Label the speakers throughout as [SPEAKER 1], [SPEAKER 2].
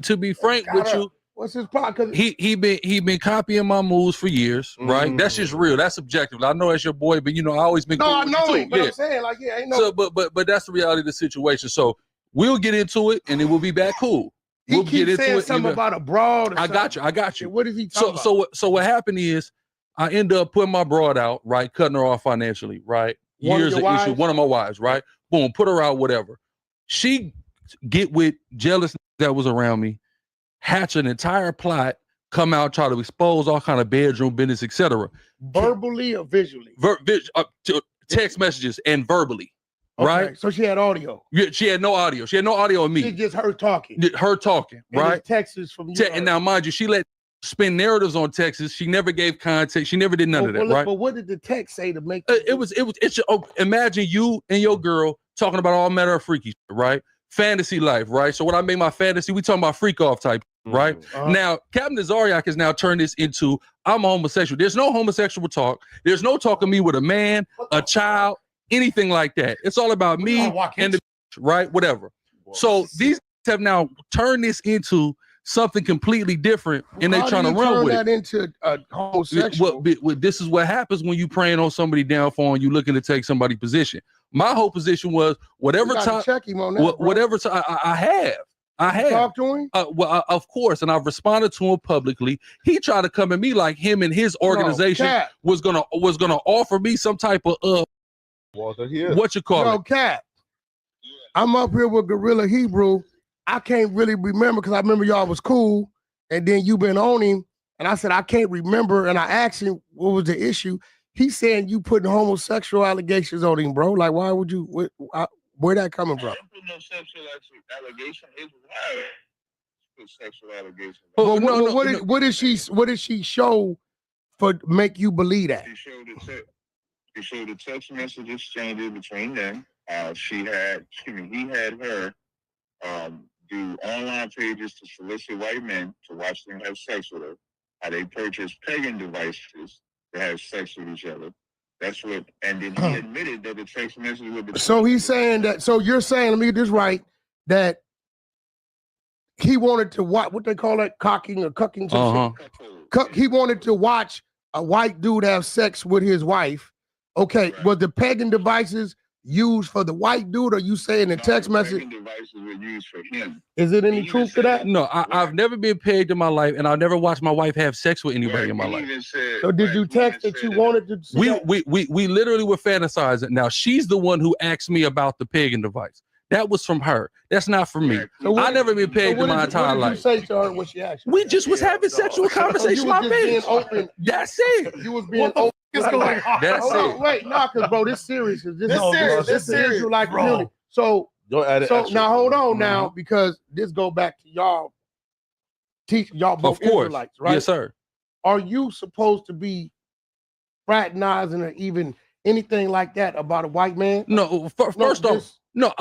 [SPEAKER 1] to be frank with you,
[SPEAKER 2] what's his problem?
[SPEAKER 1] He been copying my moves for years, right? That's just real. That's subjective. I know that's your boy, but you know I always been.
[SPEAKER 2] No,
[SPEAKER 1] cool
[SPEAKER 2] I know
[SPEAKER 1] with you
[SPEAKER 2] him, but I'm saying like, yeah, ain't no.
[SPEAKER 1] So, but that's the reality of the situation. So we'll get into it, and then we'll be back cool.
[SPEAKER 2] He keeps saying something about a broad. Or
[SPEAKER 1] I got you.
[SPEAKER 2] What is he talking about?
[SPEAKER 1] So what happened is I end up putting my broad out, right? Cutting her off financially, right? Years of issue. One of my wives, right? Boom, put her out, whatever. She get with jealous that was around me, hatch an entire plot, come out, try to expose all kind of bedroom business, etc.
[SPEAKER 2] Verbally or visually?
[SPEAKER 1] Text messages and verbally.
[SPEAKER 2] Okay,
[SPEAKER 1] right?
[SPEAKER 2] So she had audio.
[SPEAKER 1] Yeah, she had no audio. She had no audio of me.
[SPEAKER 2] She just her talking.
[SPEAKER 1] Her talking,
[SPEAKER 2] and
[SPEAKER 1] right?
[SPEAKER 2] Texas from you.
[SPEAKER 1] And now, mind you, she let spin narratives on Texas. She never gave context. She never did none of that, right?
[SPEAKER 2] But what did the text say to make
[SPEAKER 1] imagine you and your girl talking about all manner of freaky shit, right? Fantasy life, right? So when I make my fantasy, we talking about freak off type, right? Now, Captain Zariak has now turned this into I'm a homosexual. There's no homosexual talk. There's no talk of me with a man, a child, anything like that. It's all about me and the right, whatever. So these have now turned this into something completely different, and they're trying to run with
[SPEAKER 2] that into a homosexual.
[SPEAKER 1] This is what happens when you preying on somebody downfall and you looking to take somebody's position. My whole position was whatever time,
[SPEAKER 2] check him on that,
[SPEAKER 1] whatever time I have.
[SPEAKER 2] Talk to him.
[SPEAKER 1] Of course, and I've responded to him publicly. He tried to come at me like him and his organization was gonna offer me some type of what you call it?
[SPEAKER 2] Cat. I'm up here with Gorilla Hebrew. I can't really remember because I remember y'all was cool, and then you been on him, and I said I can't remember, and I asked him what was the issue. He's saying you putting homosexual allegations on him, bro. Like, why would you? Where that coming from?
[SPEAKER 3] I didn't put no sexual allegation. It was put sexual allegation.
[SPEAKER 2] What did she show for make you believe that?
[SPEAKER 3] She showed the text message exchanges between them. He had her do online pages to solicit white men to watch them have sex with her. How they purchase pagan devices to have sex with each other. That's what, and then he admitted that the text message would.
[SPEAKER 2] So he's saying that. So you're saying, let me get this right, that he wanted to watch what they call it, cocking or cucking. He wanted to watch a white dude have sex with his wife. Okay, was the pagan devices used for the white dude, or you saying the text message?
[SPEAKER 3] Pagan devices were used for him.
[SPEAKER 2] Is it any truth to that?
[SPEAKER 1] No, I've never been pegged in my life, and I've never watched my wife have sex with anybody in my life.
[SPEAKER 2] So did you text that you wanted to see?
[SPEAKER 1] We literally were fantasizing. Now she's the one who asked me about the pagan device. That was from her. That's not from me. So I never been pegged in my entire life.
[SPEAKER 2] What did you say to her when she asked you?
[SPEAKER 1] We just was having sexual conversation. My bitch. That's it.
[SPEAKER 2] You was being open.
[SPEAKER 1] That's it.
[SPEAKER 2] Wait, because bro, this serious. This serious. You like really. So now hold on now, because this go back to y'all teaching y'all both Israelites, right?
[SPEAKER 1] Yes, sir.
[SPEAKER 2] Are you supposed to be fraternizing or even anything like that about a white man?
[SPEAKER 1] No. First off, no.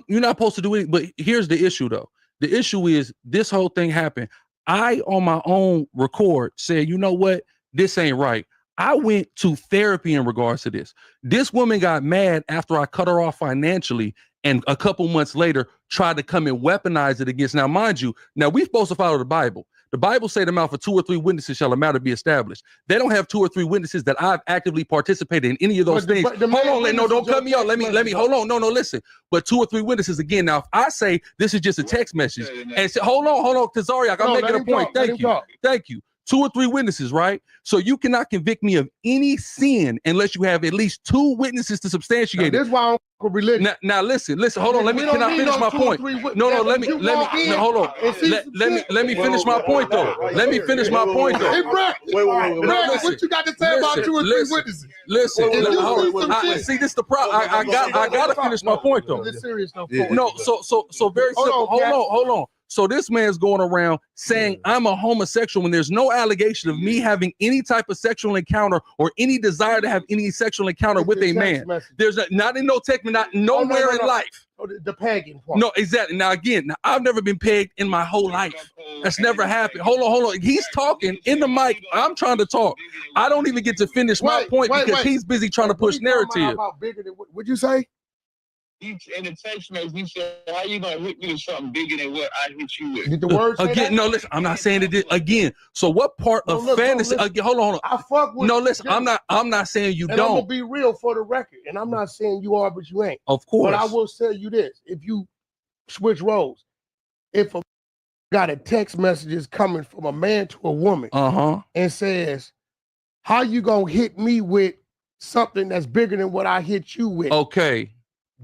[SPEAKER 1] You're not supposed to do it. But here's the issue, though. The issue is this whole thing happened. I, on my own record, said, you know what? This ain't right. I went to therapy in regards to this. This woman got mad after I cut her off financially, and a couple months later tried to come and weaponize it against. Now, mind you, we're supposed to follow the Bible. The Bible say the mouth of 2 or 3 witnesses shall a matter be established. They don't have 2 or 3 witnesses that I've actively participated in any of those things. Hold on, don't cut me off. Let me hold on. No, listen. But 2 or 3 witnesses again. Now, if I say this is just a text message and say, hold on, Tazariak, I'm making a point. Thank you. 2 or 3 witnesses, right? So you cannot convict me of any sin unless you have at least 2 witnesses to substantiate it.
[SPEAKER 2] This is why I don't go religion.
[SPEAKER 1] Now listen. Hold on. Can I finish my point? No. Let me. Hold on. Let me finish my point though. Let me finish my point though.
[SPEAKER 2] Hey, Brad. Wait. What you got to say about 2 or 3 witnesses?
[SPEAKER 1] Listen. See, this is the problem. I gotta finish my point though.
[SPEAKER 2] This serious though.
[SPEAKER 1] No. So very simple. Hold on. So this man's going around saying I'm a homosexual when there's no allegation of me having any type of sexual encounter or any desire to have any sexual encounter with a man. There's not in no text, not nowhere in life.
[SPEAKER 2] The pagan part.
[SPEAKER 1] No, exactly. Now again, I've never been pegged in my whole life. That's never happened. Hold on. He's talking in the mic. I'm trying to talk. I don't even get to finish my point because he's busy trying to push narrative.
[SPEAKER 2] What'd you say?
[SPEAKER 3] in the text message, he said, "How you gonna hit me with something bigger than what I hit you with?"
[SPEAKER 2] Did the word say
[SPEAKER 1] again?
[SPEAKER 2] That?
[SPEAKER 1] No, listen. I'm not saying it again. So what part of fantasy? Again, hold on.
[SPEAKER 2] I fuck with.
[SPEAKER 1] No, listen. I'm not saying you
[SPEAKER 2] and
[SPEAKER 1] don't.
[SPEAKER 2] I'm gonna be real for the record, and I'm not saying you are, but you ain't.
[SPEAKER 1] Of course.
[SPEAKER 2] But I will tell you this: if you switch roles, if a got a text messages coming from a man to a woman, and says, "How you gonna hit me with something that's bigger than what I hit you with?"
[SPEAKER 1] Okay.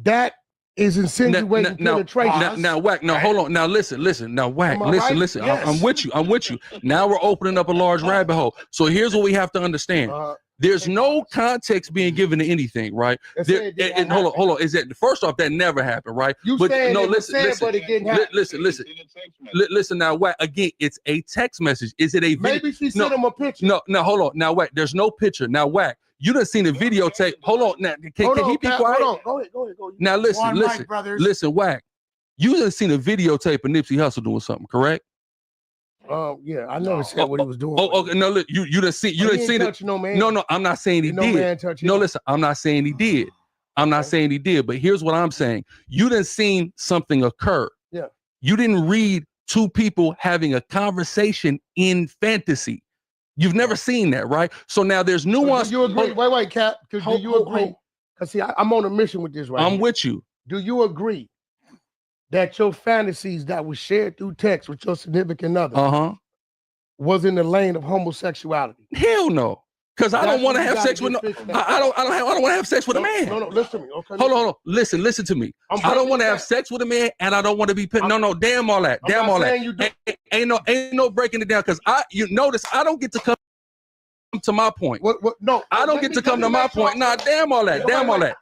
[SPEAKER 2] That is insinuating penetration.
[SPEAKER 1] Now, Whack. Now, hold on. Now, listen. Now, Whack. Listen.
[SPEAKER 2] Yes.
[SPEAKER 1] I'm with you. Now we're opening up a large rabbit hole. So here's what we have to understand. There's no context being given to anything, right? And hold on. Is that first off, that never happened, right?
[SPEAKER 2] You
[SPEAKER 1] but
[SPEAKER 2] saying
[SPEAKER 1] no,
[SPEAKER 2] it
[SPEAKER 1] listen,
[SPEAKER 2] said,
[SPEAKER 1] listen,
[SPEAKER 2] but it didn't happen.
[SPEAKER 1] Listen. Now, Whack. Again, it's a text message. Is it a video?
[SPEAKER 2] Maybe she sent him a picture.
[SPEAKER 1] No, hold on. Now, Whack. There's no picture. Now, Whack. You done seen a videotape. Hold on. Now, can he be quiet?
[SPEAKER 2] Hold on. Go ahead.
[SPEAKER 1] Now, listen, Whack. You done seen a videotape of Nipsey Hussle doing something, correct?
[SPEAKER 2] Yeah, I never said what he was doing.
[SPEAKER 1] Okay. No, look, you done seen it.
[SPEAKER 2] No, man.
[SPEAKER 1] No, I'm not saying he did. No, listen, I'm not saying he did. I'm not saying he did. But here's what I'm saying: you done seen something occur.
[SPEAKER 2] Yeah.
[SPEAKER 1] You didn't read two people having a conversation in fantasy. You've never seen that, right? So now there's nuance.
[SPEAKER 2] Do you agree? Wait, Cap. Do you agree? Because see, I'm on a mission with this right now.
[SPEAKER 1] I'm with you.
[SPEAKER 2] Do you agree that your fantasies that was shared through text with your significant other was in the lane of homosexuality?
[SPEAKER 1] Hell no. Because I don't want to have sex with no. I don't want to have sex with a man.
[SPEAKER 2] No, listen to me. Okay.
[SPEAKER 1] Hold on. Listen to me. I don't want to have sex with a man, and I don't want to be put. No, damn all that. Damn all that. Ain't no breaking it down. Because you notice I don't get to come to my point.
[SPEAKER 2] No,
[SPEAKER 1] I don't get to come to my point. Nah, damn all that. Damn all that.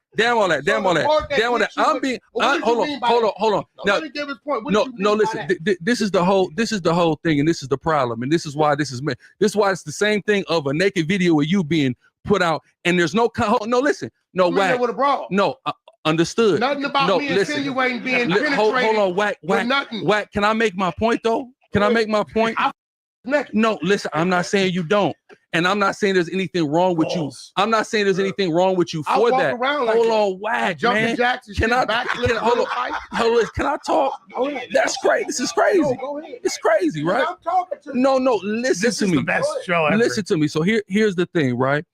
[SPEAKER 1] I'm being. Hold on. Now,
[SPEAKER 2] let me give his point.
[SPEAKER 1] No, listen. This is the whole thing, and this is the problem, and this is why this is made. This is why it's the same thing of a naked video of you being put out, and there's no. Listen. No, Whack. No, understood.
[SPEAKER 2] Nothing about me insinuating being penetrated.
[SPEAKER 1] Hold on, Whack. Whack. Can I make my point though? Can I make my point? No, listen. I'm not saying you don't. And I'm not saying there's anything wrong with you. I'm not saying there's anything wrong with you for that. Hold on, Whack, man. Can I talk? That's great. This is crazy. It's crazy, right?
[SPEAKER 2] I'm talking to you.
[SPEAKER 1] No, listen to me.
[SPEAKER 4] This is the best show ever.
[SPEAKER 1] Listen to me. So here's the thing, right?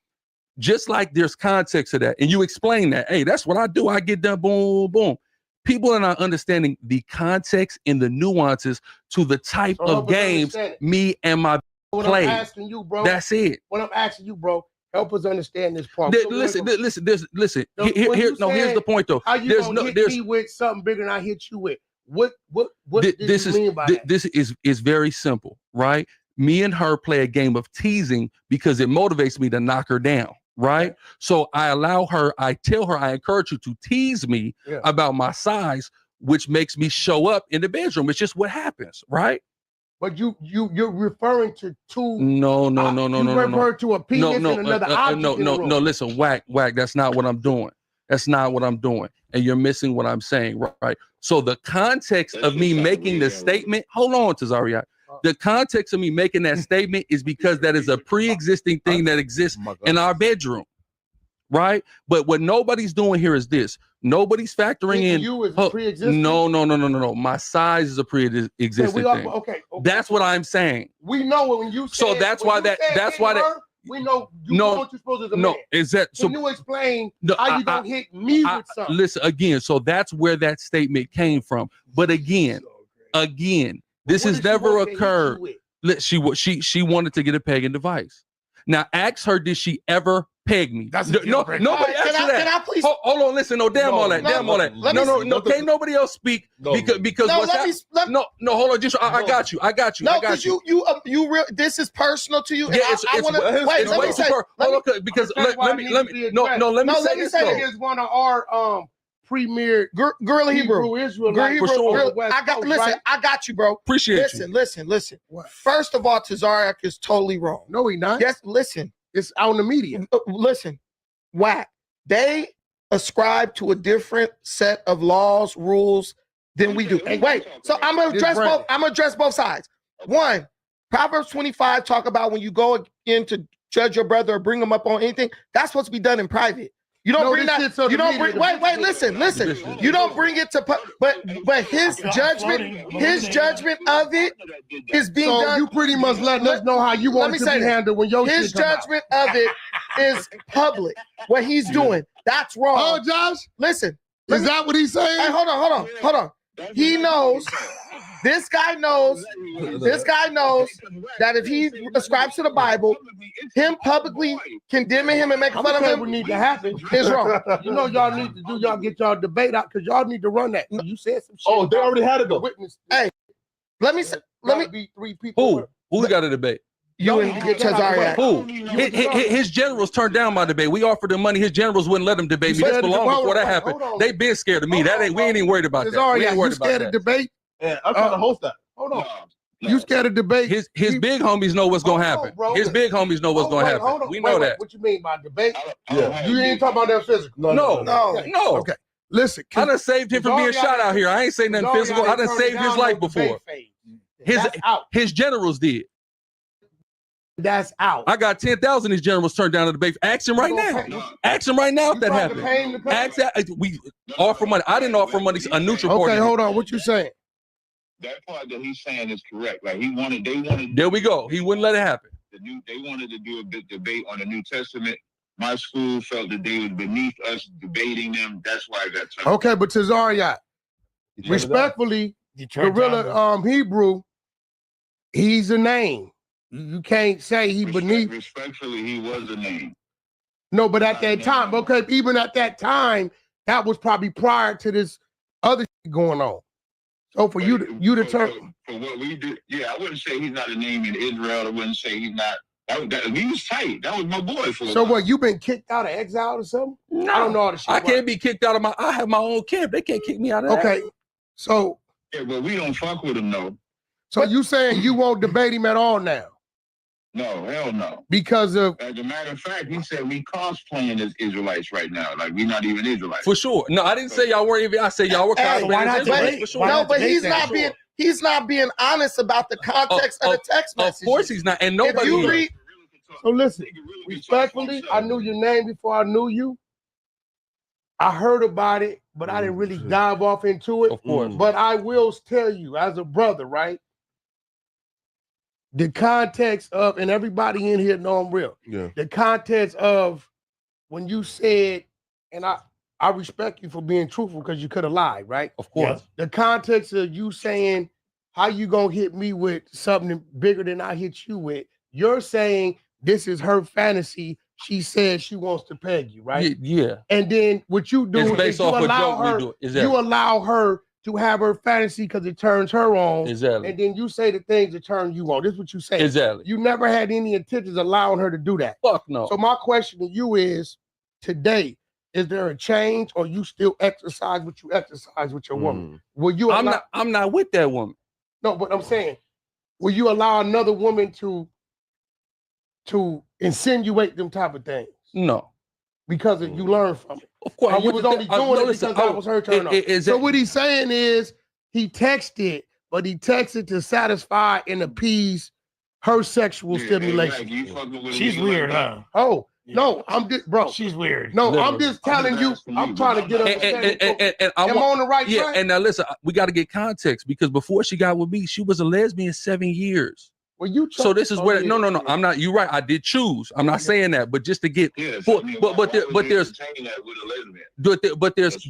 [SPEAKER 1] Just like there's context to that, and you explain that. Hey, that's what I do. I get done, boom, boom. People are not understanding the context and the nuances to the type of games me and my play.
[SPEAKER 2] I'm asking you, bro.
[SPEAKER 1] That's it.
[SPEAKER 2] What I'm asking you, bro, help us understand this part.
[SPEAKER 1] Listen. Here's the point though.
[SPEAKER 2] How you gonna hit me with something bigger than I hit you with? What did you mean by that?
[SPEAKER 1] This is very simple, right? Me and her play a game of teasing because it motivates me to knock her down, right? So I tell her, I encourage you to tease me about my size, which makes me show up in the bedroom. It's just what happens, right?
[SPEAKER 2] But you're referring to two.
[SPEAKER 1] No.
[SPEAKER 2] You refer to a penis and another object.
[SPEAKER 1] No. Listen, Whack. That's not what I'm doing. That's not what I'm doing, and you're missing what I'm saying, right? So the context of me making the statement. Hold on, Tazariak. The context of me making that statement is because that is a pre-existing thing that exists in our bedroom, right? But what nobody's doing here is this. Nobody's factoring in.
[SPEAKER 2] You is pre-existing?
[SPEAKER 1] No. My size is a pre-existing thing.
[SPEAKER 2] Okay.
[SPEAKER 1] That's what I'm saying.
[SPEAKER 2] We know when you.
[SPEAKER 1] So that's why that.
[SPEAKER 2] We know you know what you're supposed to do.
[SPEAKER 1] No, is that so?
[SPEAKER 2] Can you explain how you don't hit me with something?
[SPEAKER 1] Listen again. So that's where that statement came from. But again, this has never occurred. She wanted to get a pegging device. Now ask her, did she ever peg me? Nobody asked her that.
[SPEAKER 2] Can I please?
[SPEAKER 1] Hold on, listen. No, damn all that. No. Can't nobody else speak because hold on. Just I got you.
[SPEAKER 5] No, because you real. This is personal to you.
[SPEAKER 1] Yeah,
[SPEAKER 5] I want to wait. Let me say.
[SPEAKER 1] Let me say this.
[SPEAKER 2] Is one of our premier
[SPEAKER 5] Gorilla Hebrew.
[SPEAKER 2] Israel.
[SPEAKER 5] I got you, bro.
[SPEAKER 1] Appreciate you.
[SPEAKER 5] Listen. First of all, Tazariak is totally wrong.
[SPEAKER 2] No, he not.
[SPEAKER 5] Yes, listen.
[SPEAKER 2] It's out in the media.
[SPEAKER 5] Listen, Whack. They ascribe to a different set of laws, rules than we do. Wait, so I'm gonna address both sides. One, Proverbs 25 talk about when you go in to judge your brother or bring him up on anything, that's supposed to be done in private. You don't bring that. You don't bring. Wait, listen. You don't bring it to. But his judgment of it is being done.
[SPEAKER 2] You pretty much letting us know how you want it to be handled when your
[SPEAKER 5] his judgment of it is public. What he's doing, that's wrong.
[SPEAKER 2] Oh, Josh,
[SPEAKER 5] listen.
[SPEAKER 2] Is that what he's saying?
[SPEAKER 5] Hey, hold on. He knows. This guy knows that if he ascribes to the Bible, him publicly condemning him and making fun of him
[SPEAKER 2] would need to happen
[SPEAKER 5] is wrong.
[SPEAKER 2] You know y'all need to y'all get y'all debate out because y'all need to run that. You said some shit.
[SPEAKER 4] Oh, they already had it though.
[SPEAKER 2] Witness.
[SPEAKER 5] Hey, let me
[SPEAKER 2] be 3 people.
[SPEAKER 1] Who got a debate?
[SPEAKER 5] You and Cesariak.
[SPEAKER 1] Who? His generals turned down my debate. We offered them money. His generals wouldn't let him debate me. That's long before that happened. They been scared of me. We ain't even worried about that. We ain't worried about
[SPEAKER 2] scared of debate?
[SPEAKER 4] Yeah, I'm trying to host that.
[SPEAKER 2] Hold on. You scared of debate?
[SPEAKER 1] His big homies know what's gonna happen. His big homies know what's gonna happen. We know that.
[SPEAKER 2] What you mean by debate?
[SPEAKER 4] Yeah.
[SPEAKER 2] You ain't talking about that physical.
[SPEAKER 1] No.
[SPEAKER 2] Okay. Listen,
[SPEAKER 1] I done saved him from being shot out here. I ain't saying nothing physical. I done saved his life before. His generals did.
[SPEAKER 2] That's out.
[SPEAKER 1] I got 10,000 his generals turned down the debate. Ask him right now. Ask him right now if that happened. We offer money. I didn't offer money. A neutral party.
[SPEAKER 2] Okay, hold on. What you saying?
[SPEAKER 3] That part that he's saying is correct. Like they wanted.
[SPEAKER 1] There we go. He wouldn't let it happen.
[SPEAKER 3] They wanted to do a big debate on the New Testament. My school felt that they was beneath us debating them. That's why I got touched.
[SPEAKER 2] Okay, but Tazariak, respectfully, Gorilla Hebrew, he's a name. You can't say he beneath.
[SPEAKER 3] Respectfully, he was a name.
[SPEAKER 2] No, but at that time, okay, even at that time, that was probably prior to this other shit going on. So for you to turn
[SPEAKER 3] for what we do, yeah, I wouldn't say he's not a name in Israel. I wouldn't say he's not. He was tight. That was my boy.
[SPEAKER 2] So what? You been kicked out of exile or something?
[SPEAKER 1] No,
[SPEAKER 2] I don't know all the shit.
[SPEAKER 1] I can't be kicked out of my. I have my own camp. They can't kick me out of that.
[SPEAKER 2] Okay, so
[SPEAKER 3] yeah, but we don't fuck with him though.
[SPEAKER 2] So you saying you won't debate him at all now?
[SPEAKER 3] No, hell no.
[SPEAKER 2] Because of,
[SPEAKER 3] as a matter of fact, he said we cosplaying as Israelites right now. Like we're not even Israelites.
[SPEAKER 1] For sure. No, I didn't say y'all weren't even. I said y'all were cosplaying as Israelites. For sure.
[SPEAKER 5] No, but he's not being honest about the context of the text message.
[SPEAKER 1] Of course he's not, and nobody.
[SPEAKER 2] So listen, respectfully, I knew your name before I knew you. I heard about it, but I didn't really dive off into it.
[SPEAKER 1] Of course.
[SPEAKER 2] But I will tell you, as a brother, right? The context of, and everybody in here know I'm real.
[SPEAKER 4] Yeah.
[SPEAKER 2] The context of when you said, and I respect you for being truthful because you could have lied, right?
[SPEAKER 1] Of course.
[SPEAKER 2] Yeah. The context of you saying, how you gonna hit me with something bigger than I hit you with? You're saying this is her fantasy. She said she wants to peg you, right?
[SPEAKER 1] Yeah.
[SPEAKER 2] And then what you do is you allow her to have her fantasy because it turns her on.
[SPEAKER 1] Exactly.
[SPEAKER 2] And then you say the things that turn you on. This is what you say.
[SPEAKER 1] Exactly.
[SPEAKER 2] You never had any intentions of allowing her to do that.
[SPEAKER 1] Fuck no.
[SPEAKER 2] So my question to you is, today, is there a change or you still exercise what you exercise with your woman? Will you
[SPEAKER 1] I'm not with that woman.
[SPEAKER 2] No, but I'm saying, will you allow another woman to insinuate them type of things?
[SPEAKER 1] No.
[SPEAKER 2] Because you learned from it.
[SPEAKER 1] Of course.
[SPEAKER 2] And you was only doing it because that was her turn on. So what he's saying is he texted, but he texted to satisfy and appease her sexual stimulation.
[SPEAKER 6] She's weird, huh?
[SPEAKER 2] Oh, no, I'm just, bro.
[SPEAKER 6] She's weird.
[SPEAKER 2] No, I'm just telling you, I'm trying to get understanding.
[SPEAKER 1] And
[SPEAKER 2] I'm on the right track.
[SPEAKER 1] And now listen, we got to get context because before she got with me, she was a lesbian 7 years.
[SPEAKER 2] Well, you
[SPEAKER 1] so this is where no, I'm not. You're right. I did choose. I'm not saying that, but just to get. But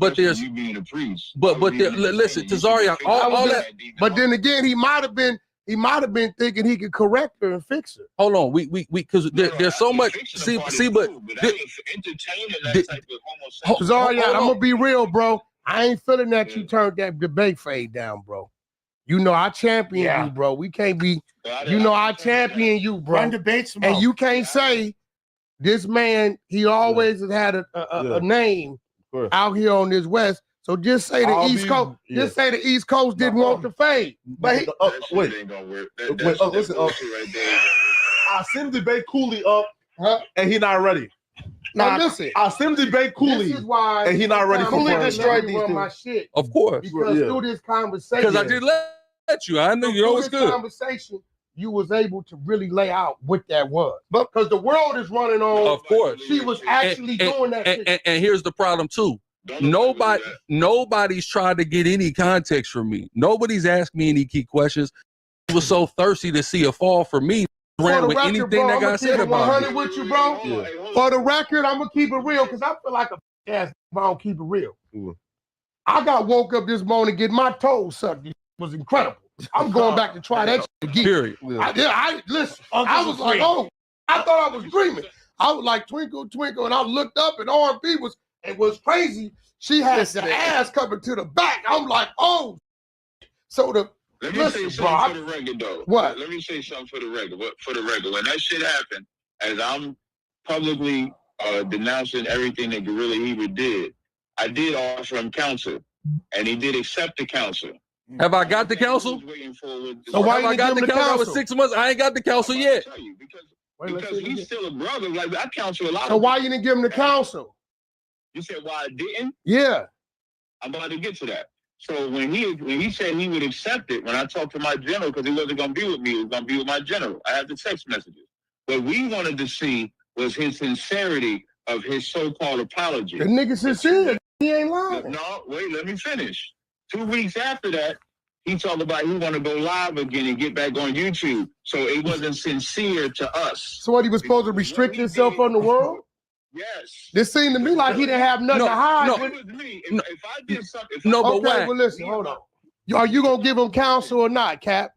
[SPEAKER 1] there's
[SPEAKER 3] you being a priest.
[SPEAKER 1] Listen, Tazariak, all that.
[SPEAKER 2] But then again, he might have been thinking he could correct her and fix her.
[SPEAKER 1] Hold on, we because there's so much. See, but
[SPEAKER 2] Tazariak, I'm gonna be real, bro. I ain't feeling that you turned that debate fade down, bro. You know I champion you, bro. We can't be. You know I champion you, bro.
[SPEAKER 6] Run debates,
[SPEAKER 2] and you can't say this man. He always has had a name out here on this West. So just say the East Coast. Just say the East Coast didn't want to fade.
[SPEAKER 4] But wait, listen. I send debate Cooley up, and he not ready.
[SPEAKER 2] Now listen,
[SPEAKER 4] I send debate Cooley,
[SPEAKER 2] this is why,
[SPEAKER 4] and he not ready for
[SPEAKER 2] Cooley destroyed my shit.
[SPEAKER 1] Of course,
[SPEAKER 2] because through this conversation,
[SPEAKER 1] because I did let you. I knew you know it's good.
[SPEAKER 2] Conversation, you was able to really lay out what that was. But because the world is running on,
[SPEAKER 1] of course,
[SPEAKER 2] she was actually doing that shit.
[SPEAKER 1] And here's the problem too. Nobody's tried to get any context from me. Nobody's asked me any key questions. I was so thirsty to see a fall for me. Ran with
[SPEAKER 2] record,
[SPEAKER 1] anything
[SPEAKER 2] bro,
[SPEAKER 1] that got said about me.
[SPEAKER 2] With you, bro. Yeah. For the record, I'm gonna keep it real because I feel like a ass if I don't keep it real. I got woke up this morning getting my toes sucked. It was incredible. I'm going back to try that shit again.
[SPEAKER 1] Period.
[SPEAKER 2] Listen, I was like, oh, I thought I was dreaming. I was like, twinkle, twinkle, and I looked up and R&B was crazy. She had the ass coming to the back. I'm like, oh. So
[SPEAKER 3] let me say something for the record, though.
[SPEAKER 2] What?
[SPEAKER 3] Let me say something for the record. For the record, when that shit happened, as I'm publicly denouncing everything that Gorilla Hebrew did, I did offer him counsel, and he did accept the counsel.
[SPEAKER 1] Have I got the counsel?
[SPEAKER 2] So why
[SPEAKER 1] I got the counsel? I was 6 months. I ain't got the counsel yet.
[SPEAKER 3] Because he's still a brother. Like I counsel a lot.
[SPEAKER 2] So why you didn't give him the counsel?
[SPEAKER 3] You said why I didn't?
[SPEAKER 2] Yeah.
[SPEAKER 3] I'm about to get to that. So when he said he would accept it, when I talked to my general, because he wasn't going to be with me, he was going to be with my general. I had the text messages. What we wanted to see was his sincerity of his so-called apology.
[SPEAKER 2] The nigga sincere. He ain't lying.
[SPEAKER 3] No, wait, let me finish. 2 weeks after that, he talked about he want to go live again and get back on YouTube. So it wasn't sincere to us.
[SPEAKER 2] So what, he was supposed to restrict himself from the world?
[SPEAKER 3] Yes.
[SPEAKER 2] This seemed to me like he didn't have nothing to hide.
[SPEAKER 3] No, it was me. If I did something...
[SPEAKER 2] but well, listen, hold on. Are you going to give him counsel or not, Cap?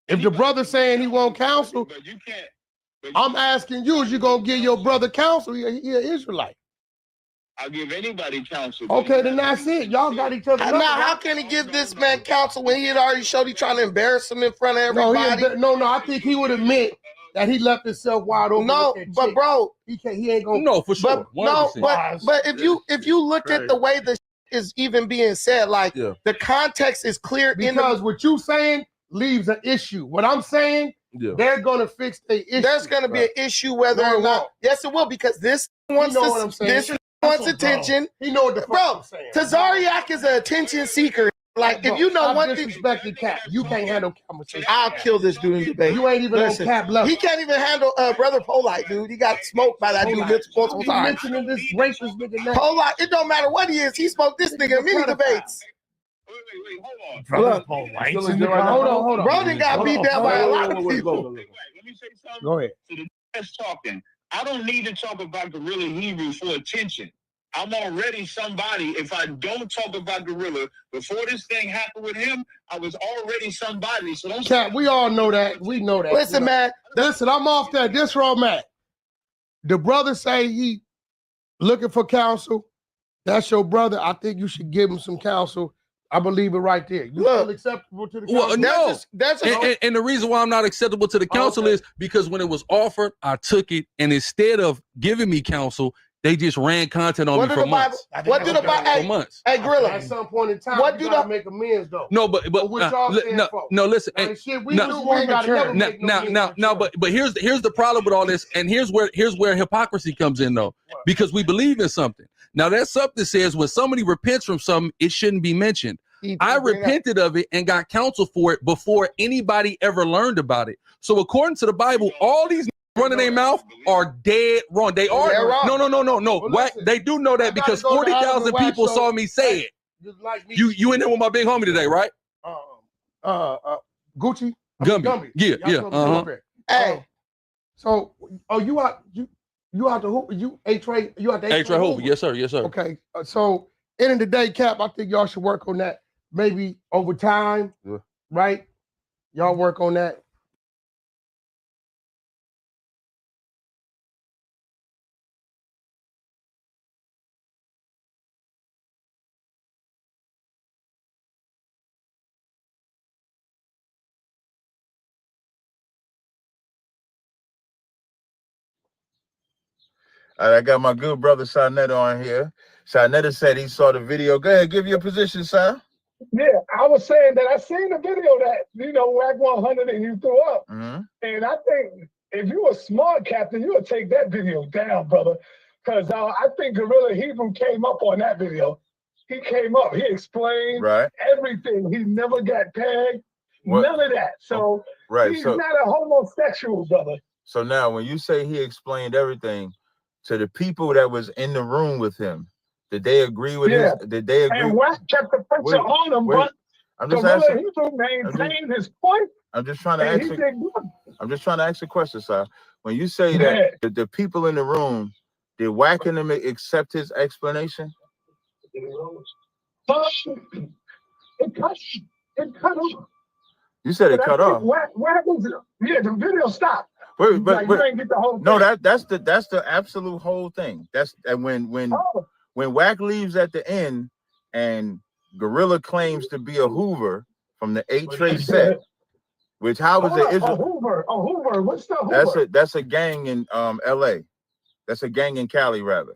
[SPEAKER 2] If the brother's saying he won't counsel,
[SPEAKER 3] but you can't.
[SPEAKER 2] I'm asking you, is you going to give your brother counsel? He an Israelite.
[SPEAKER 3] I'll give anybody counsel.
[SPEAKER 2] Okay, then that's it. Y'all got each other.
[SPEAKER 5] Now, how can he give this man counsel when he had already showed he trying to embarrass him in front of everybody?
[SPEAKER 2] No, I think he would admit that he left himself wide open.
[SPEAKER 5] No, but bro,
[SPEAKER 2] he ain't gonna.
[SPEAKER 1] No, for sure.
[SPEAKER 5] But if you look at the way the is even being said, like the context is clear.
[SPEAKER 2] Because what you saying leaves an issue. What I'm saying, they're gonna fix the issue.
[SPEAKER 5] There's gonna be an issue whether or not. Yes, it will, because this wants this wants attention.
[SPEAKER 2] He know what the fuck I'm saying.
[SPEAKER 5] Tazariak is an attention seeker. Like, if you know one thing,
[SPEAKER 2] Cap, you can't handle conversation.
[SPEAKER 5] I'll kill this dude in debate.
[SPEAKER 2] You ain't even on Cap level.
[SPEAKER 5] He can't even handle Brother Polite, dude. He got smoked by that dude multiple times.
[SPEAKER 2] Mentioning this racist nigga name.
[SPEAKER 5] Polite, it don't matter what he is. He smoked this nigga in many debates.
[SPEAKER 3] Wait, hold on.
[SPEAKER 6] Brother Polite.
[SPEAKER 2] Hold on.
[SPEAKER 5] Bro done got beat down by a lot of people.
[SPEAKER 3] Let me say something.
[SPEAKER 2] Go ahead.
[SPEAKER 3] To the that's talking. I don't need to talk about Gorilla Hebrew for attention. I'm already somebody. If I don't talk about Gorilla, before this thing happened with him, I was already somebody. So don't.
[SPEAKER 2] Cap, we all know that. We know that.
[SPEAKER 5] Listen, man.
[SPEAKER 2] Listen, I'm off that. This where I'm at. The brother say he looking for counsel. That's your brother. I think you should give him some counsel. I believe it right there. You feel acceptable to the council?
[SPEAKER 1] Well, and the reason why I'm not acceptable to the council is because when it was offered, I took it, and instead of giving me counsel, they just ran content on me for months.
[SPEAKER 5] What did the Bible?
[SPEAKER 1] For months.
[SPEAKER 5] Hey, Gorilla.
[SPEAKER 2] At some point in time,
[SPEAKER 5] what
[SPEAKER 2] you gotta make amends though.
[SPEAKER 1] No, but no, listen. Now, but here's the problem with all this, and here's where hypocrisy comes in though, because we believe in something. Now that something says when somebody repents from something, it shouldn't be mentioned. I repented of it and got counsel for it before anybody ever learned about it. So according to the Bible, all these running their mouth are dead wrong. They are no. What they do know that because 40,000 people saw me say it. You in there with my big homie today, right?
[SPEAKER 2] Gucci
[SPEAKER 1] Gumby. Yeah.
[SPEAKER 2] Hey, so you out the hoop? You A-Trade? You out the
[SPEAKER 1] A-Trade hoop? Yes, sir.
[SPEAKER 2] Okay, so end of the day, Cap, I think y'all should work on that. Maybe over time, right? Y'all work on that.
[SPEAKER 7] All right, I got my good brother Sarnetta on here. Sarnetta said he saw the video. Go ahead, give your position, sir.
[SPEAKER 8] Yeah, I was saying that I seen the video that, WAC 100 and you threw up. And I think if you a smart captain, you would take that video down, brother. Because I think Gorilla Hebrew came up on that video. He came up. He explained everything. He never got tagged. None of that. So he's not a homosexual, brother.
[SPEAKER 7] So now when you say he explained everything to the people that was in the room with him, did they agree with his? Did they agree?
[SPEAKER 8] And Wack kept the pressure on him, but Gorilla Hebrew maintained his point.
[SPEAKER 7] I'm just trying to ask. I'm just trying to ask a question, sir. When you say that the people in the room, did Wack and them accept his explanation?
[SPEAKER 8] It cut off.
[SPEAKER 7] You said it cut off.
[SPEAKER 8] Wack was, the video stopped.
[SPEAKER 7] Wait, but
[SPEAKER 8] you ain't get the whole thing.
[SPEAKER 7] No, that's the absolute whole thing. That's when Wack leaves at the end and Gorilla claims to be a Hoover from the 8 Tray set, which how is it?
[SPEAKER 8] A Hoover. What's the Hoover?
[SPEAKER 7] That's a gang in L.A. That's a gang in Cali, rather.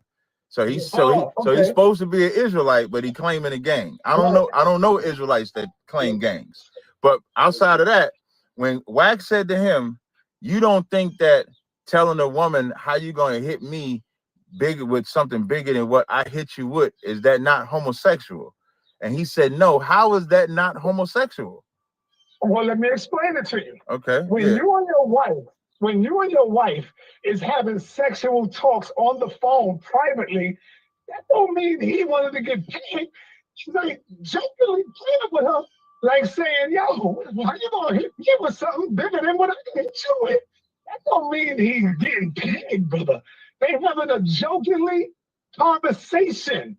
[SPEAKER 7] So he's he's supposed to be an Israelite, but he claiming a gang. I don't know Israelites that claim gangs. But outside of that, when Wack said to him, "You don't think that telling a woman how you gonna hit me bigger with something bigger than what I hit you with, is that not homosexual?" And he said, "No. How is that not homosexual?"
[SPEAKER 8] Well, let me explain it to you.
[SPEAKER 7] Okay.
[SPEAKER 8] When you and your wife is having sexual talks on the phone privately, that don't mean he wanted to get paid. She's like jokingly playing with her, like saying, "Yo, why you gonna hit me with something bigger than what I hit you with?" That don't mean he's getting paid, brother. They having a jokingly conversation.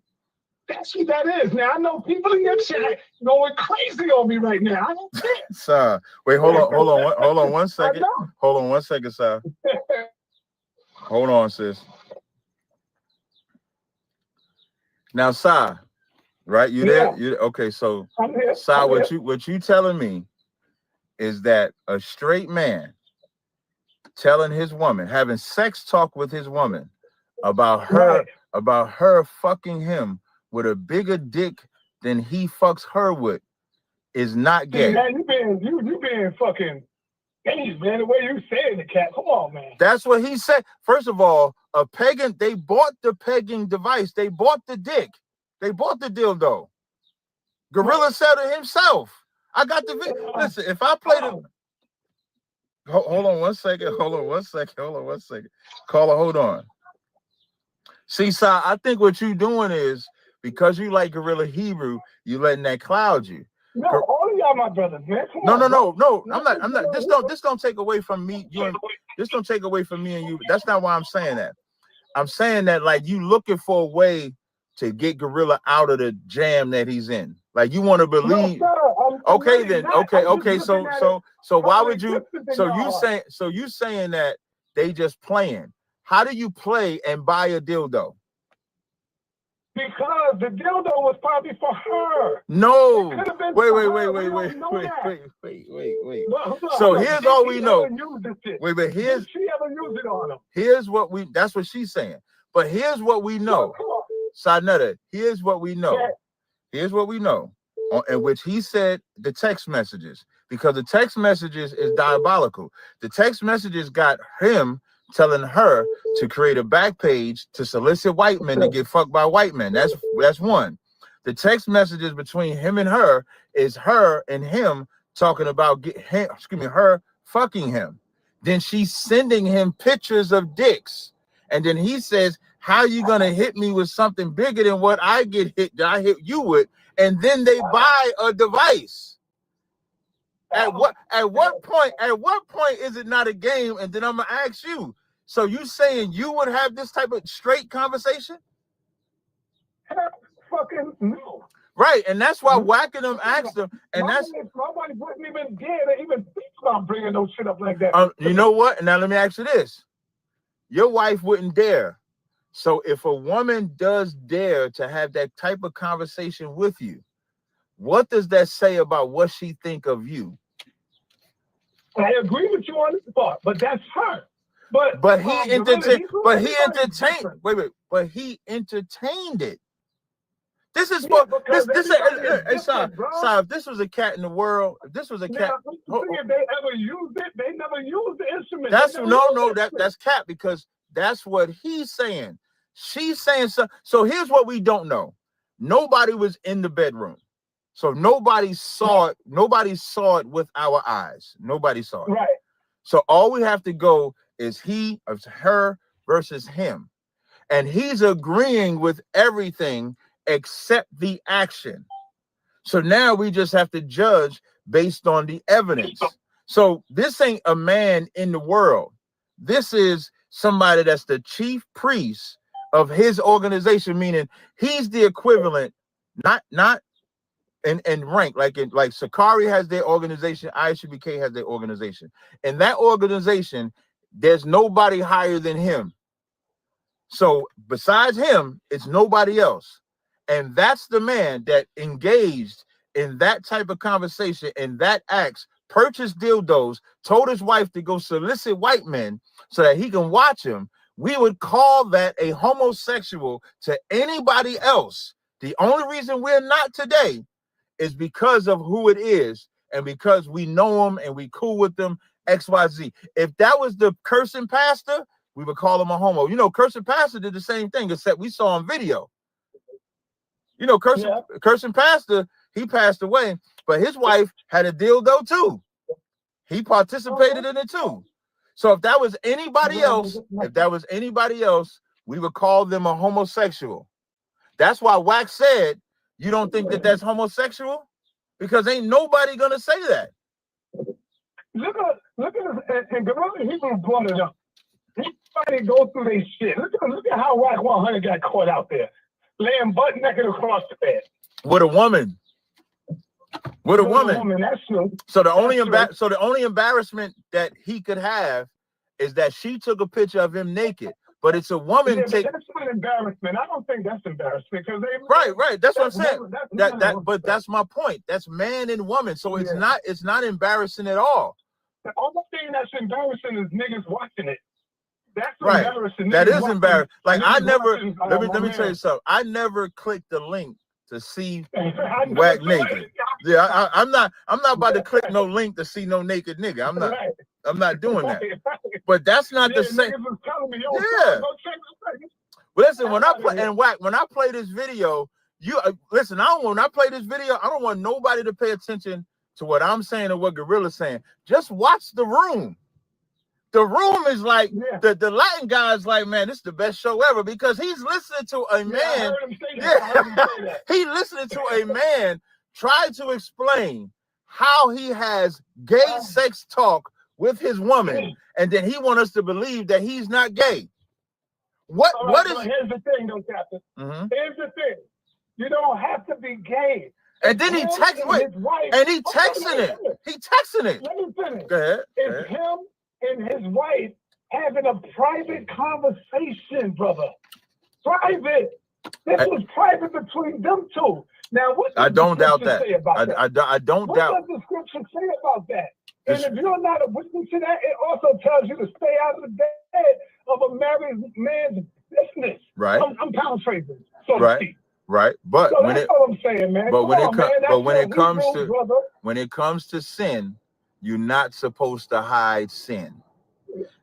[SPEAKER 8] That's what that is. Now I know people in your chat going crazy on me right now. I don't care.
[SPEAKER 7] Sir, wait, hold on one second. Hold on one second, sir. Hold on, sis. Now, sir, right? You there? You okay? So, sir, what you telling me is that a straight man telling his woman, having sex talk with his woman about her fucking him with a bigger dick than he fucks her with is not gay.
[SPEAKER 8] Man, you being fucking gay, man. The way you saying it, cat. Come on, man.
[SPEAKER 7] That's what he said. First of all, they bought the pegging device. They bought the dick. They bought the dildo. Gorilla said it himself. I got the video. Listen, if I play the hold on one second. Caller, hold on. See, Si, I think what you doing is, because you like Gorilla Hebrew, you letting that cloud you.
[SPEAKER 8] No, all of y'all my brothers, man.
[SPEAKER 7] No. I'm not. This don't take away from me. This don't take away from me and you. That's not why I'm saying that. I'm saying that like you looking for a way to get Gorilla out of the jam that he's in. Like you want to believe. Okay, then. Okay. So why would you? So you saying that they just playing? How do you play and buy a dildo?
[SPEAKER 8] Because the dildo was probably for her.
[SPEAKER 7] No. Wait. So here's all we know. Wait, but here's.
[SPEAKER 8] Did she ever use it on him?
[SPEAKER 7] Here's what we. That's what she's saying. But here's what we know. Sarnetta, here's what we know. Here's what we know. In which he said the text messages, because the text messages is diabolical. The text messages got him telling her to create a back page to solicit white men to get fucked by white men. That's one. The text messages between him and her is her and him talking about her fucking him. Then she's sending him pictures of dicks. And then he says, "How you gonna hit me with something bigger than what I hit you with?" And then they buy a device. At what point is it not a game? And then I'm gonna ask you. So you saying you would have this type of straight conversation?
[SPEAKER 8] Fucking no.
[SPEAKER 7] Right, and that's why whacking them asked them, and
[SPEAKER 8] my wife wouldn't even dare to even think about bringing no shit up like that.
[SPEAKER 7] You know what? Now let me ask you this: your wife wouldn't dare. So if a woman does dare to have that type of conversation with you, what does that say about what she think of you?
[SPEAKER 8] I agree with you on this part, but that's her.
[SPEAKER 7] But he entertained. But he entertained. Wait. But he entertained it. This is what this. If this was a cat in the world, if this was a cat.
[SPEAKER 8] If they ever used it, they never used the instrument.
[SPEAKER 7] That's cat, because that's what he's saying. She's saying so. So here's what we don't know. Nobody was in the bedroom. So nobody saw it. Nobody saw it with our eyes. Nobody saw it.
[SPEAKER 8] Right.
[SPEAKER 7] So all we have to go is her versus him. And he's agreeing with everything except the action. So now we just have to judge based on the evidence. So this ain't a man in the world. This is somebody that's the chief priest of his organization, meaning he's the equivalent, not in rank, like Sakari has their organization, ISUBK has their organization. In that organization, there's nobody higher than him. So besides him, it's nobody else. And that's the man that engaged in that type of conversation, in that acts, purchased dildos, told his wife to go solicit white men so that he can watch him. We would call that a homosexual to anybody else. The only reason we're not today is because of who it is and because we know him and we cool with them, XYZ. If that was the cursing pastor, we would call him a homo. You know, cursing pastor did the same thing, except we saw on video. You know, cursing pastor, he passed away, but his wife had a dildo too. He participated in it too. So if that was anybody else, we would call them a homosexual. That's why Wax said, you don't think that that's homosexual? Because ain't nobody gonna say that.
[SPEAKER 8] Look at and Gorilla Hebrew brought it up. Everybody go through their shit. Look at how Wack 100 got caught out there, laying butt naked across the bed.
[SPEAKER 7] With a woman. With a woman.
[SPEAKER 8] That's true.
[SPEAKER 7] So the only embarrassment that he could have is that she took a picture of him naked. But it's a woman
[SPEAKER 8] That's not embarrassment. I don't think that's embarrassment because they
[SPEAKER 7] right. That's what I'm saying. But that's my point. That's man and woman. So it's not embarrassing at all.
[SPEAKER 8] The only thing that's embarrassing is niggas watching it. That's
[SPEAKER 7] right.
[SPEAKER 8] Embarrassing.
[SPEAKER 7] That is embarrassing. Like I never let me tell you something. I never clicked the link to see Wack naked. Yeah, I'm not about to click no link to see no naked nigga. I'm not doing that. But that's not the same. Yeah. Listen, when I play this video, listen. When I play this video, I don't want nobody to pay attention to what I'm saying or what Gorilla's saying. Just watch the room. The room is like the Latin guy's like, man, this is the best show ever because he's listening to a man. He listening to a man try to explain how he has gay sex talk with his woman, and then he wants us to believe that he's not gay. What is?
[SPEAKER 8] Here's the thing, though, Captain. Here's the thing. You don't have to be gay.
[SPEAKER 7] And then he texting it. And he texting it. He texting it.
[SPEAKER 8] Let me finish.
[SPEAKER 7] Go ahead.
[SPEAKER 8] It's him and his wife having a private conversation, brother. Private. This was private between them two. Now, what does
[SPEAKER 7] I don't doubt that.
[SPEAKER 8] I
[SPEAKER 7] don't doubt.
[SPEAKER 8] What does the scripture say about that? And if you're not a witness to that, it also tells you to stay out of the bed of a married man's business.
[SPEAKER 7] Right.
[SPEAKER 8] I'm paraphrasing. So to speak.
[SPEAKER 7] Right. But
[SPEAKER 8] so that's all I'm saying, man.
[SPEAKER 7] But when it comes to sin, you're not supposed to hide sin.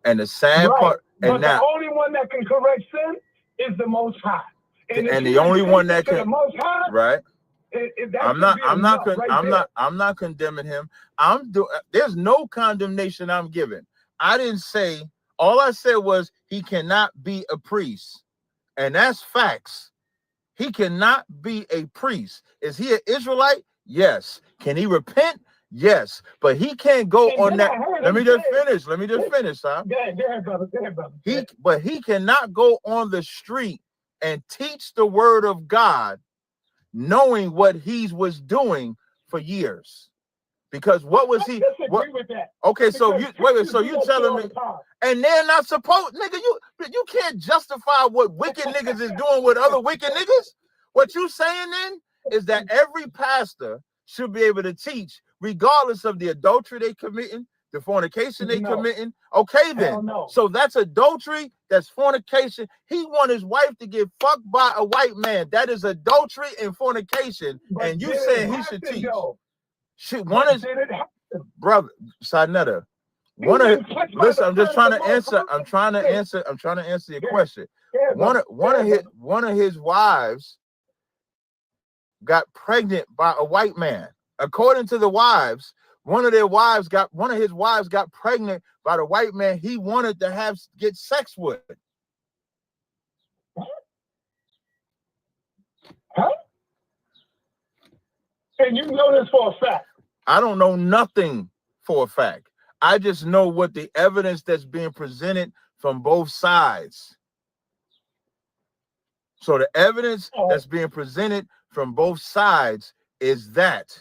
[SPEAKER 7] And the sad part,
[SPEAKER 8] and the only one that can correct sin is the Most High.
[SPEAKER 7] And the only one that can,
[SPEAKER 8] the Most High,
[SPEAKER 7] right? I'm not condemning him. There's no condemnation I'm giving. I didn't say, all I said was he cannot be a priest. And that's facts. He cannot be a priest. Is he an Israelite? Yes. Can he repent? Yes. But he can't go on that. Let me just finish, huh?
[SPEAKER 8] Go ahead, brother.
[SPEAKER 7] But he cannot go on the street and teach the word of God knowing what he was doing for years. Because what was he?
[SPEAKER 8] With that.
[SPEAKER 7] Okay, so you telling me, and they're not supposed, nigga, you can't justify what wicked niggas is doing with other wicked niggas. What you saying then is that every pastor should be able to teach, regardless of the adultery they committing, the fornication they committing. Okay, then. So that's adultery, that's fornication. He want his wife to get fucked by a white man. That is adultery and fornication. But and you saying he should teach. One is, brother, Sinetta. Listen, I'm just trying to answer. I'm trying to answer your question. One of his wives got pregnant by a white man. According to the wives, one of his wives got pregnant by the white man he wanted to get sex with.
[SPEAKER 8] Huh? And you know this for a fact.
[SPEAKER 7] I don't know nothing for a fact. I just know what the evidence that's being presented from both sides. So the evidence that's being presented from both sides is that.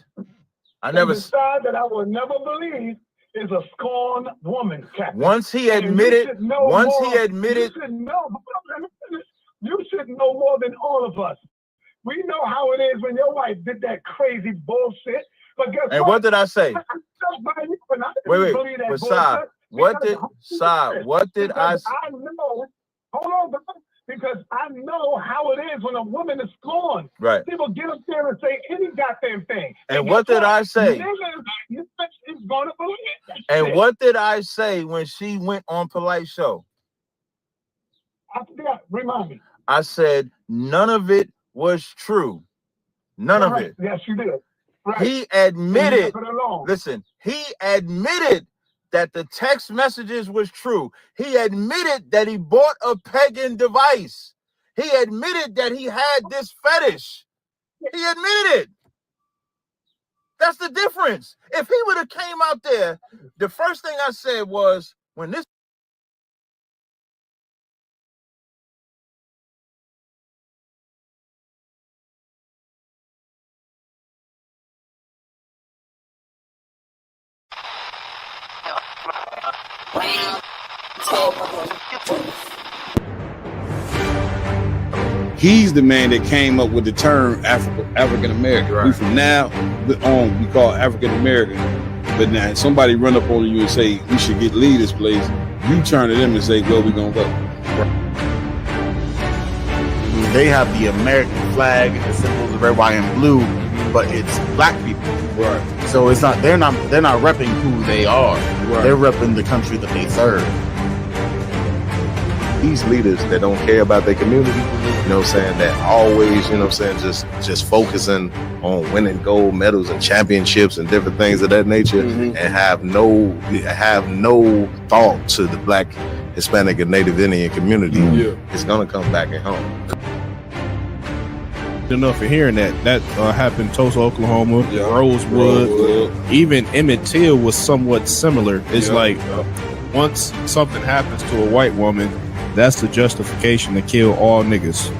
[SPEAKER 8] The side that I will never believe is a scorned woman, Captain.
[SPEAKER 7] Once he admitted,
[SPEAKER 8] you should know more than all of us. We know how it is when your wife did that crazy bullshit. But guess
[SPEAKER 7] and what did I say?
[SPEAKER 8] Wait,
[SPEAKER 7] but Sai, what did I say?
[SPEAKER 8] I know, hold on, brother, because I know how it is when a woman is scorned.
[SPEAKER 7] Right.
[SPEAKER 8] People get up there and say any goddamn thing.
[SPEAKER 7] And what did I say? And what did I say when she went on Polite Show?
[SPEAKER 8] I forgot. Remind me.
[SPEAKER 7] I said none of it was true. None of it.
[SPEAKER 8] Yes, you did. Right.
[SPEAKER 7] He admitted. Listen, he admitted that the text messages was true. He admitted that he bought a pegging device. He admitted that he had this fetish. He admitted it. That's the difference. If he would have came out there, the first thing I said was, when this
[SPEAKER 9] He's the man that came up with the term African American. Right. We from now on we call African American. But now somebody run up on you and say we should leave this place, you turn to them and say, well, we gonna go. Right.
[SPEAKER 10] They have the American flag and the symbols of red, white, and blue, but it's black people.
[SPEAKER 9] Right.
[SPEAKER 10] So it's not they're not repping who they are. Right. They're repping the country that they serve.
[SPEAKER 11] These leaders that don't care about their community, you know what I'm saying, that always, you know what I'm saying, just focusing on winning gold medals and championships and different things of that nature, and have no thought to the Black, Hispanic, and Native Indian community, it's gonna come back at home.
[SPEAKER 12] Enough for hearing that happened in Tulsa, Oklahoma, Rosewood. Even Emmett Till was somewhat similar. It's like once something happens to a white woman, that's the justification to kill all niggas.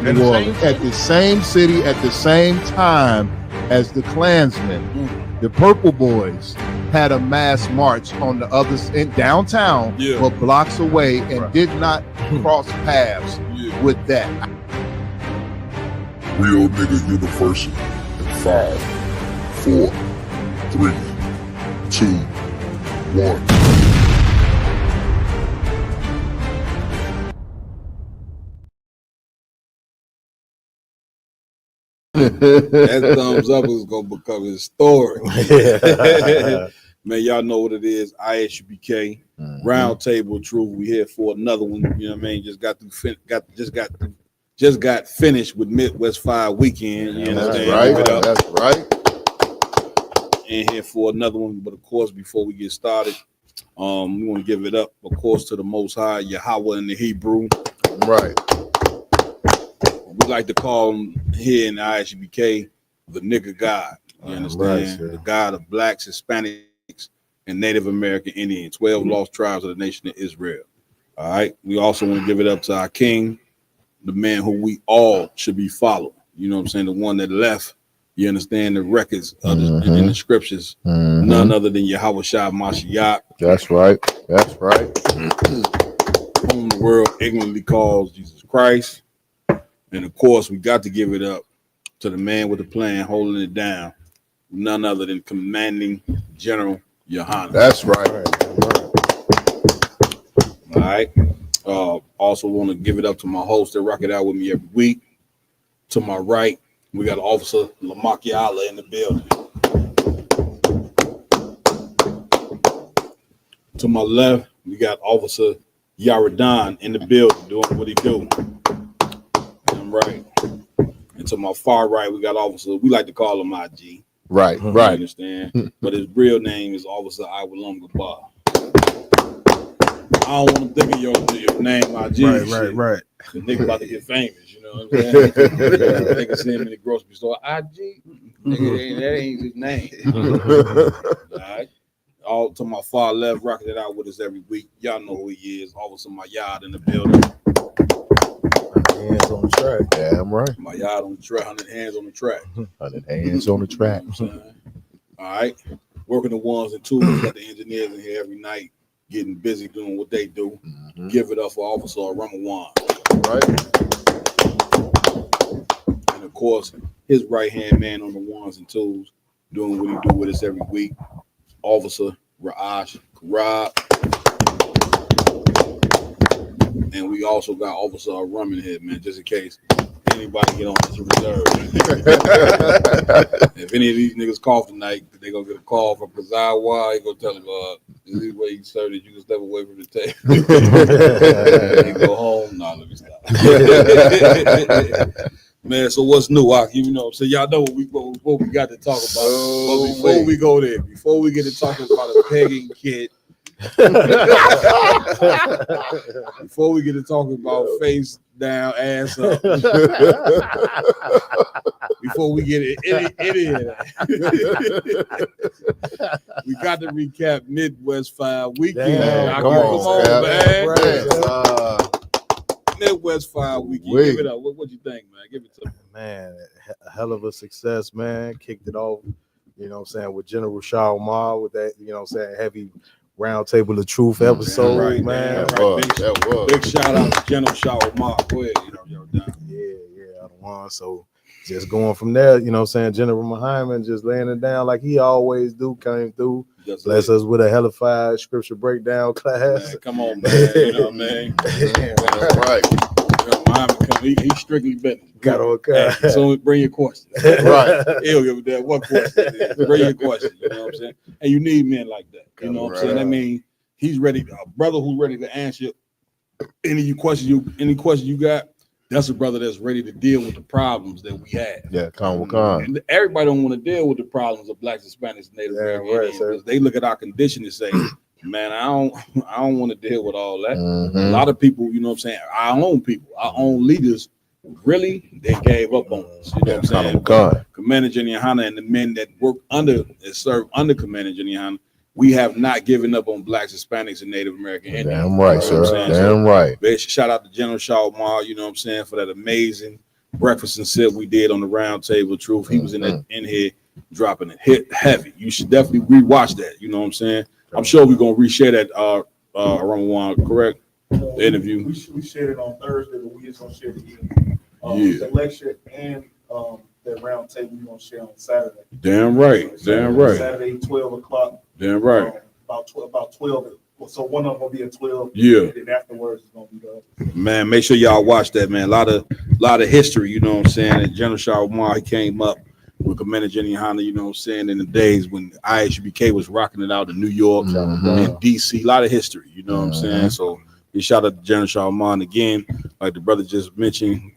[SPEAKER 13] At the same city, at the same time as the Klansmen, the Purple Boys had a mass march on the other in downtown, but blocks away, and did not cross paths with that.
[SPEAKER 14] Real Nigga University in 5, 4, 3, 2, 1.
[SPEAKER 9] That thumbs up is gonna become historic. Man, y'all know what it is. ISUBK Roundtable Truth. We here for another one. You know what I mean? Just got finished with Midwest 5 weekend. You understand?
[SPEAKER 13] That's right.
[SPEAKER 9] And here for another one. But of course, before we get started, we want to give it up, of course, to the Most High, Yahweh in the Hebrew.
[SPEAKER 13] Right.
[SPEAKER 9] We like to call him here in the ISUBK the nigga God. You understand? The God of blacks, Hispanics, and Native American Indians, 12 lost tribes of the nation of Israel. All right. We also want to give it up to our king, the man who we all should be following. You know what I'm saying? The one that left, you understand, the records of in the scriptures, none other than Yahweh Shah Mashiach.
[SPEAKER 13] That's right. That's right.
[SPEAKER 9] Whom the world ignorantly calls Jesus Christ. And of course, we got to give it up to the man with the plan, holding it down, none other than Commanding General Yohanan.
[SPEAKER 13] That's right.
[SPEAKER 9] All right. Also want to give it up to my host that rock it out with me every week. To my right, we got Officer Lamakiala in the building. To my left, we got Officer Yaradan in the building doing what he do. I'm right. And to my far right, we got Officer, we like to call him IG.
[SPEAKER 13] Right,
[SPEAKER 9] You
[SPEAKER 13] right.
[SPEAKER 9] understand? But his real name is Officer Iwalunga Bar. I don't want to think of your name, IG.
[SPEAKER 12] Right.
[SPEAKER 9] The nigga about to get famous, you know what I'm saying? Nigga see him in the grocery store, IG. Nigga, that ain't his name. All right. All to my far left, rocking it out with us every week. Y'all know who he is. Officer my yard in the building.
[SPEAKER 13] Hands on the track. Damn right.
[SPEAKER 9] My yard on the track, 100 hands on the track.
[SPEAKER 13] 100 hands on the track.
[SPEAKER 9] All right. Working the ones and twos, got the engineers in here every night, getting busy doing what they do. Give it up for Officer Ramawan.
[SPEAKER 13] Right.
[SPEAKER 9] And of course, his right-hand man on the ones and twos, doing what he do with us every week. Officer Ra'ash Karab. And we also got Officer Rum in here, man, just in case anybody get on this reserve. If any of these niggas cough tonight, they gonna get a call from Kazawa. He gonna tell him, this is where you serve that you can step away from the table. And go home. Nah, let me stop. Man, so what's new? You know, so y'all know what we got to talk about. But before we go there, before we get to talking about a pegging kid, before we get to talking about face down, ass up, before we get it, we got to recap Midwest 5 weekend.
[SPEAKER 13] Damn,
[SPEAKER 9] Come on, man.
[SPEAKER 13] Right.
[SPEAKER 9] Midwest 5 weekend. Give it up. What you think, man? Give it to me.
[SPEAKER 15] Man, a hell of a success, man. Kicked it off, you know what I'm saying, with General Shaw Omar with that, you know what I'm saying, heavy round table of truth episode,
[SPEAKER 9] Right,
[SPEAKER 15] man.
[SPEAKER 9] Big shout out to General Shaw Omar. Go ahead, you're down.
[SPEAKER 15] Yeah, I don't want. So just going from there, you know what I'm saying, General Muhammad just laying it down like he always do, came through. Bless us with a hellified scripture breakdown class.
[SPEAKER 9] Man, come on, man. You know what I mean?
[SPEAKER 15] Right.
[SPEAKER 9] Muhammad come, he's strictly business.
[SPEAKER 15] Got on
[SPEAKER 9] So bring your questions.
[SPEAKER 15] Right.
[SPEAKER 9] He'll give a damn what question. Bring your questions. You know what I'm saying? And you need men like that. You know what I'm saying? I mean, he's ready. A brother who's ready to answer any question you got. That's a brother that's ready to deal with the problems that we have.
[SPEAKER 13] Yeah, con.
[SPEAKER 9] And everybody don't want to deal with the problems of Blacks, Hispanics, Native Americans. Right, they look at our condition and say, man, I don't want to deal with all that. A lot of people, you know what I'm saying, our own people, our own leaders, really, they gave up on us. You know what I'm saying? Commander Jenny Hanna and the men that work serve under Commander Jenny Hanna, we have not given up on Blacks, Hispanics, and Native American Indians.
[SPEAKER 13] Damn right, sir. Damn right.
[SPEAKER 9] Shout out to General Shaw Omar, you know what I'm saying, for that amazing breakfast and sip we did on the round table of truth. He was in here dropping it hit heavy. You should definitely rewatch that. You know what I'm saying? I'm sure we're gonna reshare that around one, correct? The interview.
[SPEAKER 4] We shared it on Thursday, but we just gonna share it again. The lecture and that round table we're gonna share on Saturday.
[SPEAKER 9] Damn right. Damn right.
[SPEAKER 4] Saturday, 12 o'clock.
[SPEAKER 9] Damn right.
[SPEAKER 4] About 12. So one of them will be at 12.
[SPEAKER 9] Yeah.
[SPEAKER 4] And then afterwards it's gonna be the
[SPEAKER 9] Man, make sure y'all watch that, man. A lot of history, you know what I'm saying? And General Shaw Omar, he came up with Commander Jenny Hanna, you know what I'm saying, in the days when IHBK was rocking it out in New York and DC. A lot of history, you know what I'm saying? So we shout out to General Shaw Omar again, like the brother just mentioned,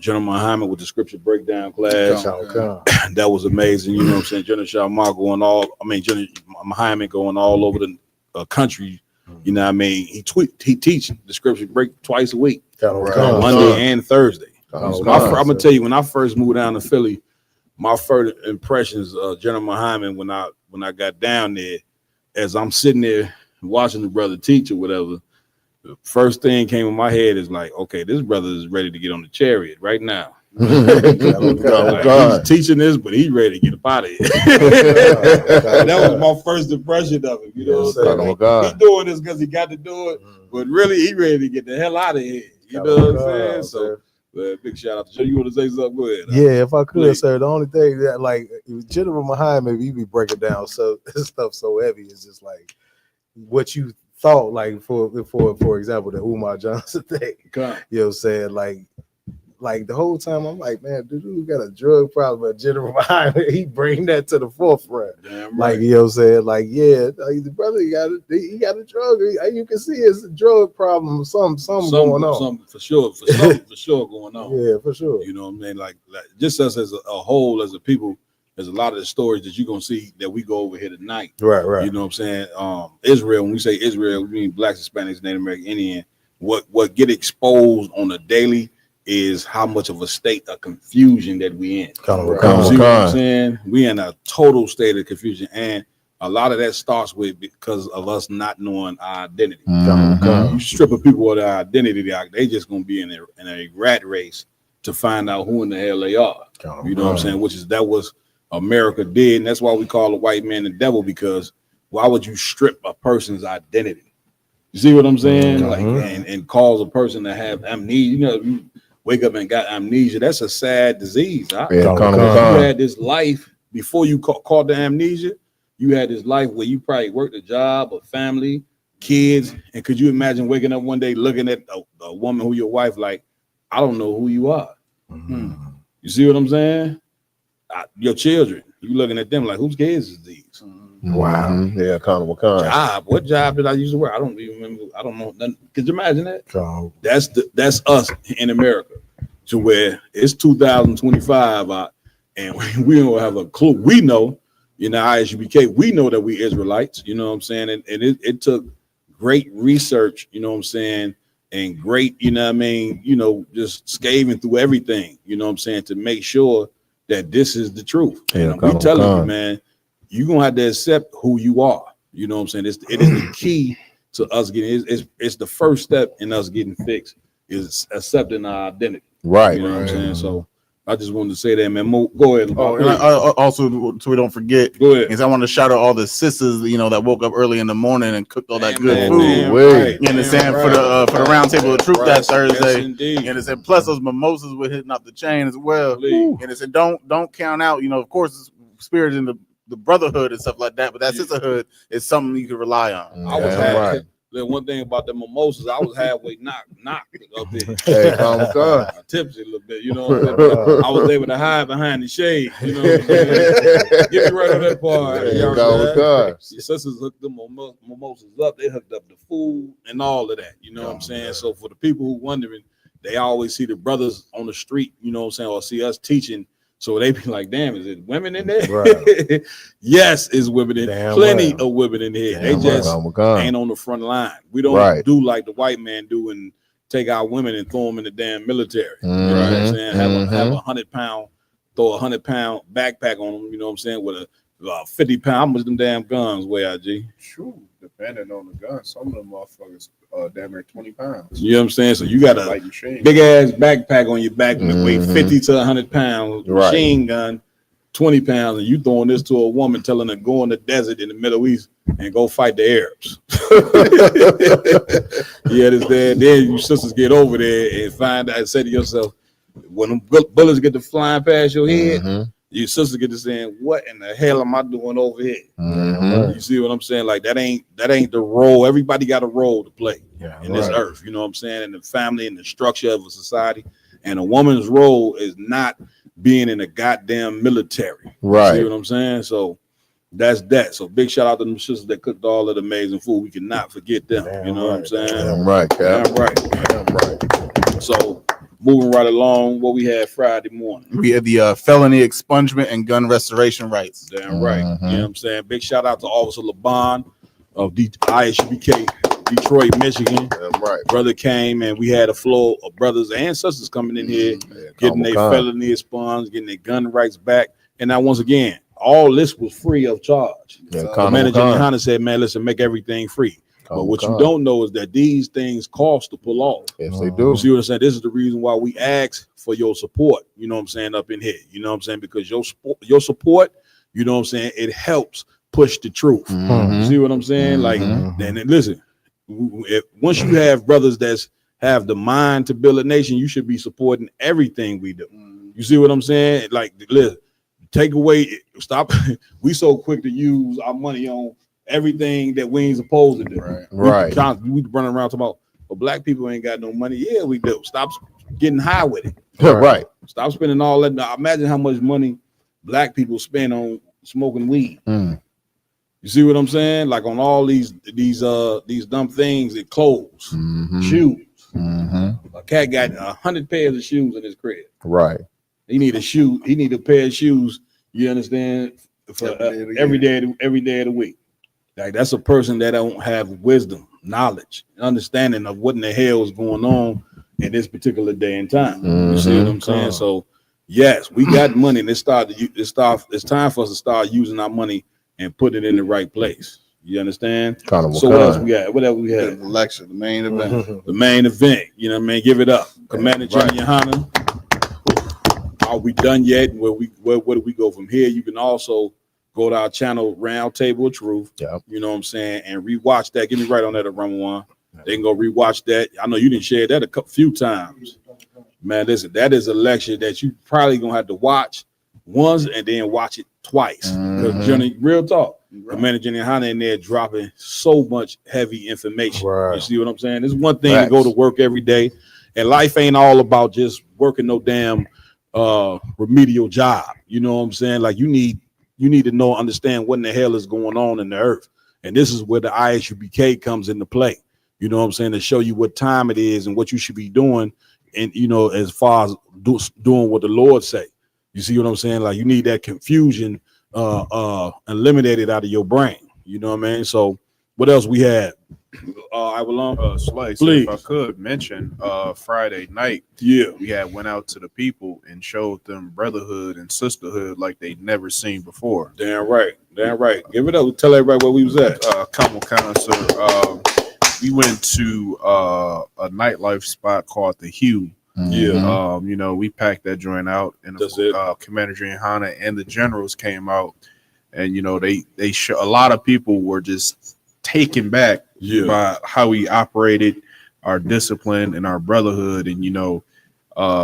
[SPEAKER 9] General Muhammad with the scripture breakdown class. That was amazing, you know what I'm saying? General Shaw Omar General Muhammad going all over the country. You know what I mean? He teach the scripture break twice a week, Monday and Thursday. I'm gonna tell you, when I first moved down to Philly, my first impressions of General Muhammad when I got down there, as I'm sitting there watching the brother teach or whatever, the first thing came in my head is like, okay, this brother is ready to get on the chariot right now. He's teaching this, but he's ready to get up out of here. That was my first impression of him. You know what I'm saying? He's doing this because he got to do it, but really he ready to get the hell out of here. You know what I'm saying? So big shout out to you. You want to say something? Go ahead.
[SPEAKER 15] Yeah, if I could, sir. The only thing that, like, General Muhammad, he be breaking down stuff so heavy. It's just like what you thought, like for example, the Umar Johnson thing. You know what I'm saying? Like like the whole time I'm like, man, dude got a drug problem, a general behind it. He bring that to the forefront.
[SPEAKER 9] Damn
[SPEAKER 15] Like,
[SPEAKER 9] right.
[SPEAKER 15] you know what I'm saying? Like, yeah, like, the brother, he got a drug. You can see it's a drug problem, something going on.
[SPEAKER 9] Something for sure going on.
[SPEAKER 15] Yeah, for sure.
[SPEAKER 9] You know what I mean? Like just us as a whole, as a people, there's a lot of the stories that you're gonna see that we go over here tonight.
[SPEAKER 15] Right.
[SPEAKER 9] You know what I'm saying? Israel, when we say Israel, we mean blacks, Hispanics, Native American, Indian. What get exposed on a daily is how much of a state of confusion that we in. You see what I'm saying? We in a total state of confusion, and a lot of that starts with because of us not knowing our identity. You strip of people of their identity, they just gonna be in a rat race to find out who in the hell they are. You know what I'm saying? That was America did, and that's why we call the white man the devil, because why would you strip a person's identity? You see what I'm saying? Like and cause a person to have amnesia. You know, you wake up and got amnesia. That's a sad disease. You had this life before you caught the amnesia. You had this life where you probably worked a job, a family, kids, and could you imagine waking up one day looking at a woman who your wife like, I don't know who you are. You see what I'm saying? Your children, you looking at them like, whose kids is these?
[SPEAKER 15] Wow. Yeah,
[SPEAKER 9] job. What job did I used to work? I don't even remember. I don't know. Could you imagine that? That's us in America, to where it's 2025 and we don't have a clue. We know, ISUBK, we know that we Israelites, you know what I'm saying? And it took great research, you know what I'm saying, and great, just scavenging through everything, you know what I'm saying, to make sure that this is the truth. And we telling you, man, you're gonna have to accept who you are. You know what I'm saying? It is the key to us getting it's the first step in us getting fixed is accepting our identity.
[SPEAKER 10] Right.
[SPEAKER 9] You know what I'm saying? So I just wanted to say that, man. Go ahead.
[SPEAKER 10] Oh, and also, so we don't forget,
[SPEAKER 9] go ahead.
[SPEAKER 10] Is I want to shout out all the sisters, that woke up early in the morning and cooked all that good food.
[SPEAKER 9] Right.
[SPEAKER 10] You understand? For the round table of truth that Thursday.
[SPEAKER 9] Yes,
[SPEAKER 10] and it's plus those mimosas were hitting up the chain as well. And it's don't count out. Of course, spirit in the brotherhood and stuff like that, but that sisterhood is something you can rely on.
[SPEAKER 9] I was the one thing about the mimosas, I was halfway knocked up there.
[SPEAKER 13] Hey, God.
[SPEAKER 9] Tipsy a little bit, you know what I'm saying? I was able to hide behind the shade, you know what I'm saying? Get me right on that part. Your sisters hooked the mimosas up. They hooked up the food and all of that, you know what I'm saying? So for the people who wondering, they always see the brothers on the street, you know what I'm saying, or see us teaching. So they be like, damn, is it women in there? Right. Yes, it's women in there. Plenty of women in here. They just ain't on the front line. We don't do like the white man do and take our women and throw them in the damn military. You know what I'm saying? Have a 100-pound, throw a 100-pound backpack on them, you know what I'm saying, with a 50-pound. How much them damn guns weigh, IG?
[SPEAKER 4] True. Depending on the gun, some of them motherfuckers damn near 20 pounds.
[SPEAKER 9] You know what I'm saying? So you got a big ass backpack on your back that weigh 50 to 100 pounds, machine gun, 20 pounds, and you throwing this to a woman telling her go in the desert in the Middle East and go fight the Arabs. Then you sisters get over there and find out and say to yourself, when them bullets get to flying past your head, your sister get to saying, what in the hell am I doing over here? You see what I'm saying? Like that ain't the role. Everybody got a role to play in this earth. You know what I'm saying? In the family and the structure of a society. And a woman's role is not being in a goddamn military. You see what I'm saying? So that's that. So big shout out to them sisters that cooked all of the amazing food. We cannot forget them. You know what I'm saying?
[SPEAKER 13] Damn right, Cap.
[SPEAKER 9] Damn right. So moving right along, what we had Friday morning.
[SPEAKER 10] We had the felony expungement and gun restoration rights.
[SPEAKER 9] Damn right. You know what I'm saying? Big shout out to Officer LeBon of ISUBK, Detroit, Michigan.
[SPEAKER 13] Damn right.
[SPEAKER 9] Brother came and we had a flow of brothers and sisters coming in here, getting their felony expunged, getting their gun rights back. And now, once again, all this was free of charge. The manager Honda said, man, listen, make everything free. But what you don't know is that these things cost to pull off.
[SPEAKER 13] Yes, they do.
[SPEAKER 9] You see what I'm saying? This is the reason why we ask for your support, you know what I'm saying, up in here. You know what I'm saying? Because your support, you know what I'm saying, it helps push the truth. You see what I'm saying? Like, then listen, once you have brothers that have the mind to build a nation, you should be supporting everything we do. You see what I'm saying? Like, listen, take away, stop. We so quick to use our money on everything that we ain't supposed to do.
[SPEAKER 13] Right.
[SPEAKER 9] We running around talking about, well, black people ain't got no money. Yeah, we do. Stop getting high with it.
[SPEAKER 13] Right.
[SPEAKER 9] Stop spending all that. Now, imagine how much money black people spend on smoking weed. You see what I'm saying? Like on all these dumb things, it clothes, shoes. A cat got 100 pairs of shoes in his crib.
[SPEAKER 13] Right.
[SPEAKER 9] He need a shoe. He need a pair of shoes. You understand? For every day of the week. Like that's a person that don't have wisdom, knowledge, understanding of what in the hell is going on in this particular day and time. You see what I'm saying? So yes, we got money, and it's time for us to start using our money and put it in the right place. You understand? So what else we got? What else we had?
[SPEAKER 10] The lecture, the main event.
[SPEAKER 9] The main event. You know what I mean? Give it up. Commander General Yohana. Are we done yet? Where do we go from here? You can also go to our channel, Round Table of Truth. You know what I'm saying? And rewatch that. Get me right on that at Ramawan. They can go rewatch that. I know you didn't share that a few times. Man, listen, that is a lecture that you probably gonna have to watch once and then watch it twice. Because Johnny, real talk, Commander Jenny Hanna in there dropping so much heavy information. You see what I'm saying? It's one thing to go to work every day, and life ain't all about just working no damn remedial job. You know what I'm saying? Like you need to know, understand what in the hell is going on in the earth. And this is where the ISUBK comes into play. You know what I'm saying? To show you what time it is and what you should be doing. And, you know, as far as doing what the Lord say. You see what I'm saying? Like you need that confusion eliminated out of your brain. You know what I mean? So what else we had? I belong.
[SPEAKER 12] Slice,
[SPEAKER 9] please.
[SPEAKER 12] if I could mention, Friday night, we had went out to the people and showed them brotherhood and sisterhood like they never seen before.
[SPEAKER 9] Damn right. Give it up. Tell everybody where we was at.
[SPEAKER 12] Come on, sir. We went to a nightlife spot called the Hue. You know, we packed that joint out, and Commander Jane Hanna and the generals came out, and you know, they a lot of people were just taken back by how we operated, our discipline and our brotherhood. And you know,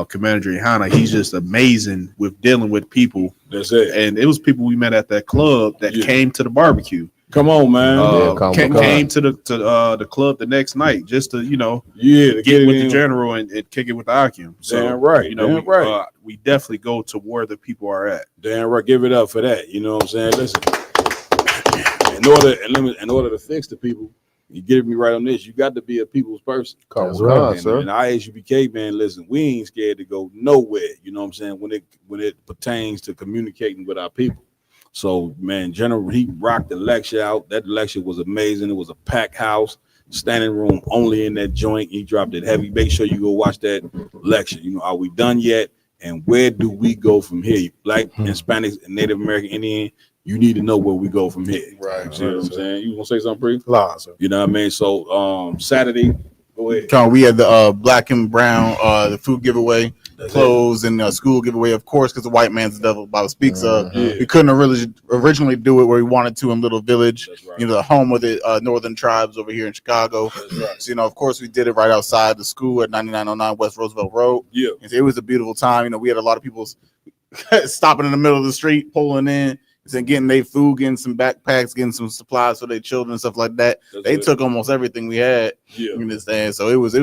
[SPEAKER 12] Commander Jane Hanna, he's just amazing with dealing with people.
[SPEAKER 9] That's it.
[SPEAKER 12] And it was people we met at that club that came to the barbecue.
[SPEAKER 9] Come on, man.
[SPEAKER 12] Came to the club the next night just to, you know,
[SPEAKER 9] to
[SPEAKER 12] get with the general and kick it with the Akim. So,
[SPEAKER 9] damn right.
[SPEAKER 12] You know,
[SPEAKER 9] damn
[SPEAKER 12] we definitely go to where the people are at.
[SPEAKER 9] Damn right. Give it up for that. You know what I'm saying? Listen, in order to fix the people, you get me right on this. You got to be a people's person.
[SPEAKER 13] That's right, sir.
[SPEAKER 9] And ISUBK, man, listen, we ain't scared to go nowhere. You know what I'm saying? When it pertains to communicating with our people. So, man, General, he rocked the lecture out. That lecture was amazing. It was a packed house, standing room only in that joint. He dropped it heavy. Make sure you go watch that lecture. You know, are we done yet? And where do we go from here? Black, Hispanics, and Native American Indian, you need to know where we go from here.
[SPEAKER 10] Right.
[SPEAKER 9] See what I'm saying? You want to say something, Bree?
[SPEAKER 10] Nah, sir.
[SPEAKER 9] You know what I mean? So, Saturday, go ahead.
[SPEAKER 10] We had the black and brown, the food giveaway. Clothes and school giveaway, of course, because the white man's the devil the Bible speaks of. We couldn't originally do it where we wanted to in Little Village, you know, the home of the northern tribes over here in Chicago. So, you know, of course, we did it right outside the school at 9909 West Roosevelt Road. And it was a beautiful time. You know, we had a lot of people stopping in the middle of the street, pulling in, and getting their food, getting some backpacks, getting some supplies for their children and stuff like that. They took almost everything we had. You understand? So it was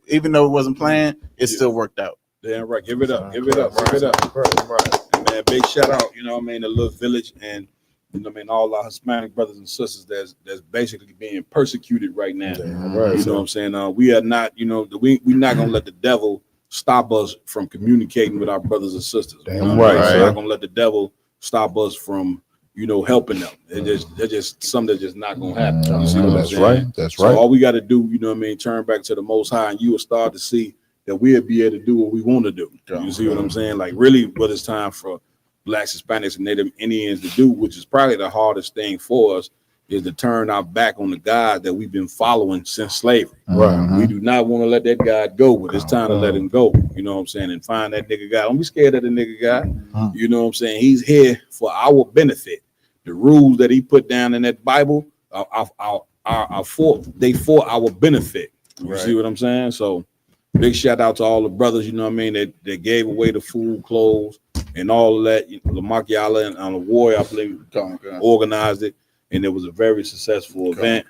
[SPEAKER 10] even though it wasn't planned, it still worked out.
[SPEAKER 9] Damn right. Give it up. Give it up. Give it up. Right. And man, big shout out, you know what I mean, the Little Village and, you know what I mean, all our Hispanic brothers and sisters that's basically being persecuted right now. You know what I'm saying? We are not, you know, we're not going to let the devil stop us from communicating with our brothers and sisters.
[SPEAKER 13] Damn right.
[SPEAKER 9] We're not going to let the devil stop us from, you know, helping them. They're just something that's just not going to happen. You see what I'm saying?
[SPEAKER 13] Right. That's right.
[SPEAKER 9] So all we got to do, you know what I mean, turn back to the Most High, and you will start to see that we'll be able to do what we want to do. You see what I'm saying? Like really what it's time for Blacks, Hispanics, and Native Indians to do, which is probably the hardest thing for us, is to turn our back on the God that we've been following since slavery. We do not want to let that God go, but it's time to let him go. You know what I'm saying? And find that nigga God. Don't be scared of the nigga God. You know what I'm saying? He's here for our benefit. The rules that he put down in that Bible are for our benefit. You see what I'm saying? So big shout out to all the brothers, you know what I mean, that gave away the food, clothes, and all of that. Lamar Yala and the Warrior, I believe, organized it, and it was a very successful event.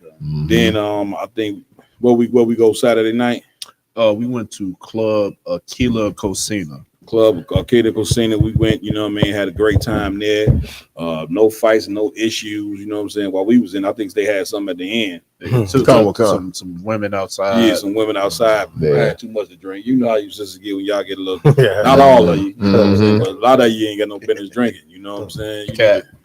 [SPEAKER 9] Then I think where we go Saturday night.
[SPEAKER 12] We went to Club Aquila Cocina.
[SPEAKER 9] Club Aquila Cocina. We went, you know what I mean, had a great time there. No fights, no issues, you know what I'm saying? While we was in, I think they had some at the end.
[SPEAKER 12] Some women outside.
[SPEAKER 9] Yeah, some women outside.
[SPEAKER 12] Yeah.
[SPEAKER 9] I had too much to drink. You know how you sisters get when y'all get a little, not all of you, you know what I'm saying? But a lot of you ain't got no business drinking, you know what I'm saying?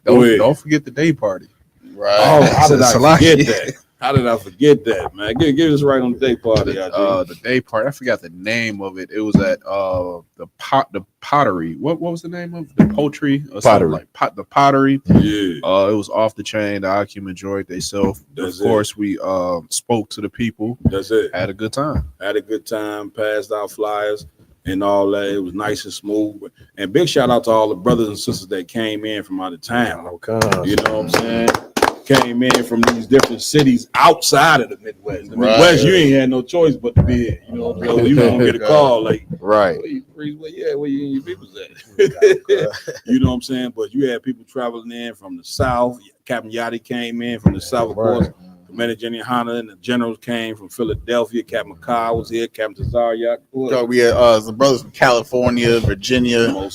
[SPEAKER 12] Don't forget the day party.
[SPEAKER 9] Right. Oh, how did I forget that? How did I forget that, man? Give us right on the day party.
[SPEAKER 12] The day party. I forgot the name of it. It was at the pottery. What was the name of the poultry? Or
[SPEAKER 15] Pottery.
[SPEAKER 12] Like the pottery.
[SPEAKER 9] Yeah.
[SPEAKER 12] It was off the chain. The Akim enjoyed themselves. Of course, we spoke to the people.
[SPEAKER 9] That's it.
[SPEAKER 12] Had a good time.
[SPEAKER 9] Passed out flyers and all that. It was nice and smooth. And big shout out to all the brothers and sisters that came in from out of town. You know what I'm saying? Came in from these different cities outside of the Midwest. The Midwest, you ain't had no choice but to be here. You know what I'm saying? You gonna get a call like,
[SPEAKER 15] right?
[SPEAKER 9] Where you and your people's at? You know what I'm saying? But you had people traveling in from the South. Captain Yachty came in from the South, of course. Commander Jenny Hanna and the generals came from Philadelphia. Captain McCall was here. Captain Tazariak.
[SPEAKER 10] We had some brothers from California, Virginia, from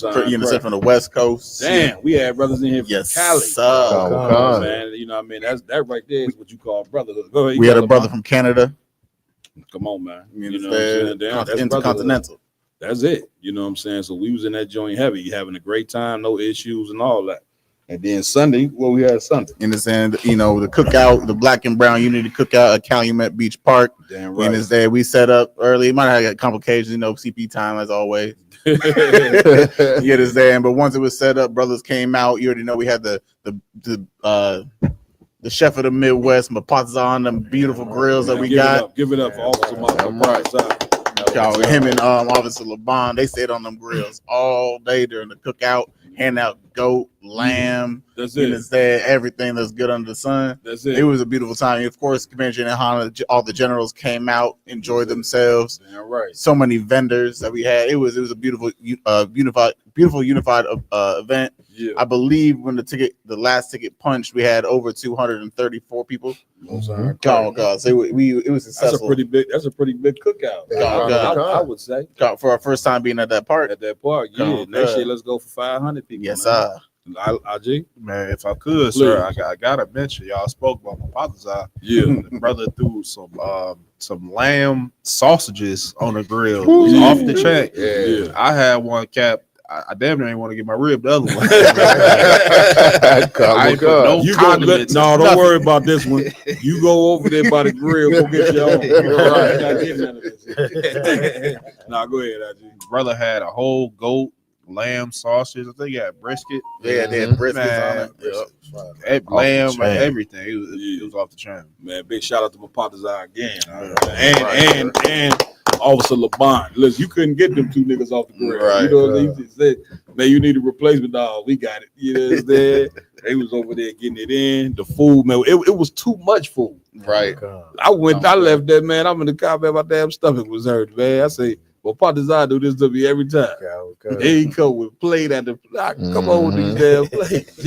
[SPEAKER 10] the West Coast.
[SPEAKER 9] Damn, we had brothers in here from Cali. Man, you know what I mean? That right there is what you call brotherhood. Go ahead.
[SPEAKER 10] We had a brother from Canada.
[SPEAKER 9] Come on, man. You know what I'm saying? That's
[SPEAKER 10] Intercontinental.
[SPEAKER 9] That's it. You know what I'm saying? So we was in that joint heavy, having a great time, no issues and all that. And then Sunday, what we had Sunday.
[SPEAKER 10] In the sand, the cookout, the Black and Brown Unity Cookout at Calumet Beach Park.
[SPEAKER 9] Damn right.
[SPEAKER 10] And it's there. We set up early. It might have had complications, CP time as always. Get us there. But once it was set up, brothers came out. You already know we had the chef of the Midwest, Mapatza on them beautiful grills that we got.
[SPEAKER 9] Give it up for Officer Mapatza.
[SPEAKER 10] Him and Officer LeBon, they stayed on them grills all day during the cookout. Hand out goat, lamb, everything that's good under the sun.
[SPEAKER 9] That's it.
[SPEAKER 10] It was a beautiful time. Of course, Commander Jenny Hanna, all the generals came out, enjoyed themselves.
[SPEAKER 9] Damn right.
[SPEAKER 10] So many vendors that we had. It was a beautiful, unified event.
[SPEAKER 9] Yeah.
[SPEAKER 10] I believe when the last ticket punched, we had over 234 people.
[SPEAKER 9] Oh
[SPEAKER 10] God! So it was successful.
[SPEAKER 9] That's a pretty big cookout. I would say
[SPEAKER 10] for our first time being at that park.
[SPEAKER 9] Yeah. Next year, let's go for 500 people.
[SPEAKER 10] Yes, sir.
[SPEAKER 9] IG?
[SPEAKER 12] Man, if I could, sir, I gotta mention y'all spoke about my father's eye.
[SPEAKER 9] Yeah,
[SPEAKER 12] the brother threw some lamb sausages on the grill. It was off the chain.
[SPEAKER 9] Yeah.
[SPEAKER 12] I had one, Cap. I damn near ain't want to get my rib the other one.
[SPEAKER 9] Don't worry about this one. You go over there by the grill, go get your own. Nah, go ahead, IG.
[SPEAKER 12] Brother had a whole goat, lamb sausage. I think he had brisket.
[SPEAKER 10] Yeah, they had briskets on it.
[SPEAKER 12] Lamb and everything. It was off the chain.
[SPEAKER 9] Man, big shout out to my partners again. And Officer LeBon. Listen, you couldn't get them two niggas off the grill.
[SPEAKER 10] Right.
[SPEAKER 9] You know what I'm saying? He said, man, you need a replacement dog. We got it. You know what I'm saying? They was over there getting it in. The food, man, it was too much food.
[SPEAKER 10] Right.
[SPEAKER 9] I left that, man. I'm in the car, man. My damn stomach was hurt, man. I say, well, partners, I do this to me every time. He come with plate at the come on with these damn plates.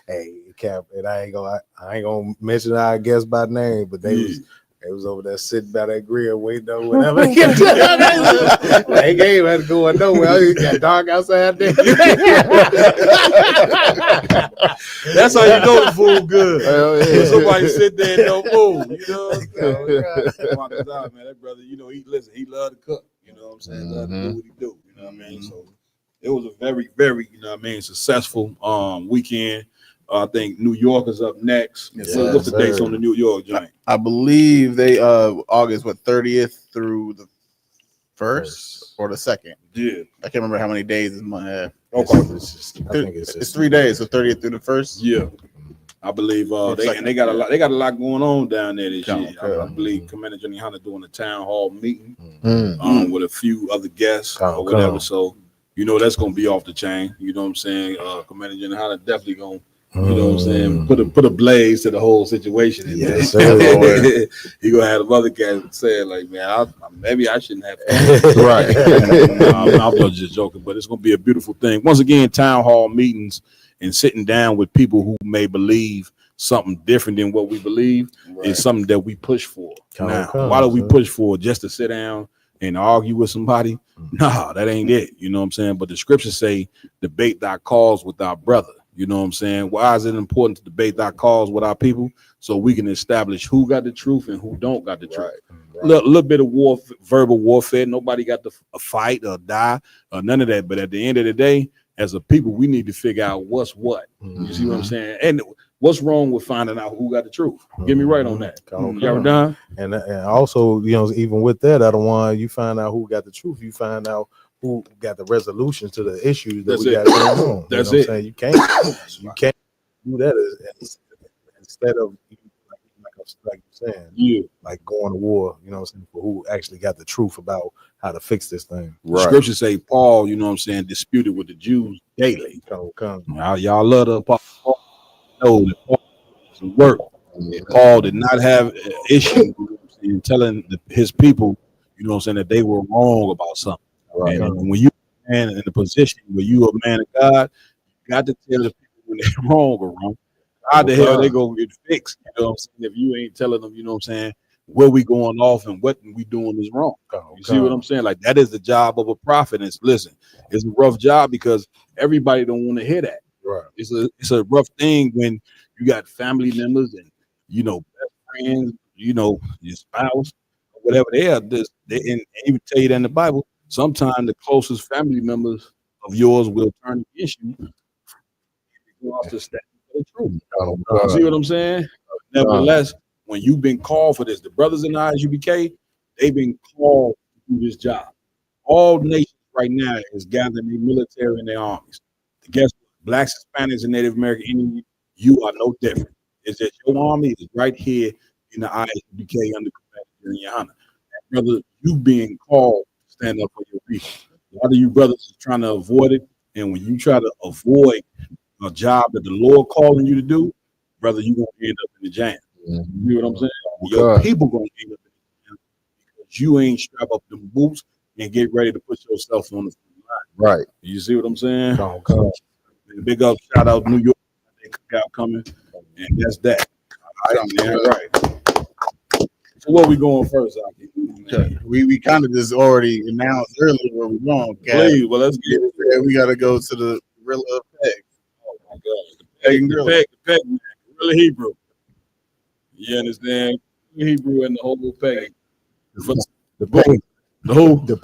[SPEAKER 15] Hey, Cap, and I ain't gonna mention our guest by name, but they was over there sitting by that grill waiting on whatever. They ain't had to go nowhere. It got dark outside there.
[SPEAKER 9] That's how you know the food good. When somebody sit there and don't move, you know. Man, that brother, he loved to cook. You know what I'm saying? Love to do what he do. You know what I mean? So it was a very, very, successful weekend. I think New York is up next. What's the dates on the New York joint?
[SPEAKER 10] I believe they August 30th through the 1st or the 2nd.
[SPEAKER 9] Yeah,
[SPEAKER 10] I can't remember how many days this month had.
[SPEAKER 9] Okay,
[SPEAKER 10] it's 3 days, so 30th through the 1st.
[SPEAKER 9] Yeah, I believe they got a lot. They got a lot going on down there this year. I believe Commander Jenny Hunter doing a town hall meeting with a few other guests or whatever. So that's gonna be off the chain. You know what I'm saying? Commander Jenny Hunter definitely gonna. You know what I'm saying? Put a blaze to the whole situation.
[SPEAKER 15] Yes,
[SPEAKER 9] He gonna have the other guys saying like, man, maybe I shouldn't have.
[SPEAKER 10] Right.
[SPEAKER 9] I'm just joking, but it's gonna be a beautiful thing. Once again, town hall meetings and sitting down with people who may believe something different than what we believe, is something that we push for. Now, why do we push for? Just to sit down and argue with somebody? Nah, that ain't it. You know what I'm saying? But the scriptures say, debate thy cause with our brother. You know what I'm saying? Why is it important to debate thy cause with our people? So we can establish who got the truth and who don't got the truth. A little bit of verbal warfare. Nobody got to fight or die or none of that. But at the end of the day, as a people, we need to figure out what's what. You see what I'm saying? And what's wrong with finding out who got the truth? Get me right on that. Y'all done?
[SPEAKER 15] And also, you know, even with that, I don't want you find out who got the truth. You find out who got the resolution to the issues that we got going on.
[SPEAKER 9] That's
[SPEAKER 15] you know
[SPEAKER 9] it.
[SPEAKER 15] What I'm saying? You can't do that instead of like you're saying, like going to war. You know what I'm saying? For who actually got the truth about how to fix this thing.
[SPEAKER 9] The scriptures say Paul, you know what I'm saying, disputed with the Jews daily. Y'all love the apostle. Know that Paul was some work. And Paul did not have an issue in telling his people, you know what I'm saying, that they were wrong about something. And when you man in a position where you a man of God, you got to tell the people when they're wrong or wrong. How the hell they go get fixed? You know what I'm saying? If you ain't telling them, you know what I'm saying, where we going off and what we doing is wrong. You see what I'm saying? Like, that is the job of a prophet. And listen, it's a rough job because everybody don't want to hear that.
[SPEAKER 15] Right.
[SPEAKER 9] It's a rough thing when you got family members and, you know, best friends, you know, your spouse, whatever they are. They even tell you that in the Bible. Sometimes the closest family members of yours will turn against you. You have to stand for the truth. You see what I'm saying? Nevertheless, when you've been called for this, the brothers in the ISUBK, they've been called to do this job. All nations right now is gathering their military and their armies. Guess what? Blacks, Hispanics, and Native American Indians, you are no different. It's that your army is right here in the ISUBK under Commander General Hunter. Brother, you being called to stand up for your people. A lot of you brothers are trying to avoid it, and when you try to avoid a job that the Lord calling you to do, brother, you're gonna end up in the jam. You know what I'm saying? Your people gonna end up in the jam because you ain't strap up them boots and get ready to put yourself on the line.
[SPEAKER 13] Right.
[SPEAKER 9] You see what I'm saying? So, big up, shout out New York, they cookout coming, and that's that. All right, man, right. So where we going first, Aki?
[SPEAKER 10] We kind of just already announced earlier where we're going.
[SPEAKER 9] Please, well, let's get it.
[SPEAKER 10] Yeah, we got to go to the Gorilla Peg.
[SPEAKER 9] Oh my God, the peg, Gorilla Hebrew. You understand? Hebrew and the whole peg. The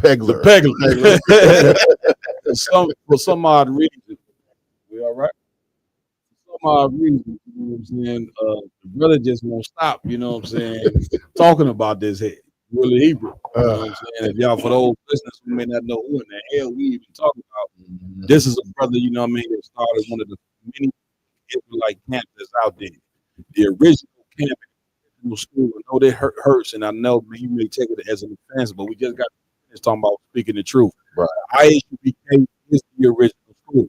[SPEAKER 13] pegler.
[SPEAKER 9] For some odd reason, we all right? For some odd reason, you know what I'm saying? The brother just won't stop, you know what I'm saying, talking about this here. Really Hebrew. You know what I'm saying? If y'all, for those listeners who may not know who in the hell we even talking about, this is a brother, you know what I mean, that started one of the many Israelite camps that's out there. The original camp in the school. I know that hurts, and I know you may take it as an offense, but we just got talking about speaking the truth.
[SPEAKER 13] Right.
[SPEAKER 9] ISUBK is the original school.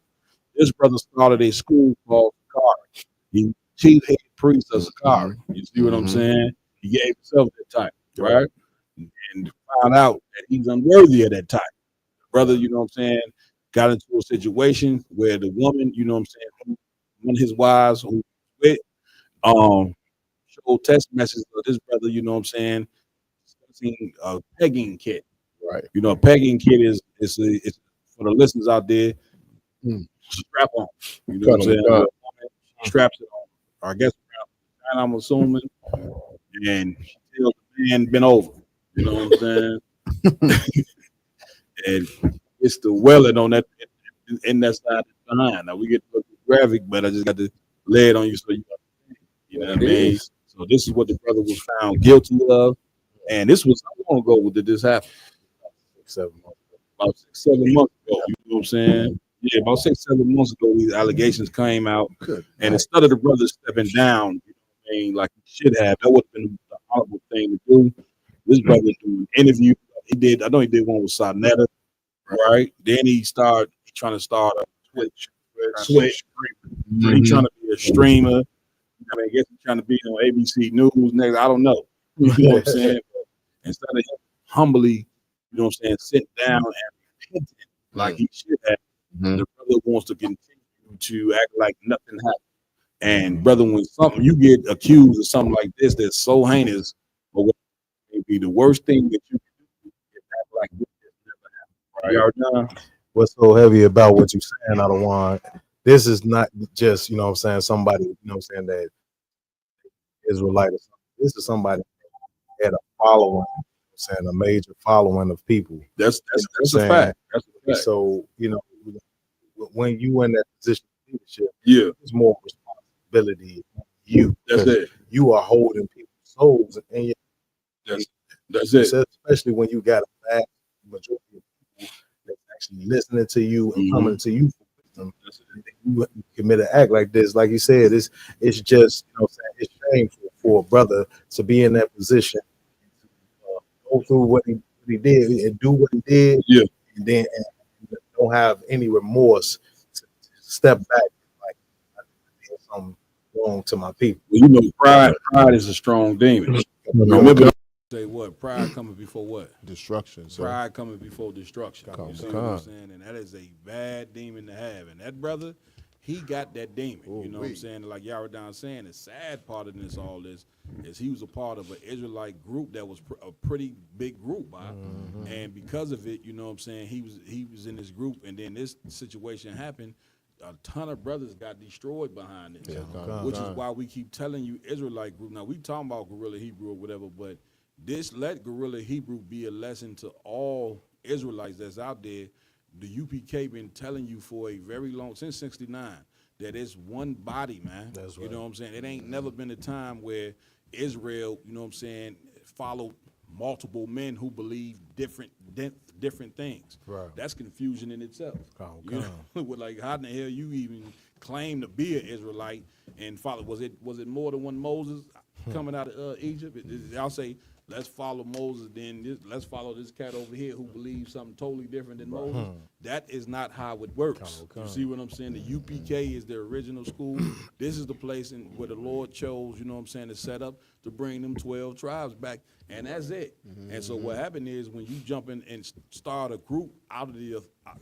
[SPEAKER 9] This brother started a school called Sakari. He chief head priest of Sakari. You see what I'm saying? He gave himself that title, right? And found out that he's unworthy of that title. Brother, you know what I'm saying, got into a situation where the woman, you know what I'm saying, one of his wives who was with, showed text messages of this brother, you know what I'm saying, discussing a pegging kit.
[SPEAKER 13] Right.
[SPEAKER 9] You know, a pegging kit is for the listeners out there, strap on. You know what I'm saying? She straps it on. Or I guess around, I'm assuming, and she tells the man bent over. You know what I'm saying? And it's the welling on that in that side behind. Now we get to look graphic, but I just got to lay it on you so you know what I mean. So this is what the brother was found guilty of, and this was how long ago did this happen?
[SPEAKER 15] 7 months.
[SPEAKER 9] About 6-7 months ago. You know what I'm saying? Yeah, about 6-7 months ago, these allegations came out, and instead of the brother stepping down, you know what I mean, like he should have, that would have been the honorable thing to do. This brother did an interview. I know he did one with Sarnetta, right? Then he started trying to start a Twitch. He trying to be a streamer. I mean, I guess he's trying to be on ABC News next. I don't know. You know what I'm saying? But instead of him humbly, you know what I'm saying, sit down and repent like he should have, the brother wants to continue to act like nothing happened. And brother, when something you get accused of something like this that's so heinous, or what may be the worst thing that you can do is act like this never happened. Right? You already know?
[SPEAKER 15] What's so heavy about what you're saying, I don't want. This is not just, you know what I'm saying, somebody, you know what I'm saying, that Israelite or something. This is somebody that had a following, you know what I'm saying, a major following of people.
[SPEAKER 9] That's
[SPEAKER 15] you know
[SPEAKER 9] a fact. That's a fact.
[SPEAKER 15] So, you know, when you in that position of leadership,
[SPEAKER 9] yeah,
[SPEAKER 15] it's more responsibility on you.
[SPEAKER 9] That's it.
[SPEAKER 15] You are holding people's souls in your
[SPEAKER 9] That's it.
[SPEAKER 15] Especially when you got a vast majority of people that's actually listening to you and coming to you for wisdom. You commit an act like this, like you said, it's just, you know what I'm saying, it's shameful for a brother to be in that position, go through what he did and do what he did, and then don't have any remorse to step back like I did something wrong to my people.
[SPEAKER 9] Well, you know, pride is a strong demon. Remember, say what? Pride coming before what?
[SPEAKER 13] Destruction. Sir.
[SPEAKER 9] Pride coming before destruction. You see what I'm saying? And that is a bad demon to have. And that brother, he got that demon. You know what I'm saying? Like Yaradon saying, the sad part of this, all this, is he was a part of an Israelite group that was a pretty big group, and because of it, you know what I'm saying, he was in this group, and then this situation happened. A ton of brothers got destroyed behind it, which is why we keep telling you Israelite group. Now we talking about Guerrilla Hebrew or whatever, but let Guerrilla Hebrew be a lesson to all Israelites that's out there. The UPK been telling you for a very long, since '69, that it's one body, man. That's right. You know what I'm saying? It ain't never been a time where Israel, you know what I'm saying, followed multiple men who believe different things. Right. That's confusion in itself. You know, like how in the hell you even claim to be an Israelite and follow? Was it more than one Moses coming out of Egypt? I'll say, let's follow Moses, then let's follow this cat over here who believes something totally different than Moses. That is not how it works. You see what I'm saying? The UPK is the original school. This is the place where the Lord chose, you know what I'm saying, to set up to bring them 12 tribes back, and that's it. And so what happened is when you jump in and start a group out of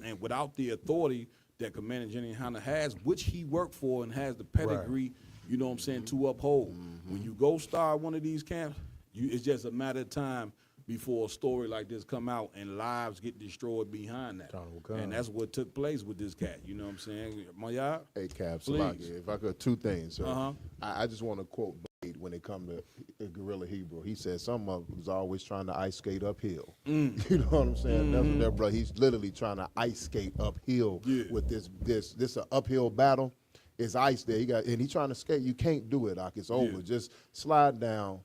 [SPEAKER 9] and without the authority that Commander Jenny Hanna has, which he worked for and has the pedigree, you know what I'm saying, to uphold. When you go start one of these camps, it's just a matter of time before a story like this come out and lives get destroyed behind that. And that's what took place with this cat. You know what I'm saying? Maya?
[SPEAKER 13] Hey, Cap, if I could, two things, sir. I just want to quote Blade when it comes to Guerrilla Hebrew. He said some of them was always trying to ice skate uphill. You know what I'm saying? That's what that brother, he's literally trying to ice skate uphill with this uphill battle. It's ice there. And he's trying to skate. You can't do it, Doc. It's over. Just slide down.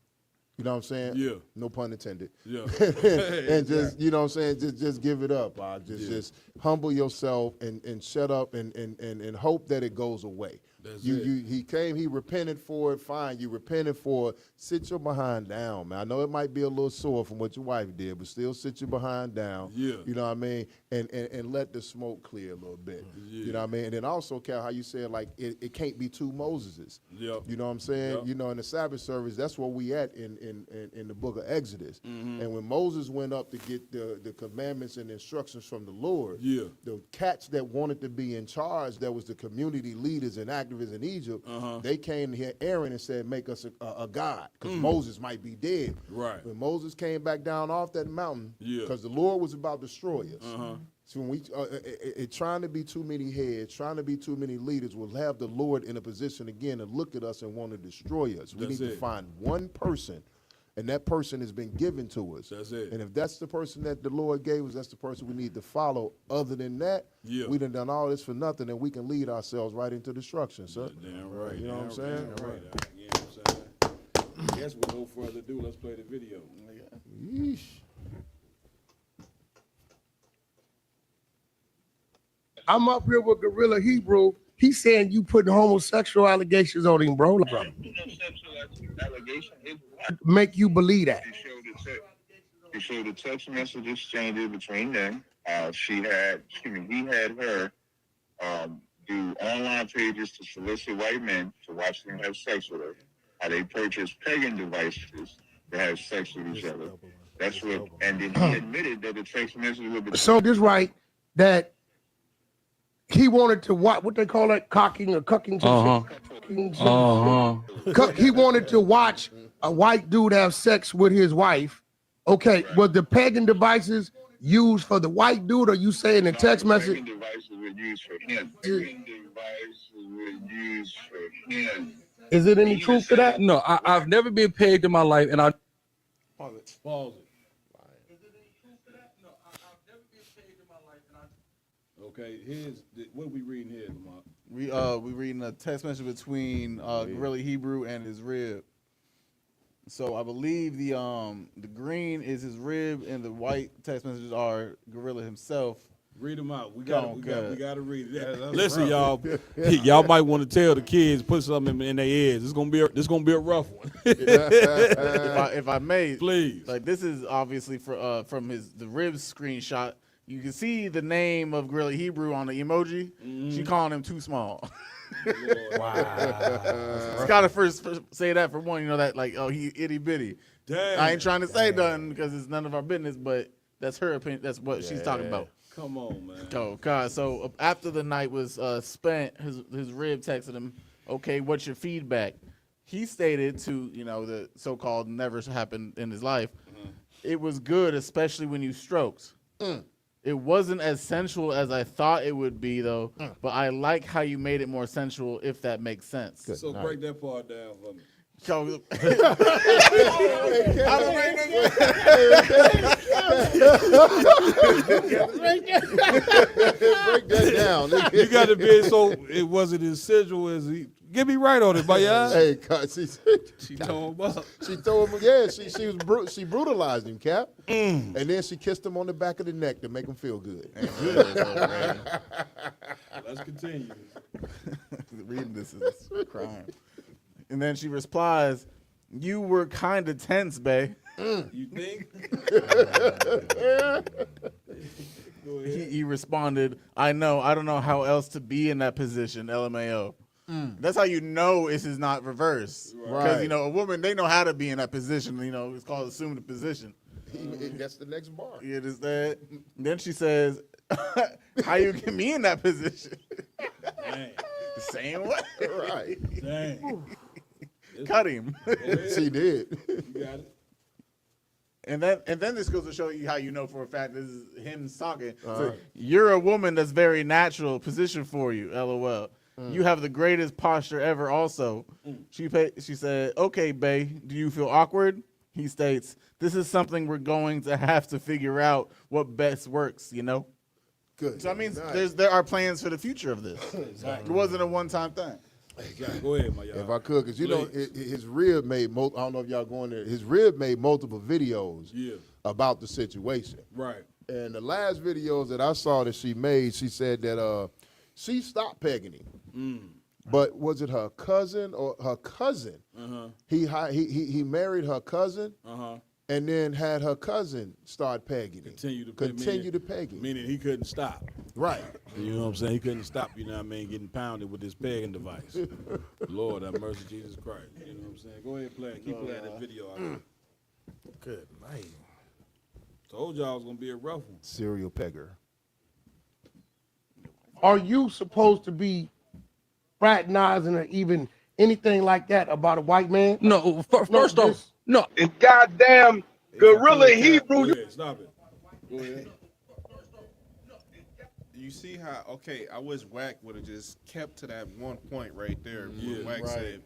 [SPEAKER 13] You know what I'm saying? Yeah. No pun intended. Yeah. And just, you know what I'm saying, just give it up. Just humble yourself and shut up and hope that it goes away. He came, he repented for it, fine. You repented for it. Sit your behind down, man. I know it might be a little sore from what your wife did, but still sit your behind down. Yeah. You know what I mean? And let the smoke clear a little bit. Yeah. You know what I mean? And then also, Cal, how you said, like, it can't be two Moseses. Yep. You know what I'm saying? Yep. You know, in the Sabbath service, that's where we at in the book of Exodus. And when Moses went up to get the commandments and instructions from the Lord, the cats that wanted to be in charge, that was the community leaders and activists in Egypt, they came to Aaron and said, make us a god, because Moses might be dead. Right. When Moses came back down off that mountain, because the Lord was about to destroy us. So when we trying to be too many heads, trying to be too many leaders, will have the Lord in a position again to look at us and want to destroy us. We need to find one person, and that person has been given to us. That's it. And if that's the person that the Lord gave us, that's the person we need to follow. Other than that, we done all this for nothing, and we can lead ourselves right into destruction, sir.
[SPEAKER 9] Damn right.
[SPEAKER 13] You know what I'm saying?
[SPEAKER 9] Right. You know what I'm saying? I guess with no further ado, let's play the video.
[SPEAKER 13] Yeesh.
[SPEAKER 2] I'm up here with Guerrilla Hebrew. He's saying you putting homosexual allegations on him, bro. Make you believe that.
[SPEAKER 3] He showed the text message exchanges between them. He had her do online pages to solicit white men to watch them have sex with her. How they purchase pagan devices to have sex with each other. That's what, and then he admitted that the text message would be.
[SPEAKER 2] So this right, that he wanted to watch what they call that, cocking or cucking. He wanted to watch a white dude have sex with his wife. Okay, was the pegging devices used for the white dude, or you saying the text message?
[SPEAKER 3] Pegging devices were used for him. Pegging devices were used for him.
[SPEAKER 2] Is it any truth to that?
[SPEAKER 1] No, I've never been pegged in my life, and I
[SPEAKER 9] Pause it. Pause it. Okay, here's what are we reading here, Lamont?
[SPEAKER 10] We reading a text message between Gorilla Hebrew and his rib. So I believe the green is his rib and the white text messages are Gorilla himself.
[SPEAKER 9] Read them out. We got to read it. Listen, y'all, y'all might want to tell the kids, put something in their ears. This gonna be a rough one.
[SPEAKER 10] if I may,
[SPEAKER 9] please.
[SPEAKER 10] Like this is obviously from the ribs screenshot. You can see the name of Gorilla Hebrew on the emoji. She calling him too small.
[SPEAKER 9] Wow.
[SPEAKER 10] It's gotta first say that for one, that like, oh, he itty bitty.
[SPEAKER 9] Damn.
[SPEAKER 10] I ain't trying to say nothing because it's none of our business, but that's her opinion. That's what she's talking about.
[SPEAKER 9] Come on, man.
[SPEAKER 10] Oh God! So after the night was spent, his rib texted him, "Okay, what's your feedback?" He stated to the so-called never happened in his life. It was good, especially when you stroked. It wasn't as sensual as I thought it would be, though. But I like how you made it more sensual, if that makes sense.
[SPEAKER 9] Good. So break that part down for me.
[SPEAKER 10] So,
[SPEAKER 13] break that down.
[SPEAKER 9] You got to be so it wasn't as sensual as he. Get me right on it, my y'all.
[SPEAKER 13] Hey, she
[SPEAKER 9] tore him up.
[SPEAKER 13] She threw him. Yeah, she brutalized him, Cap. And then she kissed him on the back of the neck to make him feel good.
[SPEAKER 9] Let's continue.
[SPEAKER 10] Reading this is a crime. And then she replies, "You were kind of tense, bae."
[SPEAKER 9] You think?
[SPEAKER 10] He responded, "I know. I don't know how else to be in that position." LMAO. That's how you know this is not reverse. Because a woman, they know how to be in that position. It's called assumed position.
[SPEAKER 13] That's the next bar.
[SPEAKER 10] It is that. Then she says, "How you get me in that position?"
[SPEAKER 9] Dang.
[SPEAKER 10] The same way.
[SPEAKER 13] Right.
[SPEAKER 9] Dang.
[SPEAKER 10] Cut him.
[SPEAKER 13] She did.
[SPEAKER 9] You got it.
[SPEAKER 10] And then this goes to show you how you know for a fact this is him talking. So, you're a woman that's very natural position for you. LOL. You have the greatest posture ever. Also, she said, "Okay, bae, do you feel awkward?" He states, "This is something we're going to have to figure out what best works."
[SPEAKER 13] Good.
[SPEAKER 10] So that means there are plans for the future of this. Exactly. It wasn't a one-time thing.
[SPEAKER 9] Go ahead, my y'all.
[SPEAKER 13] If I could, because his rib made. I don't know if y'all going there. His rib made multiple videos about the situation.
[SPEAKER 9] Right.
[SPEAKER 13] And the last videos that I saw that she made, she said that she stopped pegging him. But was it her cousin or her cousin? He married her cousin. And then had her cousin start pegging him. Continue to peg him.
[SPEAKER 9] Meaning he couldn't stop.
[SPEAKER 13] Right.
[SPEAKER 9] You know what I'm saying? He couldn't stop, getting pounded with this pegging device. Lord have mercy, Jesus Christ. You know what I'm saying? Go ahead, play it. Keep playing that video out.
[SPEAKER 15] Good night.
[SPEAKER 9] Told y'all it was going to be a rough one.
[SPEAKER 13] Serial pegger.
[SPEAKER 2] Are you supposed to be fraternizing or even anything like that about a white man?
[SPEAKER 1] No, first off, no.
[SPEAKER 16] It's goddamn Gorilla Hebrew.
[SPEAKER 9] Go ahead, stop it. Go ahead.
[SPEAKER 12] You see how, I wish Wack would have just kept to that one point right there. Where Wack said,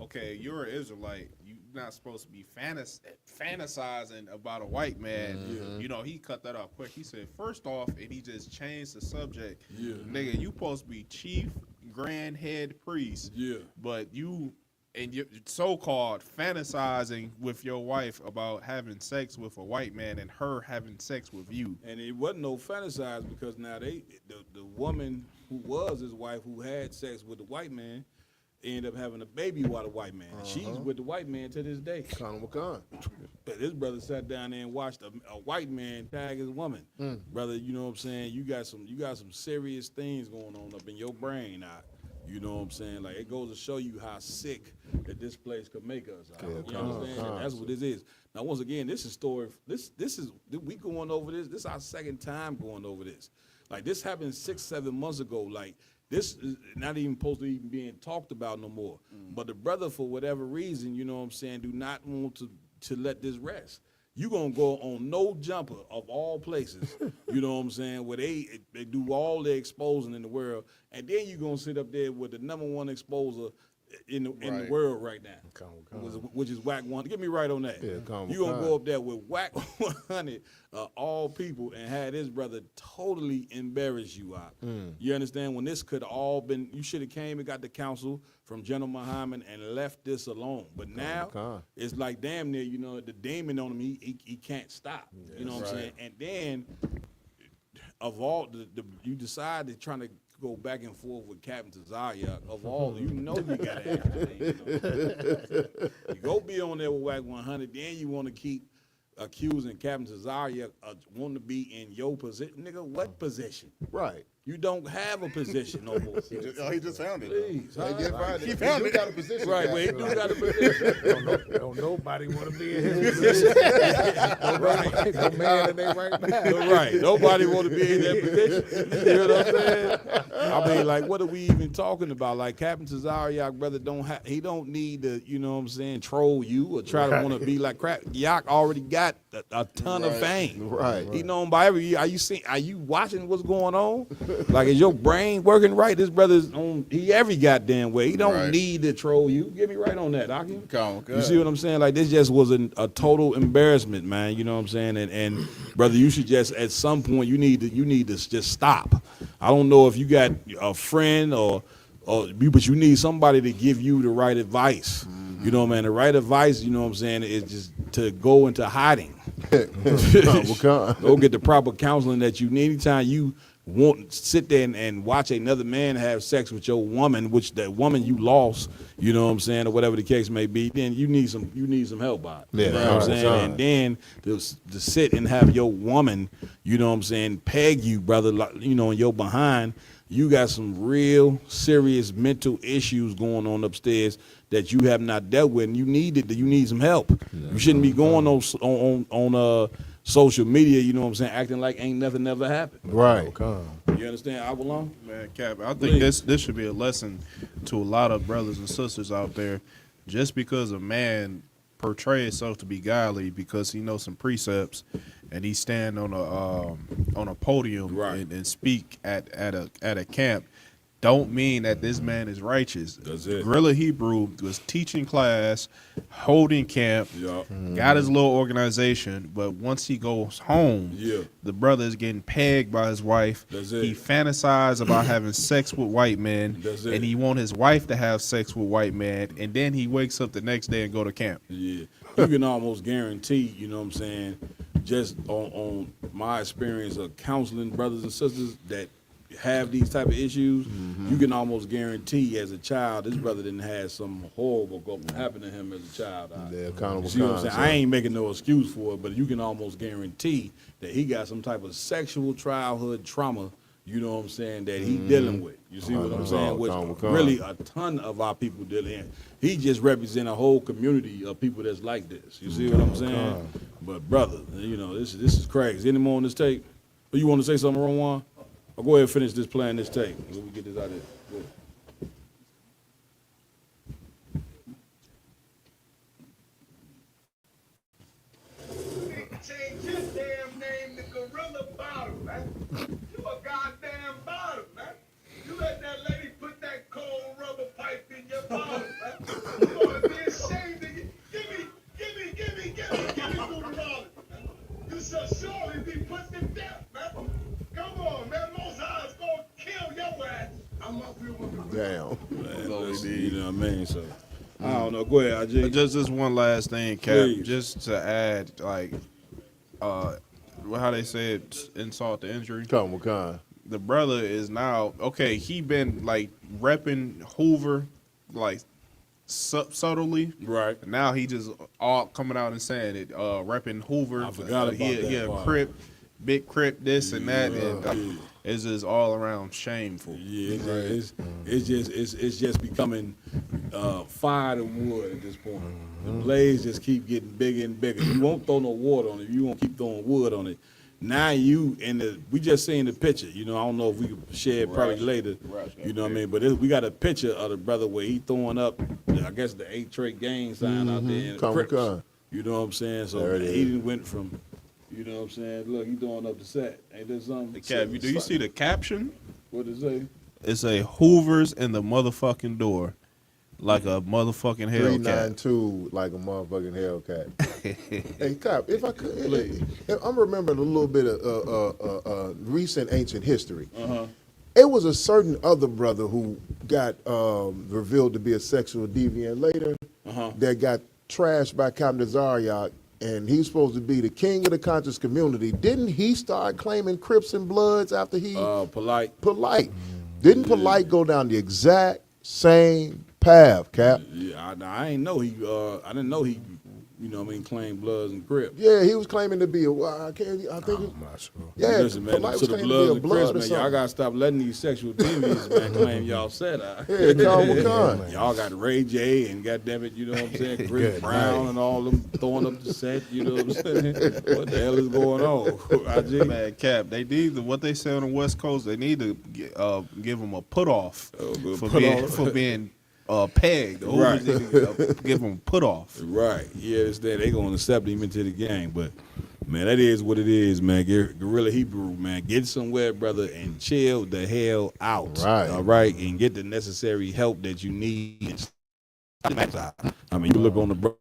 [SPEAKER 12] okay, you're an Israelite. You're not supposed to be fantasizing about a white man. He cut that off quick. He said, first off, and he just changed the subject. Nigga, you supposed to be chief grand head priest. But you're so-called fantasizing with your wife about having sex with a white man and her having sex with you.
[SPEAKER 9] And it wasn't no fantasize because now the woman who was his wife who had sex with the white man ended up having a baby with the white man. She's with the white man to this day. But this brother sat down there and watched a white man tag his woman. Brother, you know what I'm saying? You got some serious things going on up in your brain now. You know what I'm saying? Like, it goes to show you how sick that this place could make us. You understand? That's what this is. Now, once again, this is story. This is we going over this. This is our second time going over this. Like this happened 6-7 months ago. Like this is not even supposed to even being talked about no more. But the brother, for whatever reason, you know what I'm saying, do not want to let this rest. You gonna go on No Jumper of all places, you know what I'm saying, where they do all the exposing in the world, and then you gonna sit up there with the #1 exposer in the world right now, which is Whack 100. Get me right on that. You gonna go up there with Whack 100, all people, and have this brother totally embarrass you out. You understand? When this could have all been, you should have came and got the counsel from General Muhammad and left this alone. But now it's like damn near, you know, the demon on him, he can't stop. You know what I'm saying? And then of all you decide to trying to go back and forth with Captain Tazaria. Of all, you know you gotta have you go be on there with Whack 100, then you want to keep accusing Captain Tazaria of wanting to be in your position. Nigga, what position?
[SPEAKER 13] Right.
[SPEAKER 9] You don't have a position no more.
[SPEAKER 10] He just found it.
[SPEAKER 9] Please,
[SPEAKER 13] He did find it.
[SPEAKER 10] He found
[SPEAKER 13] You
[SPEAKER 10] it.
[SPEAKER 13] got a position.
[SPEAKER 9] Right, well, he do got a position.
[SPEAKER 15] Don't nobody want to be in his position.
[SPEAKER 9] Right.
[SPEAKER 15] No man in there right now.
[SPEAKER 9] Right. Nobody want to be in that position. You know what I'm saying? I mean, like, what are we even talking about? Like, Captain Tazariak, brother, he don't need to, you know what I'm saying, troll you or try to want to be like crap. Yak already got a ton of fame.
[SPEAKER 13] Right.
[SPEAKER 9] He known by every year. Are you watching what's going on? Like, is your brain working right? This brother's on every goddamn way. He don't need to troll you. Get me right on that, Aki. You see what I'm saying? Like, this just was a total embarrassment, man. You know what I'm saying? And brother, you should just at some point you need to just stop. I don't know if you got a friend but you need somebody to give you the right advice. You know, man, the right advice, you know what I'm saying, is just to go into hiding. Go get the proper counseling that you need. Anytime you won't sit there and watch another man have sex with your woman, which that woman you lost, you know what I'm saying, or whatever the case may be, then you need some help by it.
[SPEAKER 13] Yeah,
[SPEAKER 9] you know what I'm saying? And then to sit and have your woman, you know what I'm saying, peg you, brother, you know, in your behind, you got some real serious mental issues going on upstairs that you have not dealt with, and you need some help. You shouldn't be going on social media, you know what I'm saying, acting like ain't nothing ever happened.
[SPEAKER 13] Right.
[SPEAKER 9] You understand? I belong?
[SPEAKER 12] Man, Cap, I think this should be a lesson to a lot of brothers and sisters out there. Just because a man portrays himself to be godly because he knows some precepts and he stand on a podium and speak at a camp, don't mean that this man is righteous.
[SPEAKER 9] That's it.
[SPEAKER 12] Gorilla Hebrew was teaching class, holding camp, got his little organization, but once he goes home, the brother is getting pegged by his wife.
[SPEAKER 9] That's it.
[SPEAKER 12] He fantasizes about having sex with white men, and he want his wife to have sex with white men, and then he wakes up the next day and go to camp.
[SPEAKER 9] Yeah, you can almost guarantee, you know what I'm saying, just on my experience of counseling brothers and sisters that have these type of issues, you can almost guarantee as a child this brother didn't have some horrible happen to him as a child. You see what I'm saying? I ain't making no excuse for it, but you can almost guarantee that he got some type of sexual childhood trauma, you know what I'm saying, that he dealing with. You see what I'm saying? Which really a ton of our people dealing in. He just represent a whole community of people that's like this. You see what I'm saying? But brother, you know, this is crazy. Any more on this tape? Or you want to say something, Ron? I'll go ahead and finish this playing this tape. Let me get this out of here.
[SPEAKER 16] Change your damn name to Gorilla Bottom, man. You a goddamn bottom, man. You let that lady put that cold rubber pipe in your bottom, man. You ought to be ashamed of you. Give me Booty Bottom, man. You shall surely be put to death, man. Come on, man. Most High's gonna kill your ass. I'm up here with the
[SPEAKER 9] Man, you know what I mean? So I don't know. Go ahead, Aj.
[SPEAKER 12] Just one last thing, Cap.
[SPEAKER 9] Please.
[SPEAKER 12] Just to add, like, how they say it, insult to injury. The brother is now okay. He been like repping Hoover, like subtly.
[SPEAKER 9] Right.
[SPEAKER 12] Now he just all coming out and saying it. Repping Hoover.
[SPEAKER 9] I forgot about that
[SPEAKER 12] He a
[SPEAKER 9] part.
[SPEAKER 12] Crip, big Crip, this and that, and it's just all around shameful.
[SPEAKER 9] Yeah, it's just becoming fire and wood at this point. The blaze just keep getting bigger and bigger. You won't throw no water on it. You won't keep throwing wood on it. Now you and we just seen the picture. You know, I don't know if we can share it probably later. You know what I mean? But we got a picture of the brother where he throwing up, I guess the 8 Trade gang sign out there in the Crips. You know what I'm saying? So he didn't went from, you know what I'm saying? Look, he throwing up the set. Ain't there something?
[SPEAKER 12] Do you see the caption?
[SPEAKER 9] What does it say?
[SPEAKER 12] It's a Hoover's in the motherfucking door. Like a motherfucking Hellcat.
[SPEAKER 13] 392, like a motherfucking Hellcat. Hey, Cop, if I could, I'm remembering a little bit of recent ancient history. It was a certain other brother who got revealed to be a sexual deviant later that got trashed by Captain Zaryak, and he's supposed to be the king of the conscious community. Didn't he start claiming Crips and Bloods after he?
[SPEAKER 9] Polite.
[SPEAKER 13] Didn't Polite go down the exact same path, Cap?
[SPEAKER 9] Yeah, I ain't know he. I didn't know he. You know what I mean? Claimed Bloods and Crips.
[SPEAKER 13] Yeah, he was claiming to be a. I think. I'm
[SPEAKER 9] not sure.
[SPEAKER 13] Yeah,
[SPEAKER 9] listen, man.
[SPEAKER 13] Polite
[SPEAKER 9] To
[SPEAKER 13] was
[SPEAKER 9] the
[SPEAKER 13] claiming
[SPEAKER 9] Bloods
[SPEAKER 13] to
[SPEAKER 9] and
[SPEAKER 13] be a blood
[SPEAKER 9] Crips,
[SPEAKER 13] or
[SPEAKER 9] man. Y'all
[SPEAKER 13] something.
[SPEAKER 9] gotta stop letting these sexual deviants, man, claim y'all said I.
[SPEAKER 13] Yeah, Con.
[SPEAKER 9] Y'all got Ray J and goddamn it, you know what I'm saying? Chris Brown and all them throwing up the set. You know what I'm saying? What the hell is going on? IG?
[SPEAKER 12] Man, Cap, they need what they say on the West Coast. They need to give them a put off for being pegged. The Hoovers need to give them a put off.
[SPEAKER 9] Right. Yeah, they gonna accept him into the game, but man, that is what it is, man. Guerrilla Hebrew, man. Get somewhere, brother, and chill the hell out.
[SPEAKER 13] Right.
[SPEAKER 9] All right, and get the necessary help that you need. I mean, you look on the brother's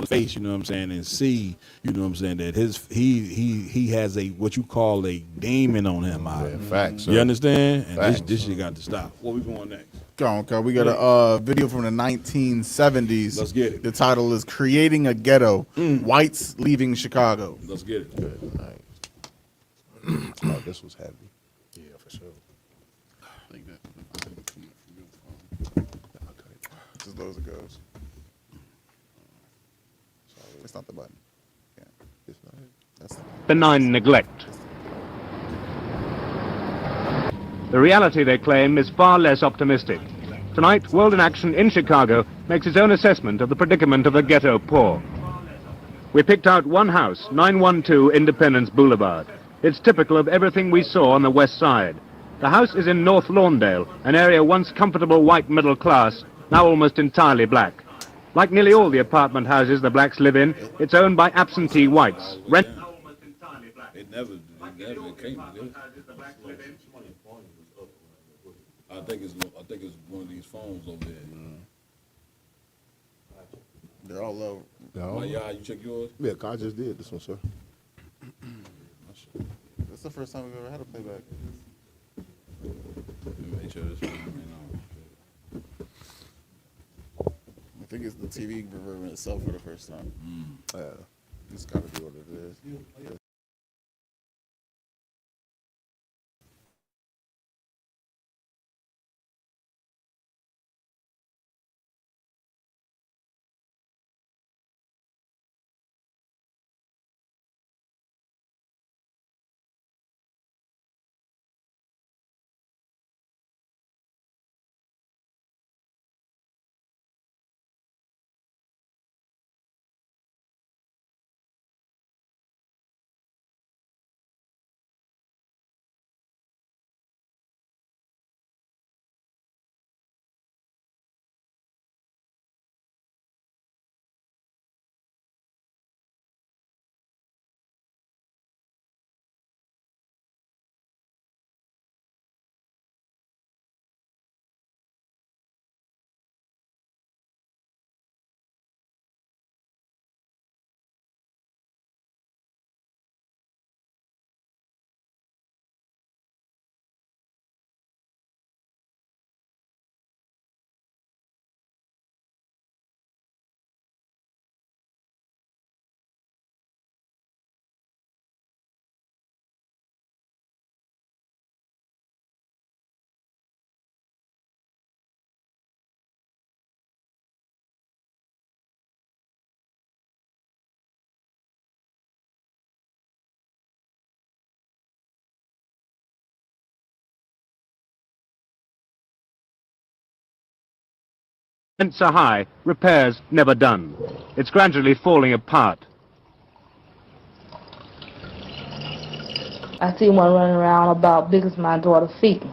[SPEAKER 9] face, you know what I'm saying, and see, you know what I'm saying, that he has a what you call a demon on him.
[SPEAKER 13] Facts.
[SPEAKER 9] You understand? And this shit got to stop. Where we going next?
[SPEAKER 10] Go on, Carl. We got a video from the 1970s.
[SPEAKER 9] Let's get it.
[SPEAKER 10] The title is "Creating a Ghetto: Whites Leaving Chicago."
[SPEAKER 9] Let's get it.
[SPEAKER 13] Good. Nice. Oh, this was heavy.
[SPEAKER 10] Yeah, for sure. I think that. Just as low as it goes. It's not the button. Yeah, it's not it. That's
[SPEAKER 17] benign neglect. The reality, they claim, is far less optimistic. Tonight, World in Action in Chicago makes its own assessment of the predicament of the ghetto poor. We picked out one house, 912 Independence Boulevard. It's typical of everything we saw on the west side. The house is in North Lawndale, an area once comfortable white middle class, now almost entirely black. Like nearly all the apartment houses the blacks live in, it's owned by absentee whites.
[SPEAKER 9] It never came to this. I think it's one of these phones over there.
[SPEAKER 10] They're all low.
[SPEAKER 9] No. You check yours?
[SPEAKER 13] Yeah, I just did this one, sir.
[SPEAKER 10] That's the first time we've ever had a playback.
[SPEAKER 9] Make sure this one
[SPEAKER 10] I think it's the TV reverbing itself for the first time. It's got to be what it is.
[SPEAKER 17] Rents are high, repairs never done. It's gradually falling apart.
[SPEAKER 18] I see one running around about big as my daughter's feet.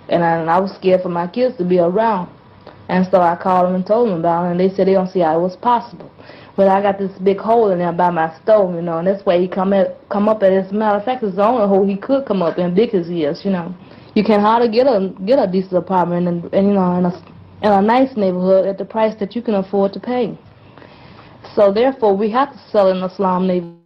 [SPEAKER 18] And I was scared for my kids to be around. And so I called them and told them about it, and they said they don't see how it was possible. But I got this big hole in there by my stove, you know, and that's where he come up at. As a matter of fact, it's the only hole he could come up in, big as he is, you know. You can hardly get a decent apartment, and you know, in a nice neighborhood at the price that you can afford to pay. So therefore, we have to sell in a slum neighborhood.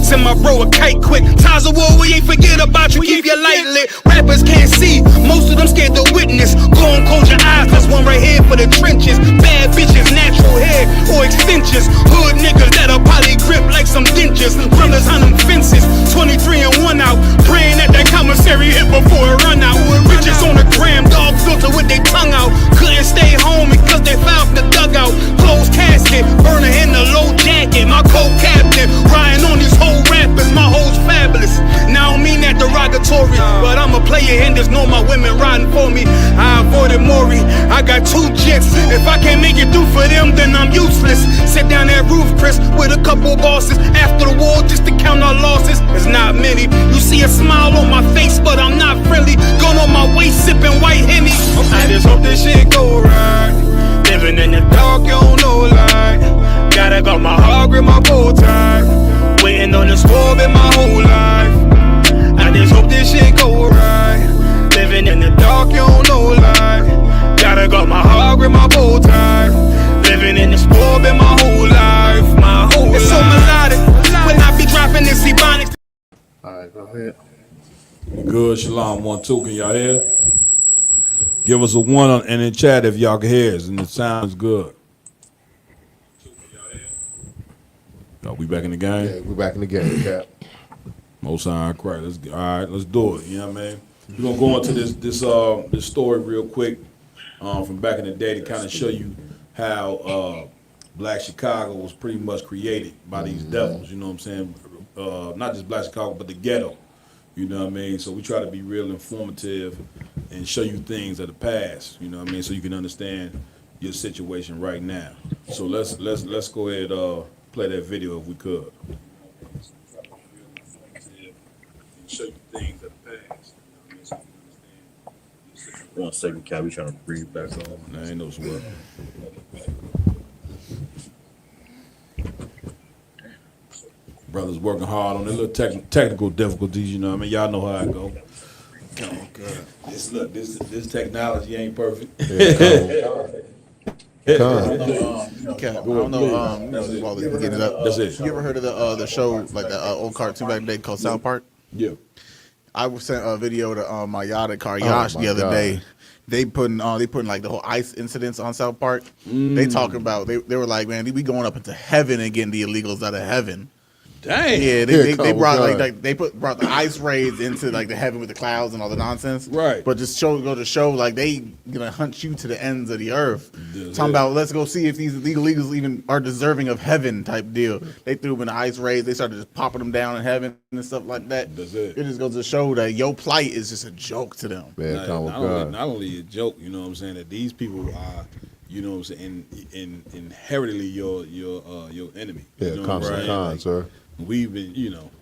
[SPEAKER 19] Send my bro a kite quick. Ties of war, we ain't forget about you. Keep your light lit. Rappers can't see, most of them scared to witness. Go and close your eyes, there's one right here for the trenches. Bad bitches, natural hair or extensions. Hood niggas that'll poly grip like some dentures. Brothers on them fences, 23 and 1 out. Praying that commissary hit before it run out. Bitches on the gram, dog filter with their tongue out. Couldn't stay home because they found the dugout. Closed casket, burner in the low jacket. My co-captain, riding on these whole rappers. My hoes fabulous. Now I don't mean that derogatory, but I'm a player and there's no my women riding for me. I avoided Maury, I got 2 jets. If I can't make it through for them, then I'm useless. Sit down that roof, Chris, with a couple bosses. After the war, just to count our losses. It's not many. You see a smile on my face, but I'm not friendly. Gun on my waist, sipping white Henny. I just hope this shit go right. Living in the dark, you don't know light. Gotta got my heart grip, my bow tie. Waiting on the squab in my whole life. I just hope this shit go right. Living in the dark, you don't know light. Gotta got my heart grip, my bow tie. Living in the squab in my whole life. My whole life. It's so melodic. When I be dropping this ebonics.
[SPEAKER 13] Alright, go ahead.
[SPEAKER 9] Good, Shalom 1 2. Can y'all hear? Give us a 1 in the chat if y'all can hear us and it sounds good. Are we back in the game?
[SPEAKER 13] Yeah, we're back in the game, Cap.
[SPEAKER 9] Most High Christ. All right, let's do it. You know what I mean? We're gonna go into this story real quick from back in the day to kind of show you how Black Chicago was pretty much created by these devils. You know what I'm saying? Not just Black Chicago, but the ghetto. You know what I mean? So we try to be real informative and show you things of the past. You know what I mean? So you can understand your situation right now. So let's go ahead play that video if we could. Show you things of the past.
[SPEAKER 20] 1 second, Cal. We trying to breathe back on.
[SPEAKER 9] Nah, ain't no sweat. Brothers working hard on their little technical difficulties, you know what I mean? Y'all know how it go. Oh, God. This technology ain't perfect.
[SPEAKER 10] I don't know. While we get it up,
[SPEAKER 9] That's it.
[SPEAKER 10] You ever heard of the show, like the old cartoon back in the day called South Park?
[SPEAKER 9] Yeah.
[SPEAKER 10] I sent a video to my Yada car Yash the other day. They putting like the whole ICE incidents on South Park. They talk about they were like, man, we going up into heaven and getting the illegals out of heaven.
[SPEAKER 9] Dang.
[SPEAKER 10] Yeah, they brought brought the ice raids into like the heaven with the clouds and all the nonsense.
[SPEAKER 9] Right.
[SPEAKER 10] But just go to show like they gonna hunt you to the ends of the earth. Talking about let's go see if these illegals even are deserving of heaven type deal. They threw them in the ice raids. They started just popping them down in heaven and stuff like that.
[SPEAKER 9] That's it.
[SPEAKER 10] It just goes to show that your plight is just a joke to them.
[SPEAKER 13] Man,
[SPEAKER 9] not only a joke, you know what I'm saying, that these people are, you know what I'm saying, inherently your enemy.
[SPEAKER 13] Yeah,
[SPEAKER 9] you know
[SPEAKER 13] constant con, sir.
[SPEAKER 9] We've been, you know,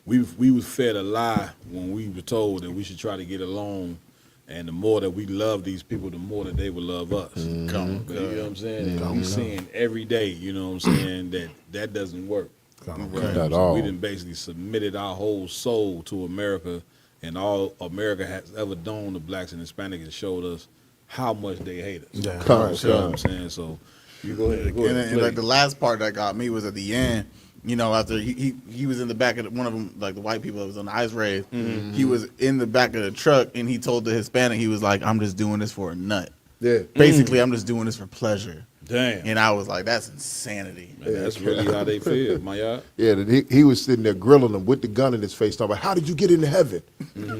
[SPEAKER 9] we was fed a lie when we were told that we should try to get along, and the more that we love these people, the more that they will love us. You know what I'm saying? And we seeing every day, you know what I'm saying, that doesn't work.
[SPEAKER 13] Right. At all.
[SPEAKER 9] We done basically submitted our whole soul to America, and all America has ever done to blacks and Hispanics and showed us how much they hate us.
[SPEAKER 10] Yeah.
[SPEAKER 9] You know what I'm saying? So you go ahead.
[SPEAKER 10] And like the last part that got me was at the end. You know, after he was in the back of one of them, like the white people that was on the ice raid. He was in the back of the truck, and he told the Hispanic, he was like, "I'm just doing this for a nut."
[SPEAKER 13] Yeah.
[SPEAKER 10] Basically, I'm just doing this for pleasure.
[SPEAKER 9] Damn.
[SPEAKER 10] And I was like, that's insanity.
[SPEAKER 9] Man, that's really how they feel, my y'all.
[SPEAKER 13] Yeah, he was sitting there grilling them with the gun in his face, talking about, how did you get into heaven?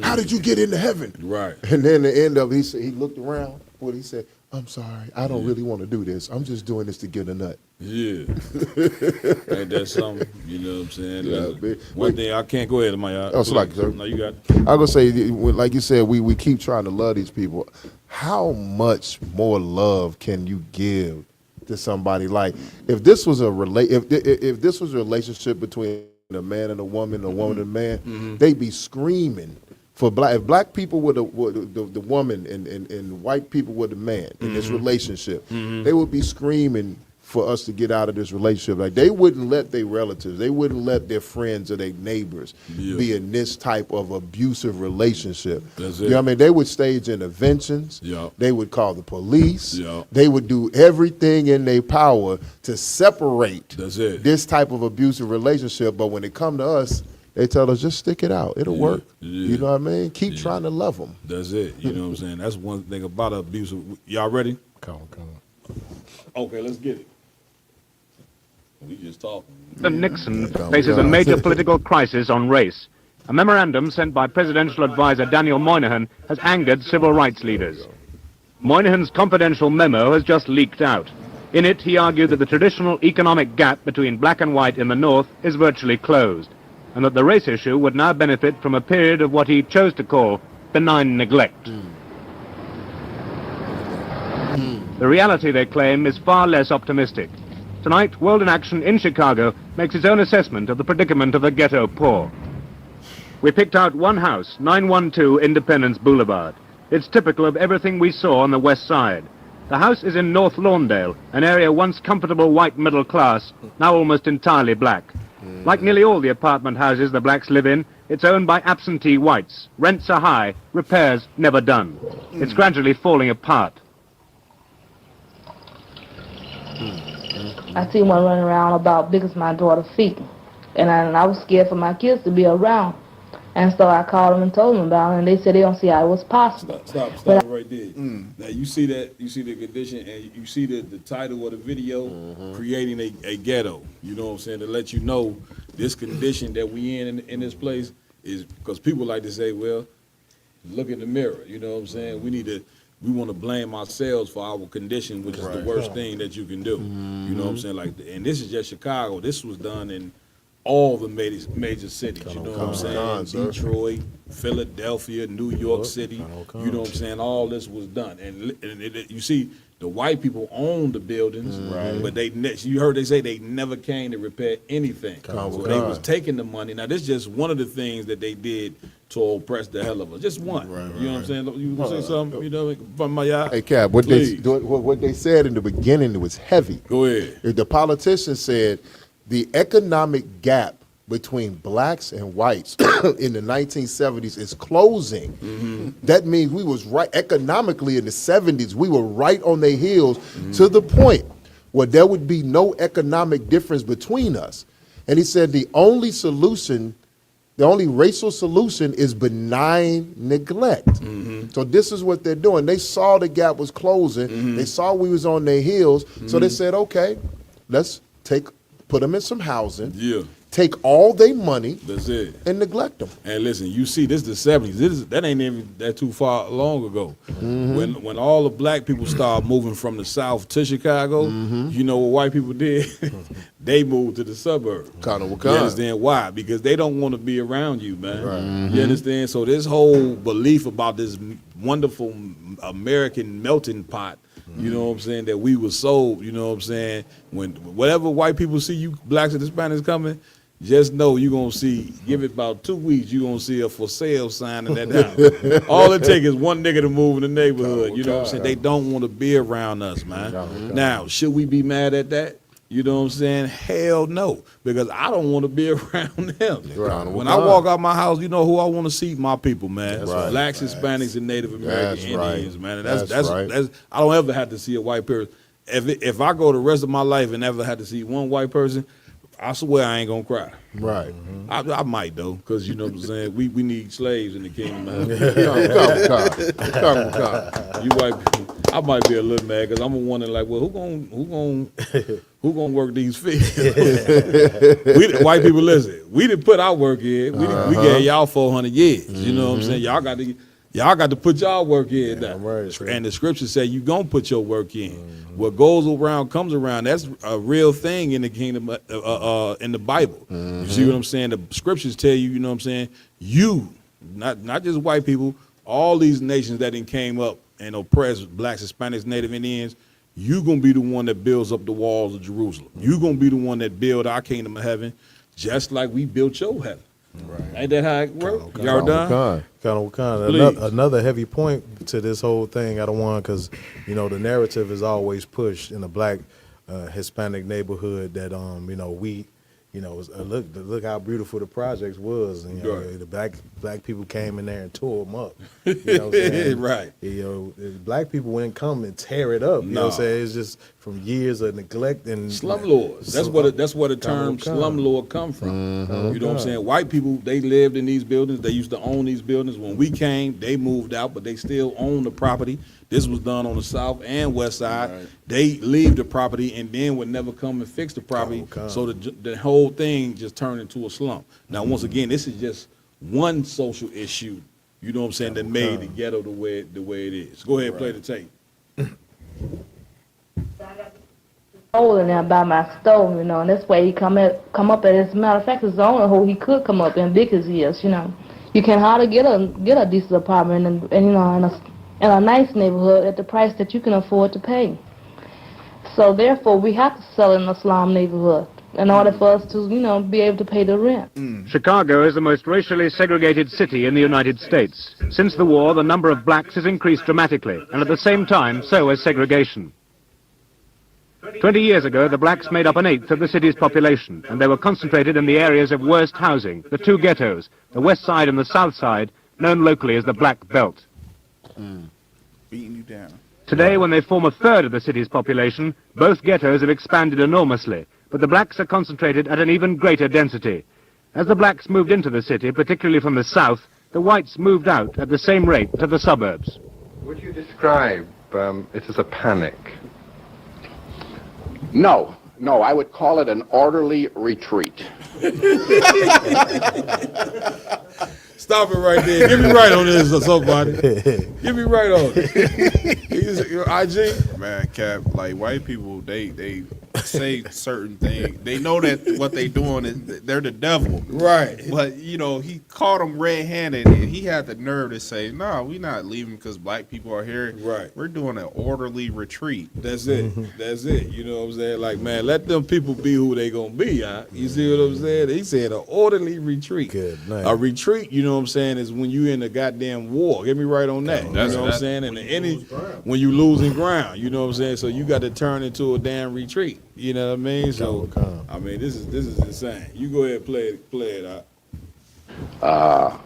[SPEAKER 13] How did you get into heaven?
[SPEAKER 9] Right.
[SPEAKER 13] And then the end of it, he looked around. What he said, I'm sorry, I don't really want to do this. I'm just doing this to get a nut.
[SPEAKER 9] Yeah. Ain't that something? You know what I'm saying? Yeah, one thing I can't go ahead, my y'all.
[SPEAKER 13] Oh, so like, sir.
[SPEAKER 9] No, you got it.
[SPEAKER 13] I'm gonna say, like you said, we keep trying to love these people. How much more love can you give to somebody? Like, if this was if this was a relationship between a man and a woman and a man, they'd be screaming for black. If black people were the woman and white people were the man in this relationship, they would be screaming for us to get out of this relationship. Like they wouldn't let their relatives, they wouldn't let their friends or their neighbors be in this type of abusive relationship.
[SPEAKER 9] That's
[SPEAKER 13] You know what I mean? They would stage interventions. They would call the police. They would do everything in their power to separate this type of abusive relationship. But when it come to us, they tell us just stick it out. It'll work. You know what I mean? Keep trying to love them.
[SPEAKER 9] That's it. You know what I'm saying? That's one thing about abusive. Y'all ready?
[SPEAKER 15] Come on.
[SPEAKER 9] Okay, let's get it. We just talking.
[SPEAKER 17] Nixon faces a major political crisis on race. A memorandum sent by presidential advisor Daniel Moynihan has angered civil rights leaders. Moynihan's confidential memo has just leaked out. In it, he argued that the traditional economic gap between black and white in the North is virtually closed, and that the race issue would now benefit from a period of what he chose to call benign neglect. The reality, they claim, is far less optimistic. Tonight, World in Action in Chicago makes its own assessment of the predicament of the ghetto poor. We picked out one house, 912 Independence Boulevard. It's typical of everything we saw on the west side. The house is in North Lawndale, an area once comfortable white middle class, now almost entirely black. Like nearly all the apartment houses the blacks live in, it's owned by absentee whites. Rents are high, repairs never done. It's gradually falling apart.
[SPEAKER 18] I seen one running around about big as my daughter's feet. And I was scared for my kids to be around. And so I called them and told them about it, and they said they don't see how it was possible.
[SPEAKER 9] Stop right there. Now you see that, you see the condition, and you see the title of the video, creating a ghetto. You know what I'm saying? To let you know this condition that we in this place is because people like to say, well, look in the mirror. You know what I'm saying? We want to blame ourselves for our condition, which is the worst thing that you can do. You know what I'm saying? Like, and this is just Chicago. This was done in all the major cities, you know what I'm saying? Detroit, Philadelphia, New York City, you know what I'm saying? All this was done. And you see, the white people own the buildings, but you heard they say they never came to repair anything. So they was taking the money. Now, this is just one of the things that they did to oppress the hell of us. Just one. You know what I'm saying? You want to say something, you know, from my eye?
[SPEAKER 13] Hey, Cap, what they said in the beginning, it was heavy.
[SPEAKER 9] Go ahead.
[SPEAKER 13] The politician said, the economic gap between blacks and whites in the 1970s is closing. That means we was right economically in the 70s. We were right on their heels to the point where there would be no economic difference between us. And he said the only solution, the only racial solution is benign neglect. So this is what they're doing. They saw the gap was closing. They saw we was on their heels. So they said, okay, let's put them in some housing, take all their money,
[SPEAKER 9] that's it,
[SPEAKER 13] and neglect them.
[SPEAKER 9] And listen, you see, this is the 70s. That ain't even that too far long ago. When all the black people started moving from the South to Chicago, you know what white people did? They moved to the suburbs. You understand why? Because they don't want to be around you, man. You understand? So this whole belief about this wonderful American melting pot, you know what I'm saying, that we were sold, you know what I'm saying, when whatever white people see you blacks and Hispanics coming, just know you're going to see, give it about 2 weeks, you're going to see a for sale sign in that house. All it takes is one nigga to move in the neighborhood, you know what I'm saying? They don't want to be around us, man. Now, should we be mad at that? You know what I'm saying? Hell no, because I don't want to be around them. When I walk out my house, you know who I want to see? My people, man. Blacks, Hispanics, and Native American Indians, man. And that's I don't ever have to see a white person. If I go the rest of my life and never had to see one white person, I swear I ain't gonna cry. I might though, because you know what I'm saying. We need slaves in the kingdom. You white people, I might be a little mad because I'm wondering like, well, who gonna work these fields? We white people, listen. We didn't put our work in. We gave y'all 400 years. You know what I'm saying? Y'all got to put y'all work in now. And the scriptures say you gonna put your work in. What goes around comes around. That's a real thing in the kingdom, in the Bible. You see what I'm saying? The scriptures tell you, you know what I'm saying? You, not just white people, all these nations that came up and oppressed blacks, Hispanics, Native Indians, you gonna be the one that builds up the walls of Jerusalem. You gonna be the one that build our kingdom of heaven, just like we built your heaven. Ain't that how it works? Y'all done?
[SPEAKER 15] Another heavy point to this whole thing, I don't want, because, you know, the narrative is always pushed in the black Hispanic neighborhood that you know, we, you know, look how beautiful the projects was, and you know,
[SPEAKER 9] Right.
[SPEAKER 15] the black people came in there and tore them up. You know what I'm saying?
[SPEAKER 9] Right.
[SPEAKER 15] You know, black people wouldn't come and tear it up. You know what I'm saying? It's just from years of neglect and
[SPEAKER 9] slumlords. That's what the term slumlord come from. You know what I'm saying? White people, they lived in these buildings. They used to own these buildings. When we came, they moved out, but they still own the property. This was done on the south and west side. Right. They leave the property and then would never come and fix the property. So the whole thing just turned into a slum. Now, once again, this is just one social issue, you know what I'm saying, that made the ghetto the way it is. Go ahead, play the tape.
[SPEAKER 18] Hole in there by my stove, you know, and that's where he come up at. As a matter of fact, it's the only hole he could come up in, big as he is, you know. You can hardly get a decent apartment and you know, in a nice neighborhood at the price that you can afford to pay. So therefore, we have to sell in a slum neighborhood in order for us to, you know, be able to pay the rent.
[SPEAKER 17] Chicago is the most racially segregated city in the United States. Since the war, the number of blacks has increased dramatically, and at the same time, so has segregation. 20 years ago, the blacks made up 1/8 of the city's population, and they were concentrated in the areas of worst housing, the two ghettos, the west side and the south side, known locally as the Black Belt.
[SPEAKER 12] Beating you down.
[SPEAKER 17] Today, when they form 1/3 of the city's population, both ghettos have expanded enormously, but the blacks are concentrated at an even greater density. As the blacks moved into the city, particularly from the south, the whites moved out at the same rate to the suburbs.
[SPEAKER 21] Would you describe it as a panic?
[SPEAKER 22] No, I would call it an orderly retreat.
[SPEAKER 9] Stop it right there. Give me right on this, somebody. Give me right on it. IG?
[SPEAKER 12] Man, Cap, like white people, they say certain things. They know that what they doing is they're the devil.
[SPEAKER 9] Right.
[SPEAKER 12] But, you know, he caught him red-handed, and he had the nerve to say, no, we're not leaving because black people are here.
[SPEAKER 9] Right.
[SPEAKER 12] We're doing an orderly retreat.
[SPEAKER 9] That's it. That's it. You know what I'm saying? Like, man, let them people be who they gonna be, huh? You see what I'm saying? He said an orderly retreat.
[SPEAKER 15] Good night.
[SPEAKER 9] A retreat, you know what I'm saying, is when you in a goddamn war. Get me right on that. You know what I'm saying? And when you losing ground, you know what I'm saying? So you got to turn into a damn retreat. You know what I mean? So I mean, this is insane. You go ahead and play it out.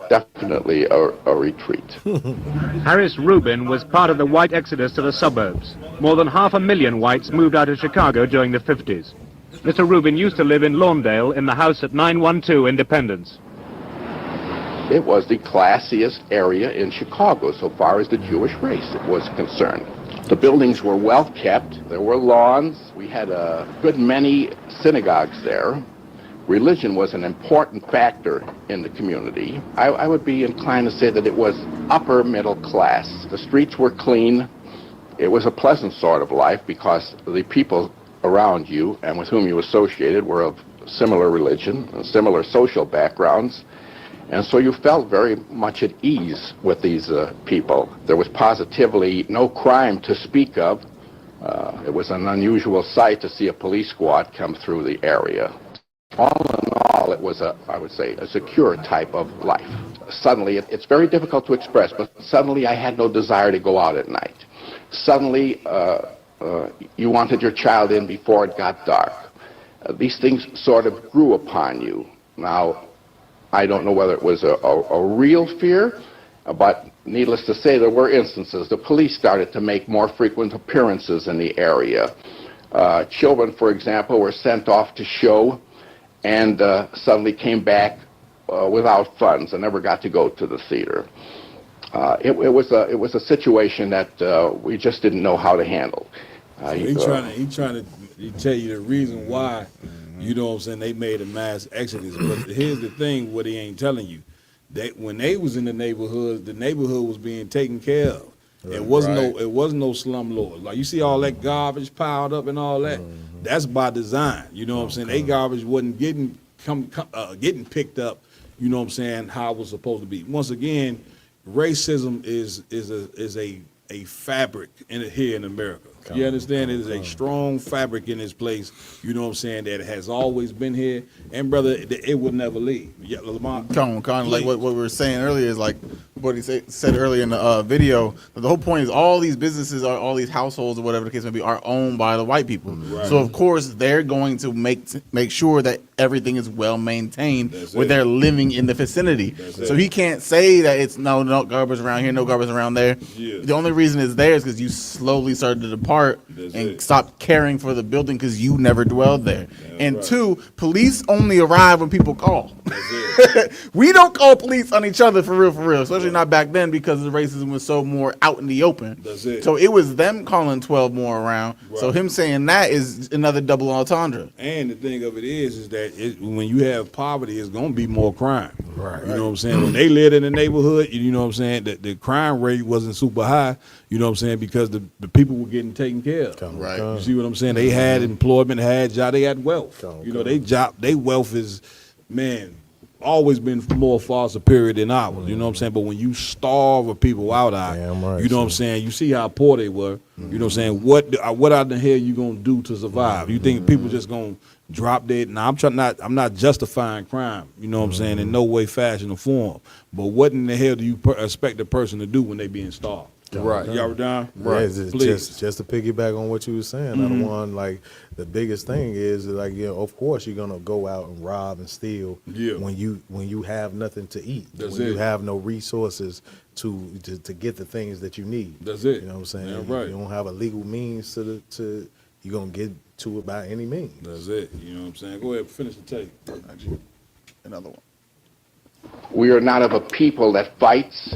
[SPEAKER 22] Definitely a retreat.
[SPEAKER 17] Harris Rubin was part of the white exodus to the suburbs. More than 500,000 whites moved out of Chicago during the 50s. Mr. Rubin used to live in Lawndale in the house at 912 Independence.
[SPEAKER 22] It was the classiest area in Chicago so far as the Jewish race was concerned. The buildings were well kept. There were lawns. We had a good many synagogues there. Religion was an important factor in the community. I would be inclined to say that it was upper middle class. The streets were clean. It was a pleasant sort of life because the people around you and with whom you associated were of similar religion and similar social backgrounds. And so you felt very much at ease with these people. There was positively no crime to speak of. It was an unusual sight to see a police squad come through the area. All in all, it was, I would say, a secure type of life. Suddenly, it's very difficult to express, but suddenly I had no desire to go out at night. Suddenly, you wanted your child in before it got dark. These things sort of grew upon you. Now, I don't know whether it was a real fear, but needless to say, there were instances. The police started to make more frequent appearances in the area. Children, for example, were sent off to show and suddenly came back without funds and never got to go to the theater. It was a situation that we just didn't know how to handle.
[SPEAKER 9] He's trying to tell you the reason why, you know what I'm saying, they made a mass exodus. But here's the thing, what he ain't telling you. When they was in the neighborhood was being taken care of. It wasn't no slumlord. Like you see all that garbage piled up and all that. That's by design. You know what I'm saying? They garbage wasn't getting picked up, you know what I'm saying, how it was supposed to be. Once again, racism is a fabric here in America. You understand? There's a strong fabric in this place, you know what I'm saying, that has always been here. And, brother, it would never leave. Yeah, Lamont.
[SPEAKER 10] Like what we were saying earlier is like what he said earlier in the video. The whole point is all these businesses, all these households or whatever the case may be, are owned by the white people. Right. So, of course, they're going to make sure that everything is well maintained where they're living in the vicinity. So he can't say that it's no garbage around here, no garbage around there. Yeah. The only reason it's there is because you slowly started to depart and stopped caring for the building because you never dwelled there. And two, police only arrive when people call. We don't call police on each other for real, especially not back then because the racism was so more out in the open. So it was them calling 12 more around. So him saying that is another double entendre.
[SPEAKER 9] And the thing of it is that when you have poverty, it's going to be more crime. Right. You know what I'm saying? When they lived in the neighborhood, you know what I'm saying, the crime rate wasn't super high, you know what I'm saying, because the people were getting taken care of. Right. You see what I'm saying? They had employment, had job, they had wealth. You know, they wealth is, man, always been more far superior than ours, you know what I'm saying? But when you starve people out, you know what I'm saying, you see how poor they were, you know what I'm saying? What out the hell you gonna do to survive? You think people just gonna drop dead? Now I'm not justifying crime, you know what I'm saying, in no way, fashion, or form. But what in the hell do you expect a person to do when they being starved? Right. Y'all down?
[SPEAKER 15] Right. Just to piggyback on what you were saying, another one, like the biggest thing is like, of course you're gonna go out and rob and steal when you have nothing to eat. You have no resources to get the things that you need. That's it. You know what I'm saying? Yeah, right. You don't have a legal means to you're gonna get to it by any means.
[SPEAKER 9] That's it. You know what I'm saying? Go ahead, finish the tape.
[SPEAKER 10] Another one.
[SPEAKER 22] We are not of a people that fights,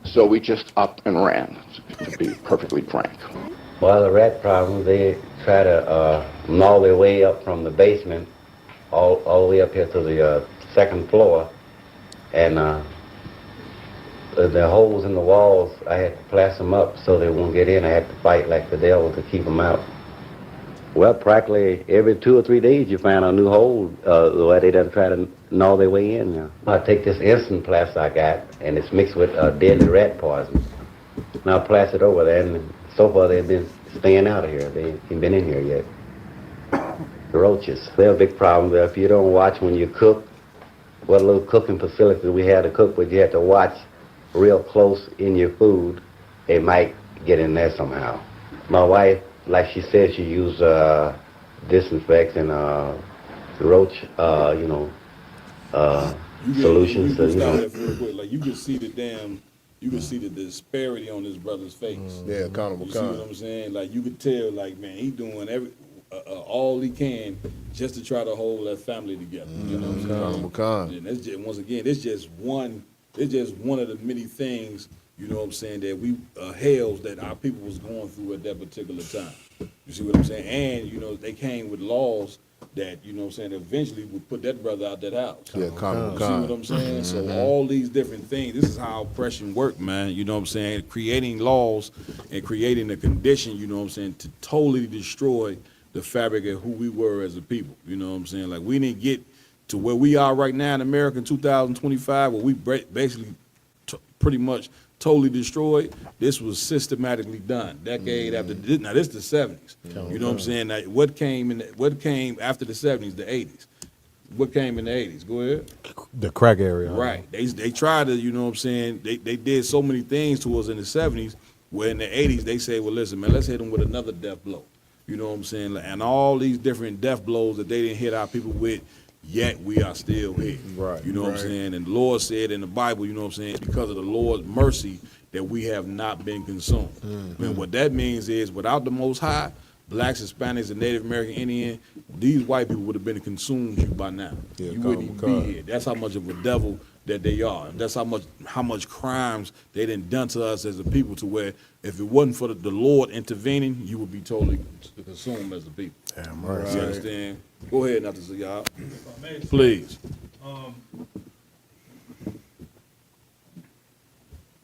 [SPEAKER 22] so we just up and ran, to be perfectly frank.
[SPEAKER 5] Well, the rat problem, they try to gnaw their way up from the basement all the way up here to the second floor. And the holes in the walls, I had to plaster them up so they won't get in. I had to fight like the devil to keep them out. Well, practically every 2 or 3 days you find a new hole where they done try to gnaw their way in now. I take this instant plaster I got, and it's mixed with deadly rat poison. Now I plaster it over there, and so far they've been staying out of here. They ain't been in here yet. The roaches, they're a big problem. If you don't watch when you cook, what little cooking facility we had to cook with, you had to watch real close in your food. It might get in there somehow. My wife, like she said, she used disinfectant, roach, solutions.
[SPEAKER 9] Like you can see you can see the disparity on this brother's face.
[SPEAKER 2] Yeah, accountable.
[SPEAKER 9] You see what I'm saying? Like you could tell, like man, he doing all he can just to try to hold that family together. You know what I'm saying? And that's just, once again, it's just one of the many things. You know what I'm saying, that we hells that our people was going through at that particular time. You see what I'm saying? And, you know, they came with laws that, you know what I'm saying, eventually would put that brother out that house. Yeah, you see what I'm saying? So all these different things, this is how oppression work, man. You know what I'm saying? Creating laws and creating a condition, you know what I'm saying, to totally destroy the fabric of who we were as a people. You know what I'm saying? Like we didn't get to where we are right now in America in 2025, where we basically pretty much totally destroyed. This was systematically done decade after this. Now this is the 70s. You know what I'm saying? Now, what came after the 70s? The 80s. What came in the 80s? Go ahead.
[SPEAKER 15] The crack area.
[SPEAKER 9] Right. They tried to, you know what I'm saying, they did so many things to us in the 70s, where in the 80s they say, well, listen, man, let's hit them with another death blow. You know what I'm saying? And all these different death blows that they didn't hit our people with, yet we are still here. Right. You know what I'm saying? And the Lord said in the Bible, you know what I'm saying, because of the Lord's mercy that we have not been consumed. And what that means is without the Most High, blacks, Hispanics, and Native American Indian, these white people would have been consumed you by now. Yeah, you wouldn't even be here. That's how much of a devil that they are. And that's how much crimes they done to us as a people, to where if it wasn't for the Lord intervening, you would be totally consumed as a people.
[SPEAKER 15] Damn right.
[SPEAKER 9] You understand? Go ahead, Dr. Zayab. Please.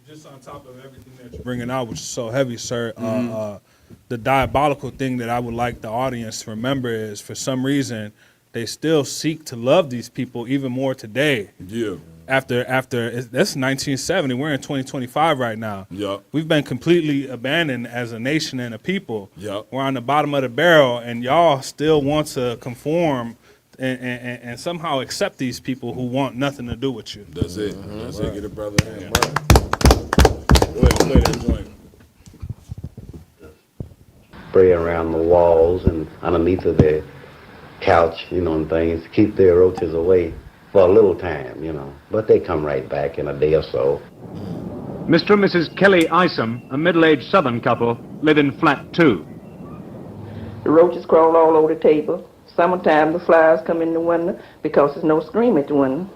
[SPEAKER 6] Just on top of everything that you're bringing out, which is so heavy, sir, the diabolical thing that I would like the audience to remember is, for some reason, they still seek to love these people even more today.
[SPEAKER 9] Yeah.
[SPEAKER 6] after that's 1970. We're in 2025 right now.
[SPEAKER 9] Yep.
[SPEAKER 6] We've been completely abandoned as a nation and a people.
[SPEAKER 9] Yep.
[SPEAKER 6] We're on the bottom of the barrel, and y'all still want to conform and somehow accept these people who want nothing to do with you.
[SPEAKER 9] That's it. That's it. Get it, brother. Go ahead and play that joint.
[SPEAKER 5] Spray around the walls and underneath of the couch, and things to keep their roaches away for a little time, But they come right back in a day or so.
[SPEAKER 17] Mr. and Mrs. Kelly Isom, a middle-aged Southern couple, live in flat 2.
[SPEAKER 7] The roaches crawl all over the table. Summertime, the flies come in the window because there's no screen at the window.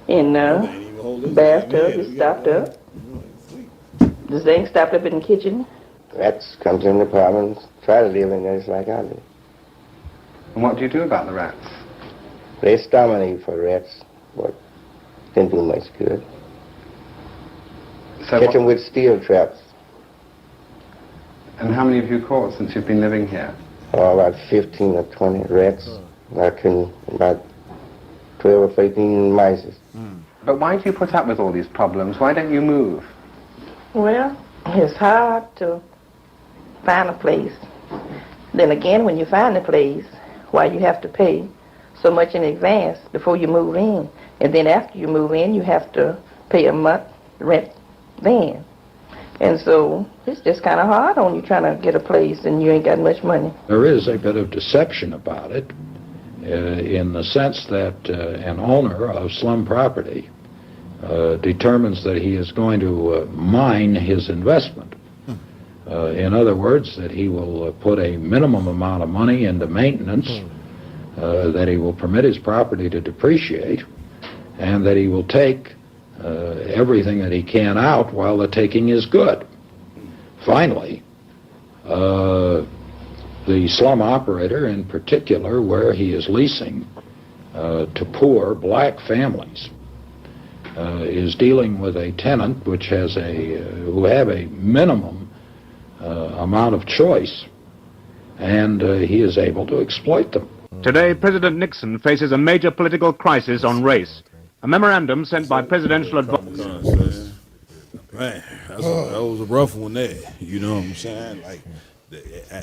[SPEAKER 7] In the bathtub is stopped up. The zinc stopped up in the kitchen.
[SPEAKER 8] Rats comes in the apartments, try to live in there just like I do.
[SPEAKER 21] And what do you do about the rats?
[SPEAKER 8] They exterminate for rats, but didn't do much good.
[SPEAKER 21] So
[SPEAKER 8] Catch them with steel traps.
[SPEAKER 21] And how many have you caught since you've been living here?
[SPEAKER 8] Oh, about 15 or 20 rats. About 12 or 15 mice.
[SPEAKER 21] But why do you put up with all these problems? Why don't you move?
[SPEAKER 7] Well, it's hard to find a place. Then again, when you find a place, why you have to pay so much in advance before you move in. And then after you move in, you have to pay a month rent then. And so it's just kind of hard on you trying to get a place and you ain't got much money.
[SPEAKER 23] There is a bit of deception about it in the sense that an owner of slum property determines that he is going to mine his investment. In other words, that he will put a minimum amount of money into maintenance, that he will permit his property to depreciate, and that he will take everything that he can out while the taking is good. Finally, the slum operator in particular, where he is leasing to poor black families, is dealing with a tenant which has who have a minimum amount of choice, and he is able to exploit them.
[SPEAKER 17] Today, President Nixon faces a major political crisis on race. A memorandum sent by presidential advisors.
[SPEAKER 9] Man, that was a rough one there. You know what I'm saying? Like,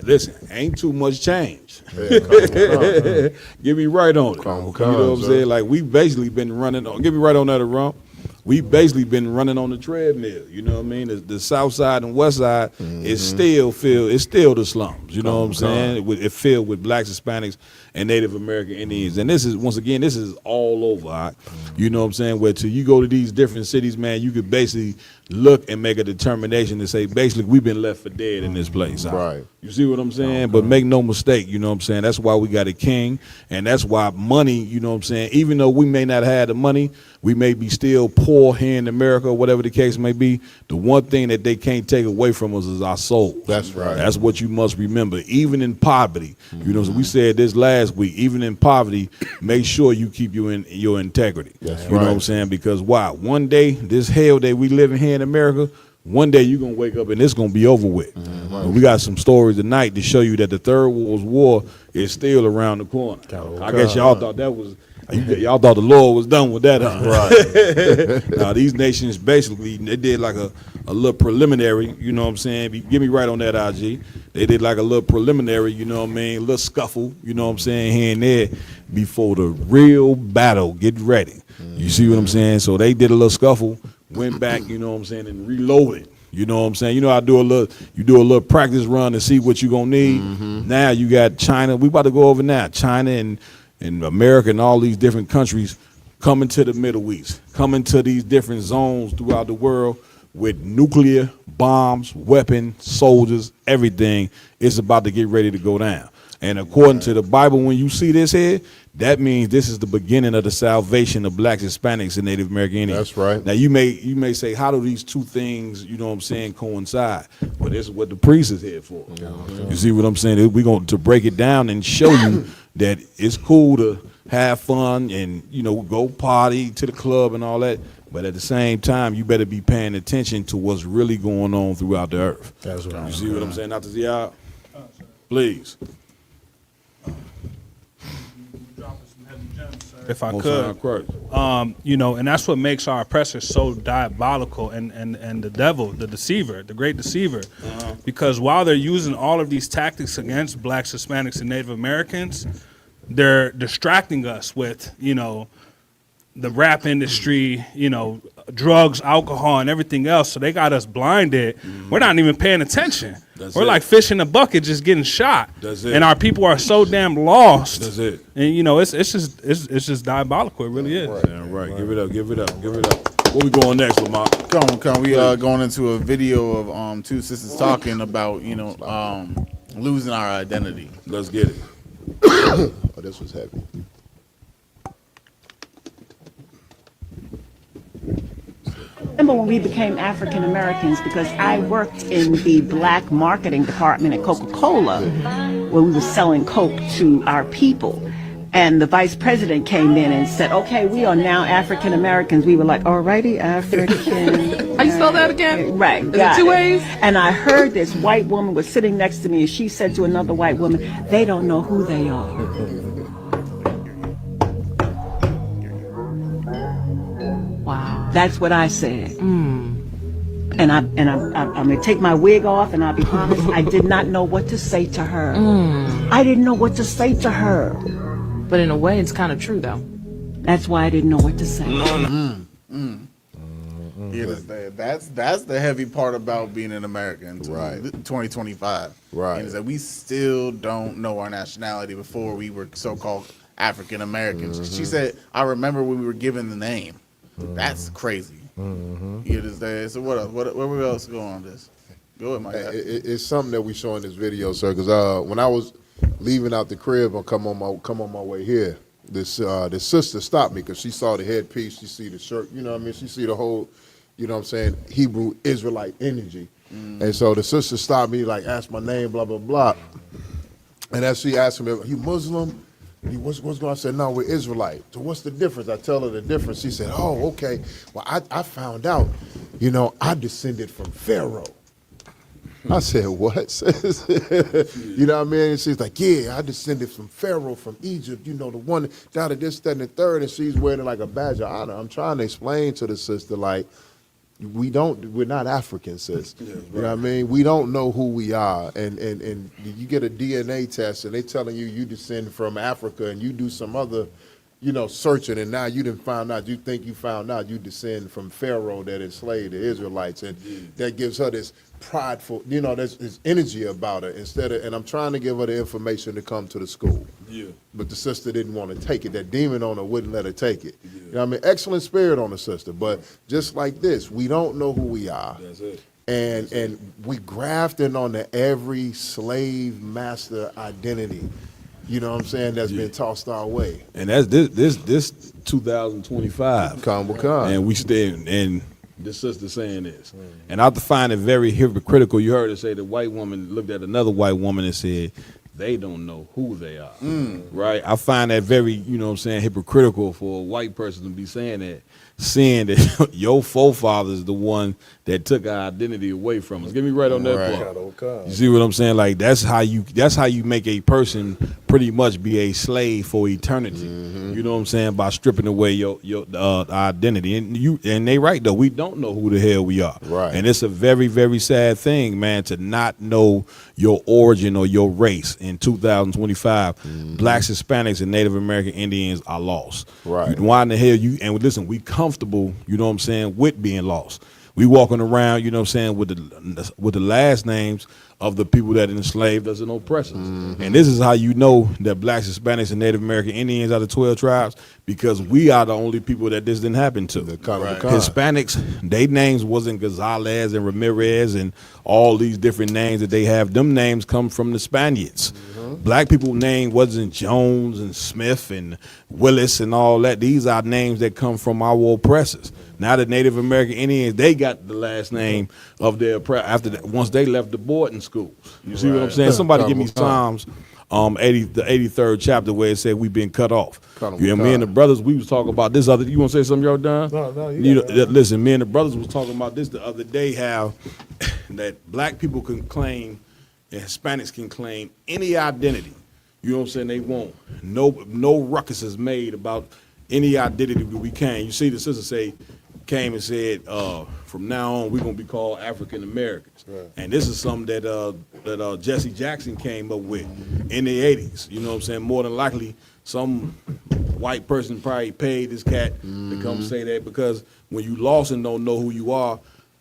[SPEAKER 9] listen, ain't too much change. Get me right on it. You know what I'm saying? Like, we basically been running on. Get me right on that, Rump. We basically been running on the treadmill. You know what I mean? The south side and west side is still the slums. You know what I'm saying? It's filled with blacks, Hispanics, and Native American Indians. And this is, once again, this is all over. Right? You know what I'm saying? Where till you go to these different cities, man, you could basically look and make a determination to say, basically, we've been left for dead in this place. Right. You see what I'm saying? But make no mistake, you know what I'm saying? That's why we got a king, and that's why money, you know what I'm saying? Even though we may not have the money, we may be still poor here in America, or whatever the case may be, the one thing that they can't take away from us is our soul.
[SPEAKER 13] That's right.
[SPEAKER 9] That's what you must remember. Even in poverty, you know, so we said this last week, even in poverty, make sure you keep your integrity.
[SPEAKER 13] That's
[SPEAKER 9] you know what I'm saying? Because why? One day, this hell that we live in here in America, one day you're going to wake up and it's going to be over with. And we got some stories tonight to show you that the Third World War is still around the corner. I guess y'all thought that was, y'all thought the Lord was done with that, huh? Right. Now, these nations basically, they did like a little preliminary, you know what I'm saying? Get me right on that, IG. They did like a little preliminary, you know what I mean? A little scuffle, you know what I'm saying, here and there before the real battle. Get ready. You see what I'm saying? So they did a little scuffle, went back, you know what I'm saying, and reloaded. You know what I'm saying? You know, you do a little practice run to see what you're going to need. Now you got China. We about to go over now. China and America and all these different countries coming to the Middle East, coming to these different zones throughout the world with nuclear bombs, weapons, soldiers, everything. It's about to get ready to go down. And according to the Bible, when you see this here, that means this is the beginning of the salvation of blacks, Hispanics, and Native American Indians.
[SPEAKER 13] That's right.
[SPEAKER 9] Now, you may say, how do these two things, you know what I'm saying, coincide? Well, this is what the priest is here for. You see what I'm saying? We're going to break it down and show you that it's cool to have fun and, you know, go party to the club and all that. But at the same time, you better be paying attention to what's really going on throughout the earth.
[SPEAKER 13] That's right.
[SPEAKER 9] You see what I'm saying, Dr. Zia? Please.
[SPEAKER 6] Dropping some heavy gems, sir. if I could. You know, and that's what makes our oppressors so diabolical, and the devil, the deceiver, the great deceiver, because while they're using all of these tactics against blacks, Hispanics, and Native Americans, they're distracting us with, you know, the rap industry, you know, drugs, alcohol, and everything else. So they got us blinded. We're not even paying attention. We're like fish in a bucket just getting shot. And our people are so damn lost.
[SPEAKER 9] That's it.
[SPEAKER 6] And you know, it's just diabolical. It really is.
[SPEAKER 9] Right. Give it up. Give it up. Give it up. Where we going next, Lamont?
[SPEAKER 10] Come. We going into a video of two sisters talking about, you know, losing our identity.
[SPEAKER 9] Let's get it.
[SPEAKER 13] Oh, this was heavy.
[SPEAKER 4] Remember when we became African Americans, because I worked in the black marketing department at Coca-Cola where we were selling Coke to our people. And the vice president came in and said, okay, we are now African Americans. We were like, alrighty, African.
[SPEAKER 11] How you spell that again?
[SPEAKER 4] Right.
[SPEAKER 11] Is it 2 ways?
[SPEAKER 4] And I heard this white woman was sitting next to me and she said to another white woman, they don't know who they are.
[SPEAKER 11] Wow.
[SPEAKER 4] That's what I said. And I'm gonna take my wig off, and I'll be honest, I did not know what to say to her. I didn't know what to say to her.
[SPEAKER 11] But in a way, it's kind of true, though.
[SPEAKER 4] That's why I didn't know what to say.
[SPEAKER 10] Yeah, that's the heavy part about being an American. Right. 2025.
[SPEAKER 13] Right.
[SPEAKER 10] And is that we still don't know our nationality before we were so-called African Americans. She said, I remember when we were given the name. That's crazy. You understand? So what else? Where else go on this? Go ahead, Mike.
[SPEAKER 13] It's something that we show in this video, sir. Because when I was leaving out the crib and come on my way here, this sister stopped me because she saw the headpiece, she see the shirt, you know what I mean? She see the whole, you know what I'm saying, Hebrew Israelite energy. And so the sister stopped me, like asked my name, blah blah blah. And as she asked me, "You Muslim?" What's going on? I said, no, we're Israelite. So what's the difference? I tell her the difference. She said, oh, okay. Well, I found out, you know, I descended from Pharaoh. I said, what? You know what I mean? And she's like, yeah, I descended from Pharaoh, from Egypt, you know, the one down to this, that, and the third. And she's wearing like a badge of honor. I'm trying to explain to the sister, like, we're not African, sis. You know what I mean? We don't know who we are. And you get a DNA test and they telling you descend from Africa, and you do some other, you know, searching, and now you didn't find out, you think you found out you descend from Pharaoh that enslaved the Israelites. And that gives her this prideful, you know, there's this energy about her and I'm trying to give her the information to come to the school. Yeah. But the sister didn't want to take it. That demon on her wouldn't let her take it. Yeah. You know what I mean? Excellent spirit on the sister. But just like this, we don't know who we are. That's it. And we grafting on the every slave master identity. You know what I'm saying? That's been tossed our way.
[SPEAKER 9] And that's this 2025.
[SPEAKER 13] Come.
[SPEAKER 9] And we stand and this sister saying this. And I find it very hypocritical. You heard her say the white woman looked at another white woman and said, they don't know who they are. Right? I find that very, you know what I'm saying, hypocritical for a white person to be saying that, seeing that your forefathers the one that took our identity away from us. Get me right on that part. You see what I'm saying? Like that's how you make a person pretty much be a slave for eternity. You know what I'm saying? By stripping away your identity. And they right though. We don't know who the hell we are. Right. And it's a very, very sad thing, man, to not know your origin or your race. In 2025, blacks, Hispanics, and Native American Indians are lost. Right. Why in the hell and listen, we comfortable, you know what I'm saying, with being lost. We walking around, you know what I'm saying, with the last names of the people that enslaved us and oppressed us. And this is how you know that blacks, Hispanics, and Native American Indians are the 12 tribes, because we are the only people that this didn't happen to. Hispanics, their names wasn't Gonzalez and Ramirez and all these different names that they have. Them names come from the Spaniards. Black people's name wasn't Jones and Smith and Willis and all that. These are names that come from our oppressors. Now the Native American Indians, they got the last name of their after that, once they left the boarding schools. You see what I'm saying? Somebody give me Psalms, the 83rd chapter where it said we've been cut off. Me and the brothers, we was talking about this other. You want to say something, y'all done?
[SPEAKER 15] No.
[SPEAKER 9] Listen, me and the brothers was talking about this the other day. How that black people can claim and Hispanics can claim any identity. You know what I'm saying? They won't. No ruckus is made about any identity we can. You see the sister came and said, from now on, we're going to be called African Americans. Right. And this is something that Jesse Jackson came up with in the 80s. You know what I'm saying? More than likely, some white person probably paid this cat to come say that, because when you lost and don't know who you are,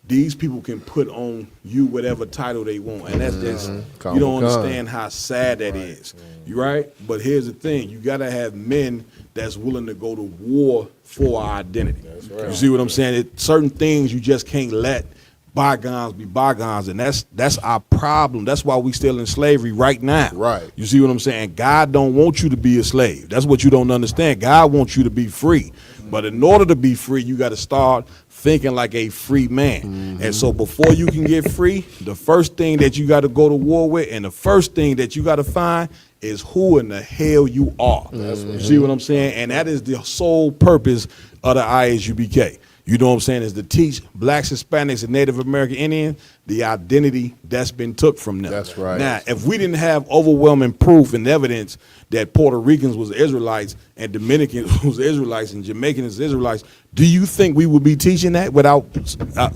[SPEAKER 9] these people can put on you whatever title they want. And that's just, you don't understand how sad that is. You right? But here's the thing. You got to have men that's willing to go to war for our identity. That's right. You see what I'm saying? Certain things you just can't let bygones be bygones, and that's our problem. That's why we still in slavery right now.
[SPEAKER 13] Right.
[SPEAKER 9] You see what I'm saying? God don't want you to be a slave. That's what you don't understand. God wants you to be free. But in order to be free, you got to start thinking like a free man. And so before you can get free, the first thing that you got to go to war with, and the first thing that you got to find, is who in the hell you are. You see what I'm saying? And that is the sole purpose of the ISUBK. You know what I'm saying? Is to teach blacks, Hispanics, and Native American Indians the identity that's been took from them.
[SPEAKER 13] That's right.
[SPEAKER 9] Now, if we didn't have overwhelming proof and evidence that Puerto Ricans was Israelites and Dominicans was Israelites and Jamaicans was Israelites, do you think we would be teaching that without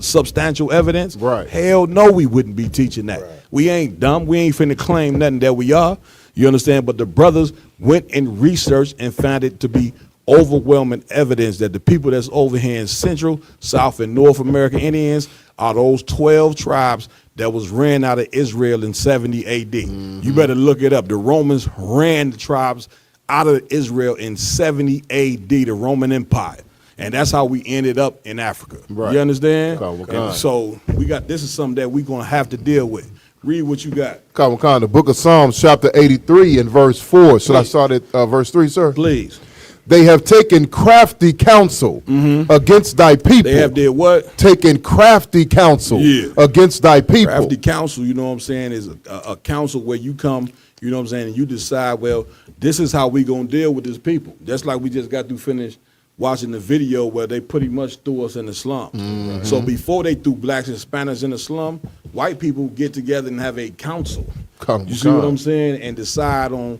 [SPEAKER 9] substantial evidence?
[SPEAKER 13] Right.
[SPEAKER 9] Hell no, we wouldn't be teaching that. Right. We ain't dumb. We ain't finna claim nothing that we are. You understand? But the brothers went and researched and found it to be overwhelming evidence that the people that's over here in Central, South, and North American Indians are those 12 tribes that was ran out of Israel in 70 AD. You better look it up. The Romans ran the tribes out of Israel in 70 AD, the Roman Empire. And that's how we ended up in Africa. Right. You understand? And so this is something that we're going to have to deal with. Read what you got.
[SPEAKER 13] The book of Psalms, chapter 83 and verse 4. Should I start at verse 3, sir?
[SPEAKER 9] Please.
[SPEAKER 13] They have taken crafty counsel against thy people.
[SPEAKER 9] They have did what?
[SPEAKER 13] Taken crafty counsel against thy people.
[SPEAKER 9] Crafty counsel, you know what I'm saying, is a counsel where you come, you know what I'm saying, and you decide, well, this is how we going to deal with this people. Just like we just got to finish watching the video where they pretty much threw us in the slum. So before they threw blacks and Hispanics in the slum, white people get together and have a council. You see what I'm saying? And decide on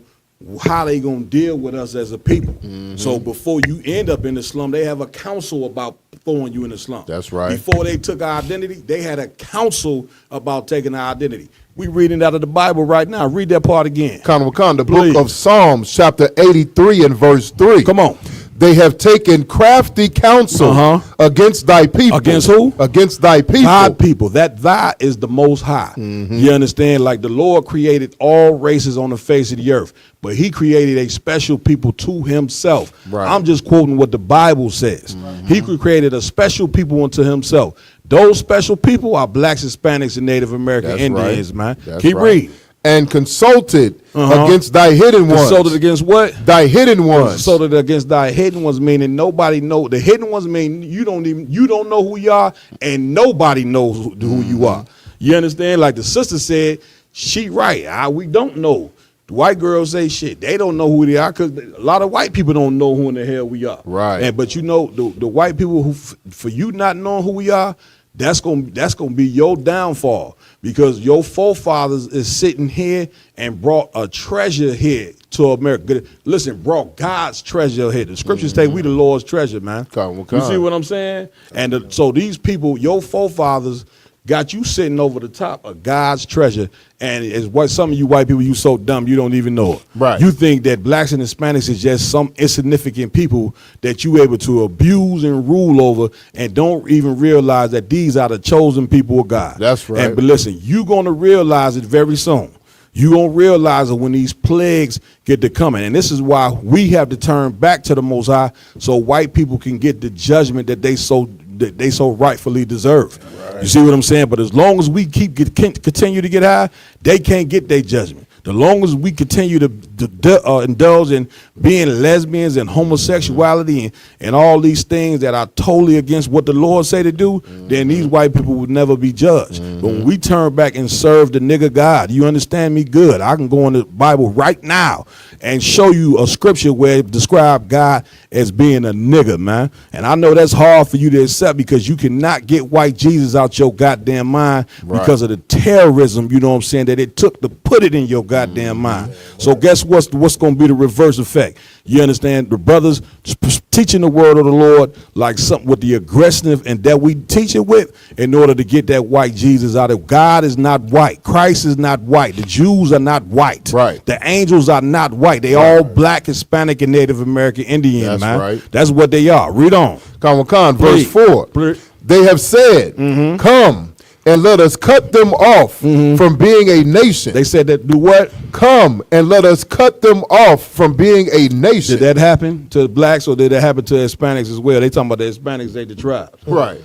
[SPEAKER 9] how they gonna deal with us as a people. So before you end up in the slum, they have a council about throwing you in the slum.
[SPEAKER 13] That's right.
[SPEAKER 9] Before they took our identity, they had a council about taking our identity. We reading out of the Bible right now. Read that part again.
[SPEAKER 13] The book of Psalms, chapter 83 and verse 3.
[SPEAKER 9] Come on.
[SPEAKER 13] They have taken crafty counsel against thy people.
[SPEAKER 9] Against who?
[SPEAKER 13] Against thy people.
[SPEAKER 9] Thy people. That thy is the Most High. You understand? Like the Lord created all races on the face of the earth, but he created a special people to himself. Right. I'm just quoting what the Bible says. He created a special people unto himself. Those special people are blacks, Hispanics, and Native American Indians, man. Keep reading.
[SPEAKER 13] And consulted against thy hidden ones.
[SPEAKER 9] Consulted against what?
[SPEAKER 13] Thy hidden ones.
[SPEAKER 9] Consulted against thy hidden ones, meaning nobody know. The hidden ones mean you don't know who you are, and nobody knows who you are. You understand? Like the sister said, she right. We don't know. The white girls say shit. They don't know who they are because a lot of white people don't know who in the hell we are.
[SPEAKER 13] Right.
[SPEAKER 9] But you know, the white people who, for you not knowing who we are, that's gonna be your downfall, because your forefathers is sitting here and brought a treasure here to America. Listen, brought God's treasure here. The scriptures say we the Lord's treasure, man. You see what I'm saying? And so these people, your forefathers, got you sitting over the top of God's treasure. And it's what some of you white people, you so dumb you don't even know it.
[SPEAKER 13] Right.
[SPEAKER 9] You think that blacks and Hispanics is just some insignificant people that you able to abuse and rule over, and don't even realize that these are the chosen people of God.
[SPEAKER 13] That's right.
[SPEAKER 9] But listen, you're going to realize it very soon. You're going to realize it when these plagues get to coming. And this is why we have to turn back to the Most High, so white people can get the judgment that they so rightfully deserve. Right. You see what I'm saying? But as long as we continue to get high, they can't get their judgment. The long as we continue to indulge in being lesbians and homosexuality and all these things that are totally against what the Lord say to do, then these white people would never be judged. But when we turn back and serve the nigga God, you understand me good? I can go in the Bible right now and show you a scripture where it describes God as being a nigga, man. And I know that's hard for you to accept, because you cannot get white Jesus out your goddamn mind because of the terrorism, you know what I'm saying, that it took to put it in your
[SPEAKER 1] goddamn mind. So guess what's going to be the reverse effect? You understand? The brothers teaching the word of the Lord like something with the aggressive and that we teach it with in order to get that white Jesus out of. God is not white. Christ is not white. The Jews are not white.
[SPEAKER 13] Right.
[SPEAKER 1] The angels are not white. They all black, Hispanic, and Native American Indian,
[SPEAKER 13] That's
[SPEAKER 1] man.
[SPEAKER 13] right.
[SPEAKER 1] That's what they are. Read on.
[SPEAKER 13] Khan, verse 4. They have said, come and let us cut them off from being a nation.
[SPEAKER 1] They said that do what?
[SPEAKER 13] Come and let us cut them off from being a nation.
[SPEAKER 1] Did that happen to blacks or did that happen to Hispanics as well? They talking about the Hispanics ain't the tribes.
[SPEAKER 13] Right.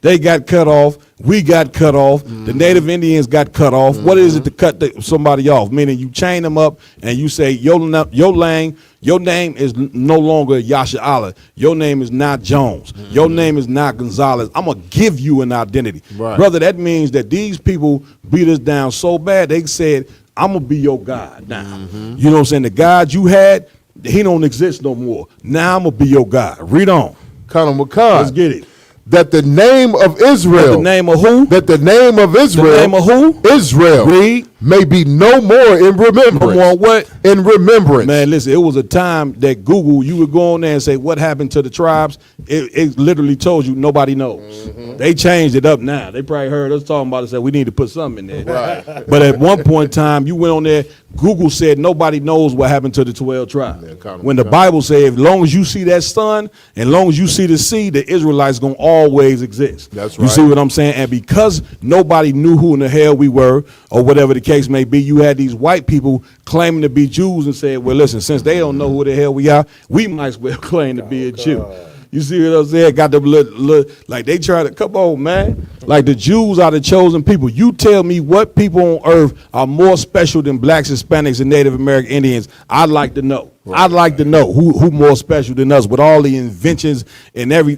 [SPEAKER 1] They got cut off. We got cut off. The Native Indians got cut off. What is it to cut somebody off? Meaning you chain them up and you say, your name is no longer Yasha Allah. Your name is not Jones. Your name is not Gonzalez. I'm going to give you an identity.
[SPEAKER 13] Right.
[SPEAKER 1] Brother, that means that these people beat us down so bad, they said, I'm going to be your God now. You know what I'm saying? The God you had, he don't exist no more. Now I'm going to be your God. Read on.
[SPEAKER 13] Let's
[SPEAKER 1] get it.
[SPEAKER 13] That the name of Israel.
[SPEAKER 1] That the name of who?
[SPEAKER 13] That the name of Israel.
[SPEAKER 1] The name of who?
[SPEAKER 13] Israel.
[SPEAKER 1] Read.
[SPEAKER 13] May be no more in remembrance.
[SPEAKER 1] No more what?
[SPEAKER 13] In remembrance.
[SPEAKER 1] Man, listen, it was a time that Google, you would go on there and say, what happened to the tribes? It literally told you nobody knows. They changed it up now. They probably heard us talking about it and said, we need to put something in there. Right. But at one point in time, you went on there, Google said nobody knows what happened to the 12 tribes. When the Bible said, as long as you see that sun, and long as you see the sea, the Israelites going to always exist.
[SPEAKER 13] That's
[SPEAKER 1] You
[SPEAKER 13] right.
[SPEAKER 1] see what I'm saying? And because nobody knew who in the hell we were, or whatever the case may be, you had these white people claiming to be Jews and said, well, listen, since they don't know who the hell we are, we might as well claim to be a Jew. You see what I'm saying? Got the little, like they try to, come on, man. Like the Jews are the chosen people. You tell me what people on earth are more special than blacks, Hispanics, and Native American Indians. I'd like to know. I'd like to know who more special than us with all the inventions and we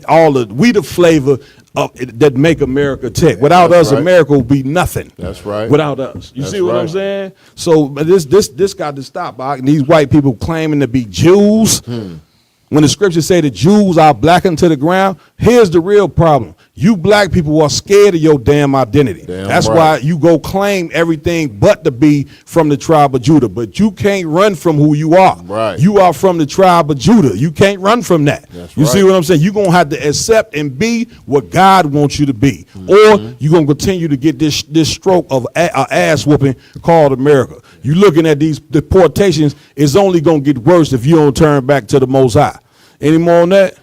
[SPEAKER 1] the flavor that make America tick. Without us,
[SPEAKER 13] right.
[SPEAKER 1] America will be nothing.
[SPEAKER 13] That's right.
[SPEAKER 1] Without us. You
[SPEAKER 13] That's
[SPEAKER 1] see what I'm
[SPEAKER 13] right.
[SPEAKER 1] saying? So this got to stop. These white people claiming to be Jews. When the scriptures say the Jews are blackened to the ground, here's the real problem. You black people are scared of your damn identity. That's
[SPEAKER 13] right.
[SPEAKER 1] why you go claim everything but to be from the tribe of Judah. But you can't run from who you are.
[SPEAKER 13] Right.
[SPEAKER 1] You are from the tribe of Judah. You can't run from that. You see what I'm saying? You're going to have to accept and be what God wants you to be. Or you're going to continue to get this stroke of ass whooping called America. You looking at these deportations, it's only going to get worse if you don't turn back to the Most High. Any more on that?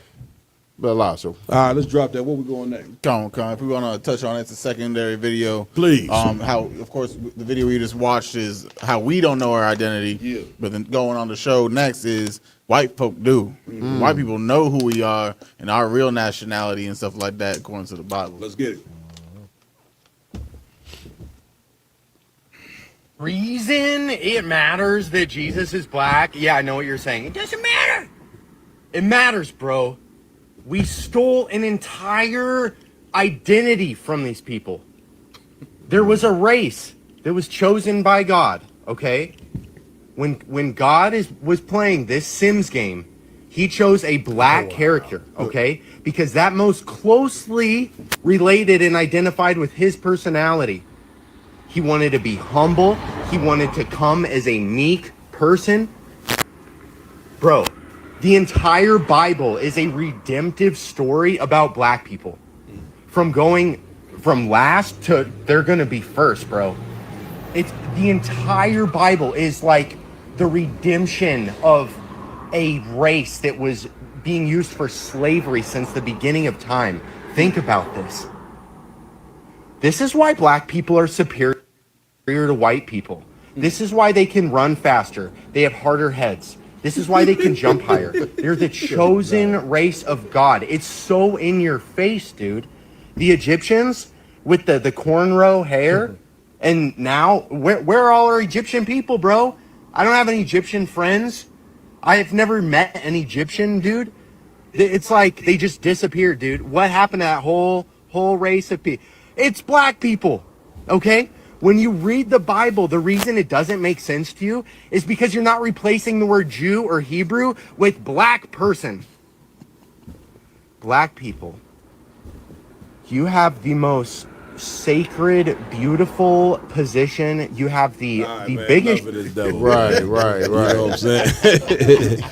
[SPEAKER 13] All
[SPEAKER 1] right, let's drop that. Where we going next?
[SPEAKER 10] Come on. If we want to touch on it, it's a secondary video.
[SPEAKER 1] Please.
[SPEAKER 10] How, of course, the video we just watched is how we don't know our identity.
[SPEAKER 1] Yeah.
[SPEAKER 10] But then going on the show next is white folk do. White people know who we are and our real nationality and stuff like that, according to the Bible.
[SPEAKER 1] Let's get it.
[SPEAKER 3] Reason it matters that Jesus is black? Yeah, I know what you're saying. It doesn't matter. It matters, bro. We stole an entire identity from these people. There was a race that was chosen by God, okay? When God was playing this Sims game, he chose a black character, okay? Because that most closely related and identified with his personality. He wanted to be humble. He wanted to come as a meek person. Bro, the entire Bible is a redemptive story about black people. From going from last to they're going to be first, bro. It's the entire Bible is like the redemption of a race that was being used for slavery since the beginning of time. Think about this. This is why black people are superior to white people. This is why they can run faster. They have harder heads. This is why they can jump higher. They're the chosen race of God. It's so in your face, dude. The Egyptians with the cornrow hair, and now where are all our Egyptian people, bro? I don't have any Egyptian friends. I have never met an Egyptian, dude. It's like they just disappeared, dude. What happened to that whole race of people? It's black people, okay? When you read the Bible, the reason it doesn't make sense to you is because you're not replacing the word Jew or Hebrew with black person. Black people. You have the most sacred, beautiful position. You have the biggest.
[SPEAKER 13] Right.
[SPEAKER 1] You know what I'm saying?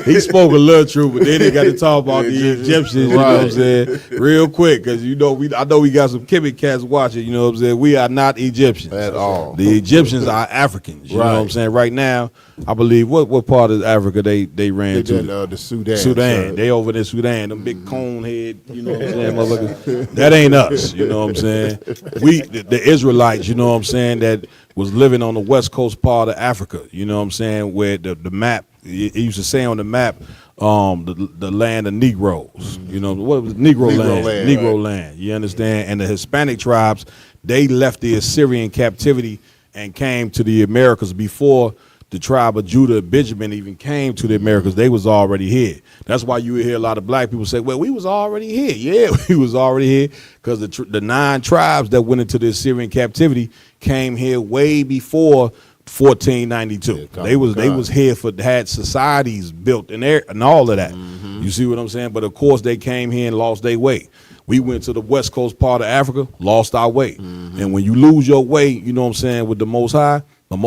[SPEAKER 1] he spoke a little truth, but then they got to talk about the Egyptians. You know what I'm saying? Real quick, because I know we got some Kemet cats watching. You know what I'm saying? We are not Egyptians
[SPEAKER 13] at all.
[SPEAKER 1] The Egyptians are Africans. You know what I'm saying? Right now, I believe what part of Africa they ran to?
[SPEAKER 13] The Sudan.
[SPEAKER 1] Sudan. They over there, Sudan. Them big cone head. You know what I'm saying, motherfuckers? That ain't us. You know what I'm saying? We the Israelites. You know what I'm saying? That was living on the west coast part of Africa. You know what I'm saying? Where the map it used to say on the map, the land of Negroes. You know what was Negro land? Negro land. You understand? And the Hispanic tribes, they left the Assyrian captivity and came to the Americas before the tribe of Judah, Benjamin even came to the Americas. They was already here. That's why you would hear a lot of black people say, well, we was already here. Yeah, we was already here because the 9 tribes that went into the Assyrian captivity came here way before 1492. They was here had societies built in there and all of that. You see what I'm saying? But of course they came here and lost their way. We went to the west coast part of Africa, lost our way. And when you lose your way, you know what I'm saying, with the Most High, you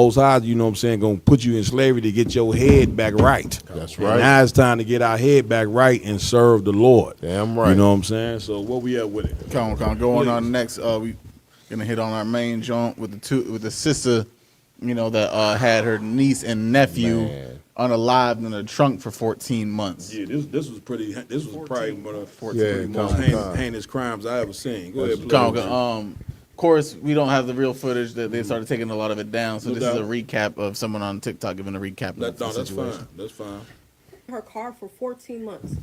[SPEAKER 1] know what I'm saying, gonna put you in slavery to get your head back right.
[SPEAKER 13] That's
[SPEAKER 1] And
[SPEAKER 13] right.
[SPEAKER 1] now it's time to get our head back right and serve the Lord.
[SPEAKER 13] Damn right.
[SPEAKER 1] You know what I'm saying? So what we at with it?
[SPEAKER 10] Come on, going on next. We gonna hit on our main joint with the sister, you know, that had her niece and nephew unalived in a trunk for 14 months.
[SPEAKER 1] Yeah, this was pretty. This was probably one of the
[SPEAKER 10] Yeah,
[SPEAKER 1] most heinous crimes I ever seen. Go ahead, play.
[SPEAKER 10] Of course, we don't have the real footage. That they started taking a lot of it down. So
[SPEAKER 1] No
[SPEAKER 10] this
[SPEAKER 1] doubt.
[SPEAKER 10] is a recap of someone on TikTok giving a recap of the
[SPEAKER 1] That's
[SPEAKER 10] situation.
[SPEAKER 1] fine. That's fine.
[SPEAKER 14] Her car for 14 months.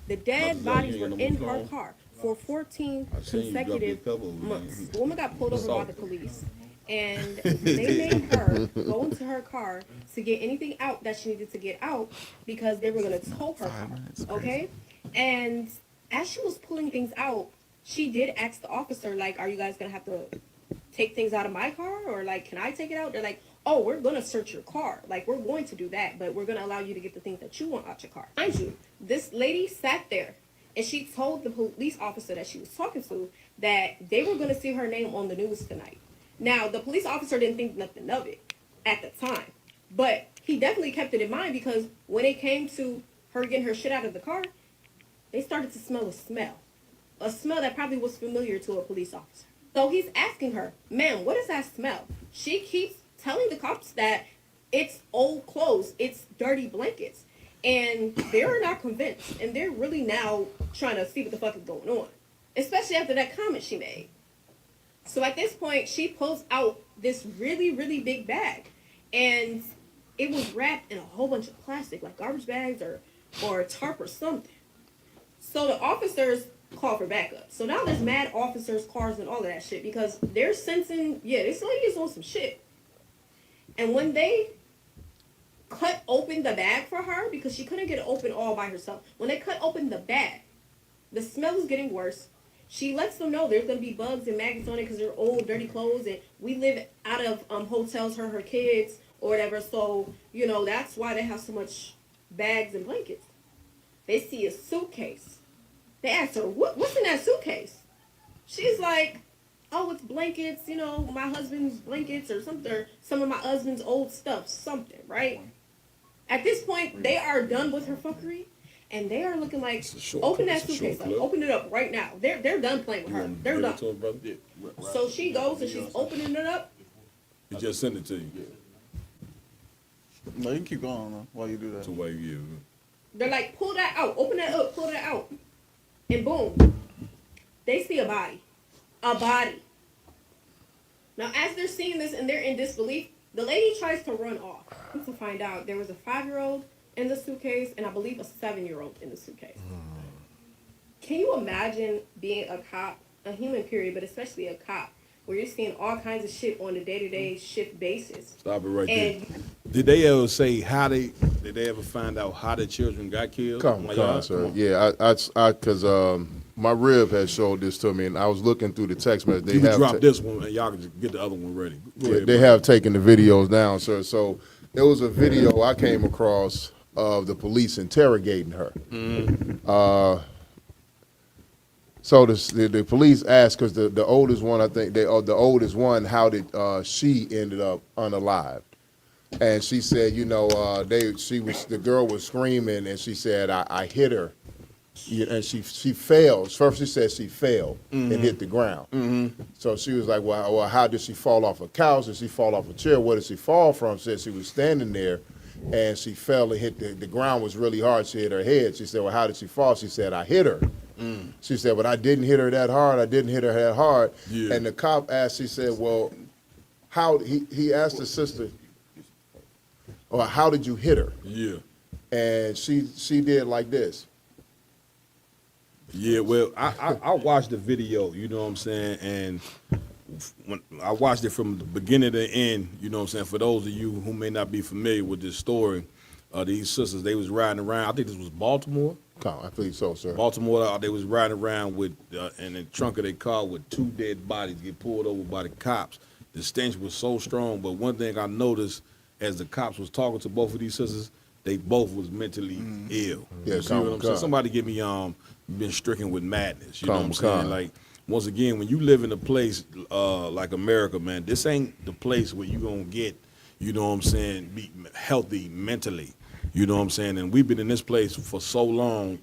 [SPEAKER 14] The dead
[SPEAKER 1] Not
[SPEAKER 14] bodies
[SPEAKER 1] you
[SPEAKER 14] were
[SPEAKER 1] ain't
[SPEAKER 14] in
[SPEAKER 1] got no
[SPEAKER 14] her
[SPEAKER 1] phone.
[SPEAKER 14] car for 14
[SPEAKER 1] I seen you drop your
[SPEAKER 14] consecutive
[SPEAKER 1] pebble, man.
[SPEAKER 14] months. The woman got pulled over by
[SPEAKER 1] Assault.
[SPEAKER 14] the police, and they made her go into her car to get anything out that she needed to get out because they were going to tow her car. Okay? And as she was pulling things out, she did ask the officer, like, are you guys going to have to take things out of my car, or like, can I take it out? They're like, oh, we're gonna search your car, like we're going to do that, but we're gonna allow you to get the things that you want out your car. Mind you, this lady sat there and she told the police officer that she was talking to that they were gonna see her name on the news tonight. Now the police officer didn't think nothing of it at the time, but he definitely kept it in mind because when it came to her getting her shit out of the car, they started to smell a smell that probably was familiar to a police officer. So he's asking her, ma'am, what is that smell? She keeps telling the cops that it's old clothes, it's dirty blankets. And they're not convinced. And they're really now trying to see what the fuck is going on. Especially after that comment she made. So at this point, she pulls out this really, really big bag. And it was wrapped in a whole bunch of plastic, like garbage bags or a tarp or something. So the officers call for backup. So now there's mad officers, cars, and all of that shit because they're sensing, this lady is on some shit. And when they cut open the bag for her, because she couldn't get it open all by herself, when they cut open the bag, the smell is getting worse. She lets them know there's going to be bugs and maggots on it because they're old, dirty clothes, and we live out of hotels, her kids, or whatever. So, that's why they have so much bags and blankets. They see a suitcase. They asked her, what's in that suitcase? She's like, oh, it's blankets, my husband's blankets or something, or some of my husband's old stuff, something, right? At this point, they are done with her fuckery, and they are looking like, open that suitcase up, open it up right now. They're done playing with her. They're done. So she goes and she's opening it up.
[SPEAKER 1] He just sent it to you.
[SPEAKER 10] No, you can keep going while you do that.
[SPEAKER 1] To why you.
[SPEAKER 14] They're like, pull that out, open that up, pull that out. And boom, they see a body. A body. Now, as they're seeing this and they're in disbelief, the lady tries to run off. To find out there was a 5-year-old in the suitcase and I believe a 7-year-old in the suitcase. Can you imagine being a cop, a human period, but especially a cop, where you're seeing all kinds of shit on a day-to-day shift basis?
[SPEAKER 1] Stop it right there. Did they ever say did they ever find out how the children got killed?
[SPEAKER 13] Come on, sir. Yeah, because my rib had showed this to me, and I was looking through the text message.
[SPEAKER 1] You can drop this one, and y'all can just get the other one ready. Go ahead,
[SPEAKER 13] they have taken the videos down, sir. So there was a video I came across of the police interrogating her. So the police asked, because the oldest one, I think the oldest one, how did she ended up unalived? And she said, the girl was screaming, and she said, I hit her, and she fell. First she said she fell and hit the ground. So she was like, well, how did she fall off a couch? Did she fall off a chair? What did she fall from? She said she was standing there, and she fell and hit the ground was really hard. She hit her head. She said, well, how did she fall? She said, I hit her. She said, but I didn't hit her that hard. I didn't hit her that hard. Yeah. And the cop asked, he said, well, he asked the sister, well, how did you hit her?
[SPEAKER 1] Yeah.
[SPEAKER 13] And she did like this.
[SPEAKER 1] Yeah, well, I watched the video, you know what I'm saying, and when I watched it from the beginning to the end, you know what I'm saying, for those of you who may not be familiar with this story, these sisters, they was riding around, I think this was Baltimore.
[SPEAKER 13] I believe so, sir.
[SPEAKER 1] Baltimore, they was riding around with, in the trunk of their car with 2 dead bodies get pulled over by the cops. The stench was so strong, but one thing I noticed as the cops was talking to both of these sisters, they both was mentally ill.
[SPEAKER 13] Yeah,
[SPEAKER 1] you see what I'm saying? Somebody give me been stricken with madness. You know what I'm saying? Like, once again, when you live in a place like America, man, this ain't the place where you gonna get, you know what I'm saying, be healthy mentally. You know what I'm saying? And we've been in this place for so long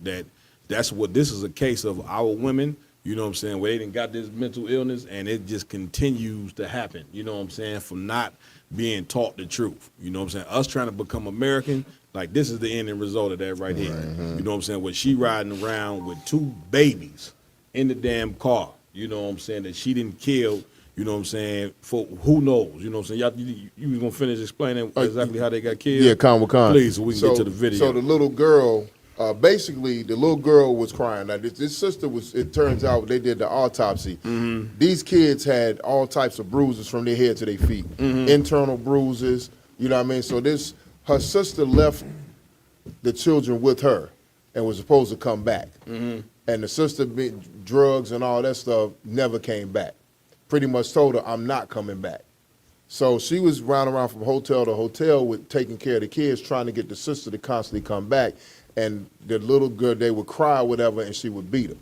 [SPEAKER 1] that's what this is a case of our women, you know what I'm saying, where they done got this mental illness and it just continues to happen, you know what I'm saying, from not being taught the truth. You know what I'm saying? Us trying to become American, like this is the ending result of that right here. You know what I'm saying? With she riding around with 2 babies in the damn car, you know what I'm saying, that she didn't kill. You know what I'm saying? For who knows? You know what I'm saying? You was gonna finish explaining exactly how they got killed?
[SPEAKER 13] Yeah, Con.
[SPEAKER 1] Please, so we can get to the video.
[SPEAKER 13] So the little girl, basically, the little girl was crying. Now, this sister was. It turns out they did the autopsy. These kids had all types of bruises from their head to their feet, internal bruises. You know what I mean? So her sister left the children with her, and was supposed to come back. And the sister, drugs and all that stuff, never came back. Pretty much told her, I'm not coming back. So she was running around from hotel to hotel with taking care of the kids, trying to get the sister to constantly come back. And the little girl, they would cry or whatever, and she would beat them.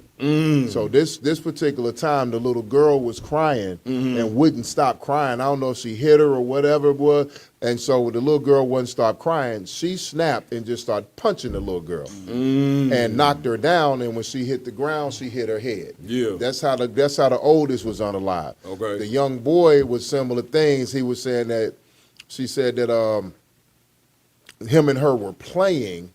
[SPEAKER 13] So this particular time, the little girl was crying and wouldn't stop crying. I don't know if she hit her or whatever it was. And so the little girl wouldn't stop crying. She snapped and just started punching the little girl and knocked her down. And when she hit the ground, she hit her head.
[SPEAKER 1] Yeah,
[SPEAKER 13] that's how the oldest was unalive.
[SPEAKER 1] Okay,
[SPEAKER 13] the young boy was similar things. He was saying that she said that him and her were playing.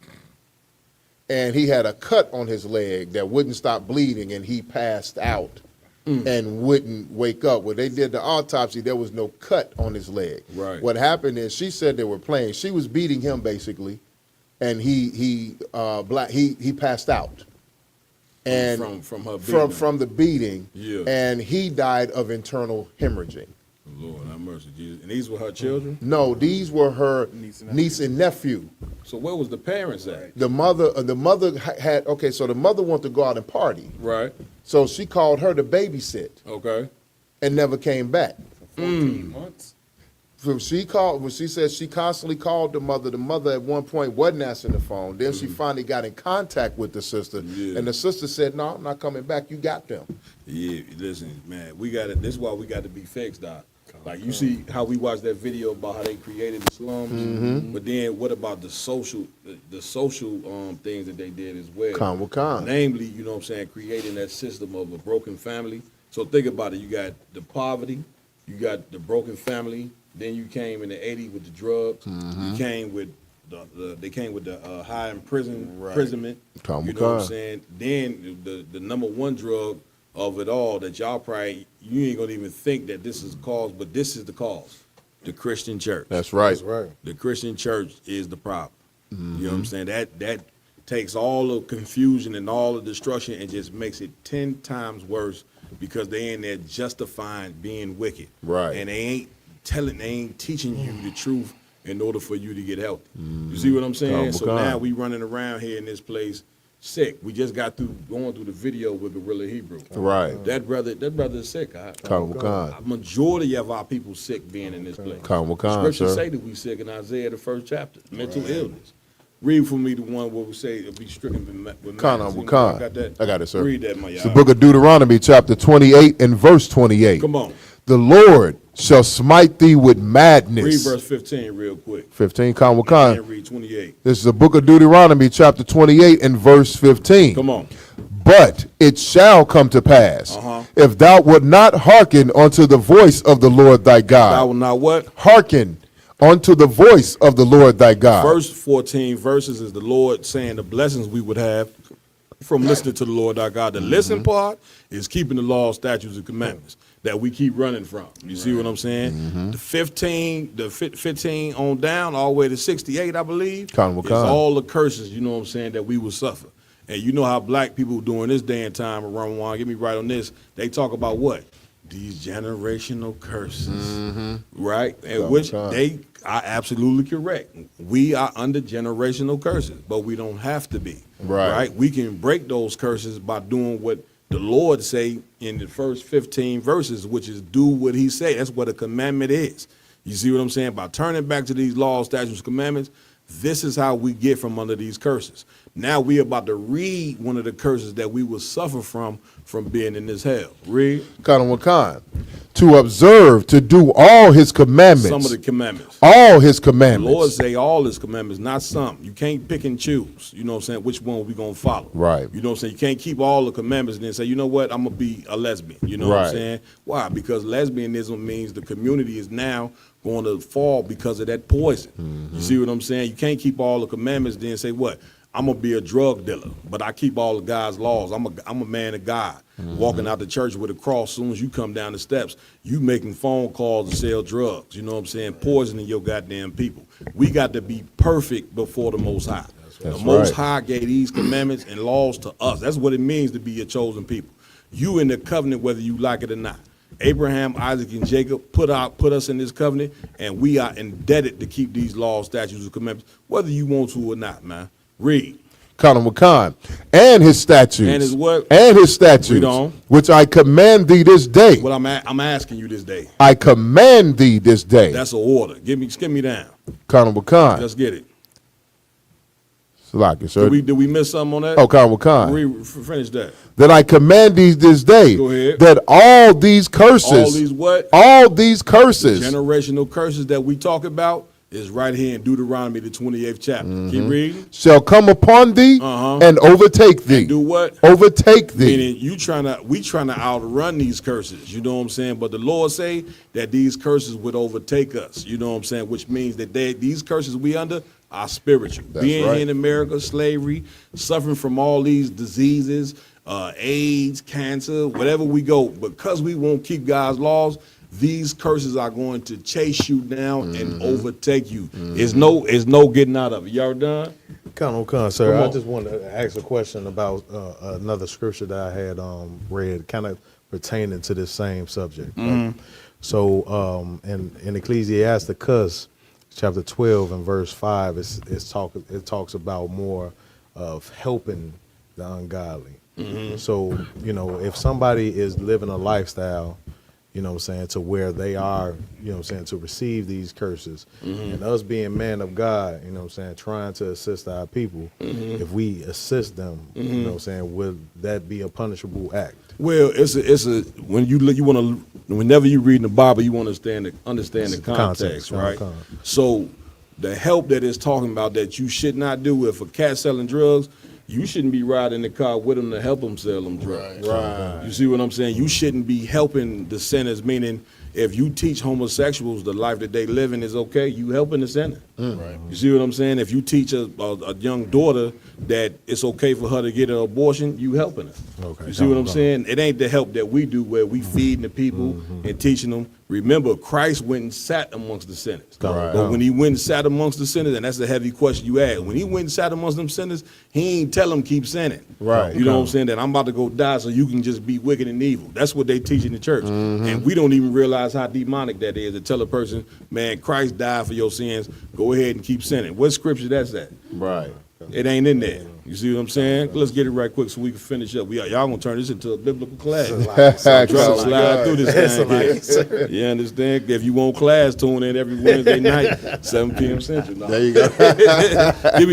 [SPEAKER 13] And he had a cut on his leg that wouldn't stop bleeding, and he passed out and wouldn't wake up. When they did the autopsy, there was no cut on his leg.
[SPEAKER 1] Right.
[SPEAKER 13] What happened is she said they were playing. She was beating him basically, and he passed out. And
[SPEAKER 1] from her beating
[SPEAKER 13] from the beating,
[SPEAKER 1] yeah.
[SPEAKER 13] And he died of internal hemorrhaging.
[SPEAKER 1] Lord have mercy, Jesus. And these were her children?
[SPEAKER 13] No, these were her niece and nephew.
[SPEAKER 1] So where was the parents at?
[SPEAKER 13] The mother had, so the mother wanted to go out and party.
[SPEAKER 1] Right.
[SPEAKER 13] So she called her to babysit.
[SPEAKER 1] Okay.
[SPEAKER 13] And never came back.
[SPEAKER 1] For 14 months?
[SPEAKER 13] So she said she constantly called the mother. The mother at one point wasn't answering the phone. Then she finally got in contact with the sister. Yeah. And the sister said, no, I'm not coming back. You got them.
[SPEAKER 1] Yeah, listen, man, this is why we got to be fixed, Doc. Like, you see how we watched that video about how they created the slums, but then what about the social things that they did as well? Namely, you know what I'm saying, creating that system of a broken family. So think about it. You got the poverty, you got the broken family. Then you came in the '80s with the drugs. You came with they came with the high imprisonment. You know what I'm saying? Then the number one drug of it all that y'all probably, you ain't gonna even think that this is the cause, but this is the cause. The Christian church.
[SPEAKER 13] That's right.
[SPEAKER 1] The Christian church is the problem. You know what I'm saying? That takes all the confusion and all the destruction and just makes it 10 times worse because they in there justifying being wicked.
[SPEAKER 13] Right.
[SPEAKER 1] And they ain't teaching you the truth in order for you to get healthy. You see what I'm saying? So now we running around here in this place sick. We just got through going through the video with Gorilla Hebrew.
[SPEAKER 13] Right.
[SPEAKER 1] That brother is sick. A majority of our people sick being in this place. Scripture say that we sick in Isaiah the 1st chapter. Mental illness. Read for me the one where we say it'll be stricken with
[SPEAKER 13] Con,
[SPEAKER 1] madness.
[SPEAKER 13] with
[SPEAKER 1] You know,
[SPEAKER 13] Con.
[SPEAKER 1] I
[SPEAKER 13] I got it, sir.
[SPEAKER 1] Read that, my
[SPEAKER 13] It's the book of Deuteronomy, chapter 28 and verse 28.
[SPEAKER 1] Come on.
[SPEAKER 13] The Lord shall smite thee with madness.
[SPEAKER 1] Read verse 15 real quick.
[SPEAKER 13] 15, Con with Con.
[SPEAKER 1] And read 28.
[SPEAKER 13] This is the book of Deuteronomy, chapter 28 and verse 15.
[SPEAKER 1] Come on.
[SPEAKER 13] But it shall come to pass, if thou wilt not hearken unto the voice of the Lord thy God.
[SPEAKER 1] Thou will not what?
[SPEAKER 13] Hearken unto the voice of the Lord thy God.
[SPEAKER 1] First 14 verses is the Lord saying the blessings we would have from listening to the Lord our God. The listen part is keeping the law, statutes, and commandments that we keep running from. You see what I'm saying? The 15 on down, all the way to 68, I believe, is all the curses, you know what I'm saying, that we will suffer. And you know how black people during this day and time around one, get me right on this, they talk about what? These generational curses, right? And which they are absolutely correct. We are under generational curses, but we don't have to be, right? We can break those curses by doing what the Lord say in the first 15 verses, which is do what he say. That's what a commandment is. You see what I'm saying? By turning back to these laws, statutes, commandments, this is how we get from under these curses. Now we about to read one of the curses that we will suffer from being in this hell. Read.
[SPEAKER 13] To observe, to do all his commandments.
[SPEAKER 1] Some of the commandments.
[SPEAKER 13] All his commandments.
[SPEAKER 1] The Lord say all his commandments, not some. You can't pick and choose. You know what I'm saying? Which one we going to follow.
[SPEAKER 13] Right.
[SPEAKER 1] You know what I'm saying? You can't keep all the commandments and then say, you know what, I'm going to be a lesbian. You know what I'm saying? Why? Because lesbianism means the community is now going to fall because of that poison. You see what I'm saying? You can't keep all the commandments then say what? I'm gonna be a drug dealer, but I keep all of God's laws. I'm a man of God, walking out the church with a cross. As soon as you come down the steps, you making phone calls to sell drugs. You know what I'm saying? Poisoning your goddamn people. We got to be perfect before the Most High. The Most High gave these commandments and laws to us. That's what it means to be a chosen people. You in the covenant whether you like it or not. Abraham, Isaac, and Jacob put us in this covenant, and we are indebted to keep these laws, statutes, and commandments, whether you want to or not, man. Read.
[SPEAKER 13] And his statutes.
[SPEAKER 1] And his what?
[SPEAKER 13] And his statutes.
[SPEAKER 1] Read on.
[SPEAKER 13] Which I command thee this day.
[SPEAKER 1] Well, I'm asking you this day.
[SPEAKER 13] I command thee this day.
[SPEAKER 1] That's an order. Skim me down.
[SPEAKER 13] Let's
[SPEAKER 1] get it.
[SPEAKER 13] Sir.
[SPEAKER 1] Did we miss something on that? Finish that.
[SPEAKER 13] That I command thee this day.
[SPEAKER 1] Go ahead.
[SPEAKER 13] That all these curses.
[SPEAKER 1] All these what?
[SPEAKER 13] All these curses.
[SPEAKER 1] The generational curses that we talk about is right here in Deuteronomy, the 28th chapter. Keep reading.
[SPEAKER 13] Shall come upon thee and overtake thee.
[SPEAKER 1] And do what?
[SPEAKER 13] Overtake thee.
[SPEAKER 1] Meaning we trying to outrun these curses. You know what I'm saying? But the Lord say that these curses would overtake us. You know what I'm saying? Which means that these curses we under are spiritual. Being here in America, slavery, suffering from all these diseases, AIDS, cancer, whatever we go, because we won't keep God's laws, these curses are going to chase you down and overtake you. It's no getting out of it. Y'all done?
[SPEAKER 15] Sir. I just wanted to ask a question about another scripture that I had read, kind of pertaining to this same subject. Right? So in Ecclesiasticus, chapter 12 and verse 5, it talks about more of helping the ungodly. So, if somebody is living a lifestyle, to where they are, to receive these curses, and us being men of God, trying to assist our people, if we assist them, will that be a punishable act?
[SPEAKER 1] Well, it's a when you want to, whenever you read in the Bible, you want to understand the context, right? So the help that it's talking about that you should not do if a cat selling drugs, you shouldn't be riding in the car with them to help them sell them drugs. Right. You see what I'm saying? You shouldn't be helping the sinners, meaning if you teach homosexuals the life that they live in is okay, you helping the sinner. Right. You see what I'm saying? If you teach a young daughter that it's okay for her to get an abortion, you helping her. Okay. You see what I'm saying? It ain't the help that we do where we feeding the people and teaching them. Remember, Christ went and sat amongst the sinners. Right. But when he went and sat amongst the sinners, and that's a heavy question you ask, when he went and sat amongst them sinners, he ain't tell them keep sinning. Right. You know what I'm saying? That I'm about to go die so you can just be wicked and evil. That's what they teach in the church. And we don't even realize how demonic that is to tell a person, man, Christ died for your sins. Go ahead and keep sinning. What scripture that's at?
[SPEAKER 13] Right.
[SPEAKER 1] It ain't in there. You see what I'm saying? Let's get it right quick so we can finish up. Y'all gonna turn this into a biblical class. I'm trying to slide through this thing. You understand? If you want class, tune in every Wednesday night, 7 p.m. Central. No.
[SPEAKER 13] There you go.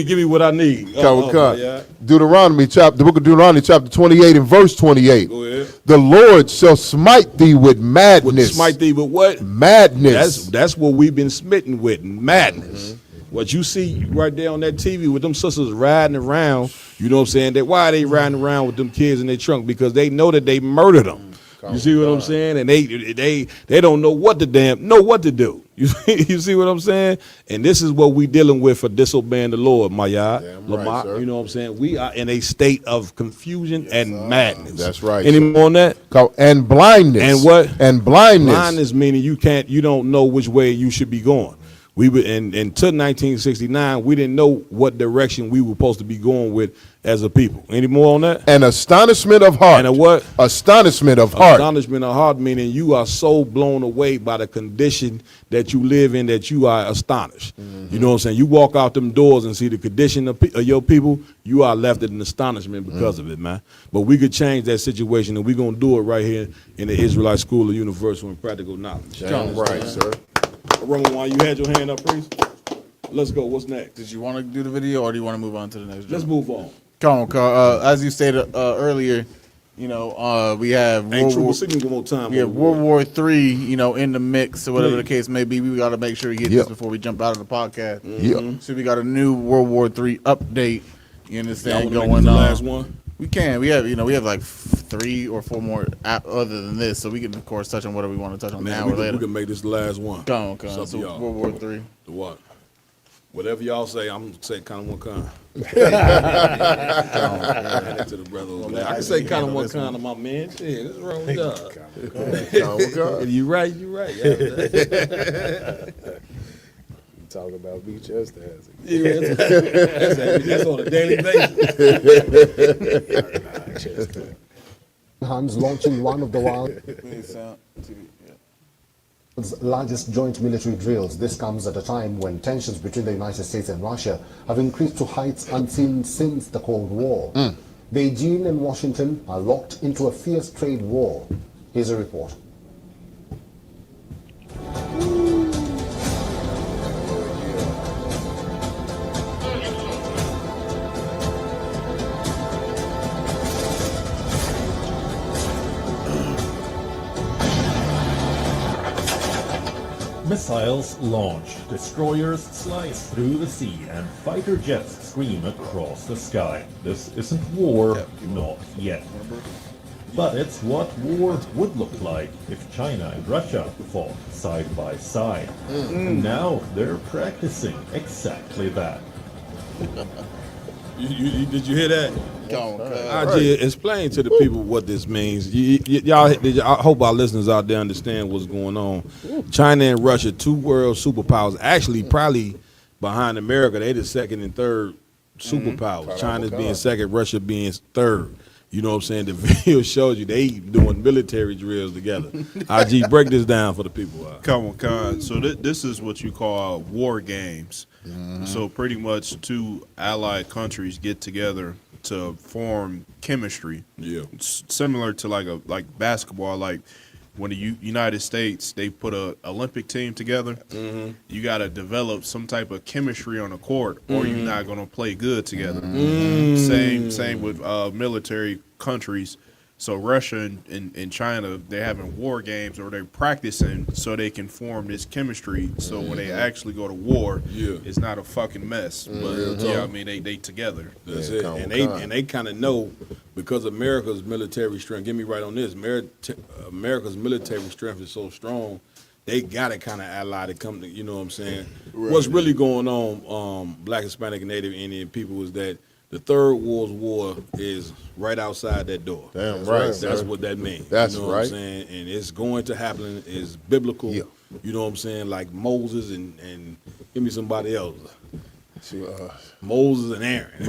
[SPEAKER 1] give me what I need.
[SPEAKER 13] Come.
[SPEAKER 1] Yeah.
[SPEAKER 13] The book of Deuteronomy, chapter 28 and verse 28.
[SPEAKER 1] Go ahead.
[SPEAKER 13] The Lord shall smite thee with madness.
[SPEAKER 1] Smite thee with what?
[SPEAKER 13] Madness.
[SPEAKER 1] That's what we've been smitten with, madness. What you see right there on that TV with them sisters riding around, you know what I'm saying? Why are they riding around with them kids in their trunk? Because they know that they murdered them. You see what I'm saying? And they don't know what to do. You see what I'm saying? And this is what we dealing with for disobeying the Lord, Lamar. You know what I'm saying? We are in a state of confusion and madness.
[SPEAKER 13] That's right.
[SPEAKER 1] Any more on that?
[SPEAKER 13] And blindness.
[SPEAKER 1] And what?
[SPEAKER 13] And blindness.
[SPEAKER 1] Blindness meaning you don't know which way you should be going. We were until 1969, we didn't know what direction we were supposed to be going with as a people. Any more on that?
[SPEAKER 13] An astonishment of heart.
[SPEAKER 1] And a what?
[SPEAKER 13] Astonishment of heart.
[SPEAKER 1] Astonishment of heart meaning you are so blown away by the condition that you live in that you are astonished. You know what I'm saying? You walk out them doors and see the condition of your people, you are left in astonishment because of it, man. But we could change that situation, and we're going to do it right here in the Israelite School of Universal and Practical Knowledge.
[SPEAKER 13] Damn right, sir.
[SPEAKER 1] Roman, while you had your hand up, priest, let's go. What's next?
[SPEAKER 10] Did you want to do the video, or do you want to move on to the next?
[SPEAKER 1] Let's move on.
[SPEAKER 10] Come on, as you stated earlier, we have World War III, in the mix or whatever the case may be. We got to make sure we get this before we jump out of the podcast. So we got a new World War III update. You understand? Going on.
[SPEAKER 1] The last one.
[SPEAKER 10] We can. We have like 3 or 4 more other than this, so we can of course touch on whatever we want to touch on now or later.
[SPEAKER 1] We can make this the last one.
[SPEAKER 10] Come on. So World War III.
[SPEAKER 1] The what? Whatever y'all say, I'm gonna say kind of one kind. To the brother over there. I can say kind of one kind of my man. Shit, what's wrong with y'all? You right.
[SPEAKER 15] Talk about beach just as
[SPEAKER 1] that's on a daily basis.
[SPEAKER 16] Hands launching one of the world's largest joint military drills. This comes at a time when tensions between the United States and Russia have increased to heights unseen since the Cold War. Beijing and Washington are locked into a fierce trade war. Here's a report.
[SPEAKER 19] Missiles launch, destroyers slice through the sea, and fighter jets scream across the sky. This isn't war, not yet. But it's what war would look like if China and Russia fought side by side. And now they're practicing exactly that.
[SPEAKER 1] Did you hear that? I just explain to the people what this means. I hope our listeners out there understand what's going on. China and Russia, 2 world superpowers, actually probably behind America, they the second and third superpowers. China's being second, Russia being third. You know what I'm saying? The video shows you they doing military drills together. IG, break this down for the people.
[SPEAKER 12] Come on, Con. So this is what you call war games. So pretty much 2 allied countries get together to form chemistry.
[SPEAKER 1] Yeah,
[SPEAKER 12] it's similar to like basketball. Like when the United States they put a Olympic team together, you got to develop some type of chemistry on the court, or you're not gonna play good together. Same with military countries. So Russia and China, they're having war games, or they're practicing so they can form this chemistry. So when they actually go to war, it's not a fucking mess. But I mean they together.
[SPEAKER 1] That's it. And they kind of know, because America's military strength. Get me right on this. America's military strength is so strong. They got to kind of ally to come to. You know what I'm saying? Right. What's really going on, Black, Hispanic, and Native Indian people, is that the Third World War is right outside that door.
[SPEAKER 13] Damn right.
[SPEAKER 1] That's what that means.
[SPEAKER 13] That's
[SPEAKER 1] you know what I'm saying? And it's going to happen. It's biblical. Yeah. You know what I'm saying? Like Moses and give me somebody else. Moses and Aaron.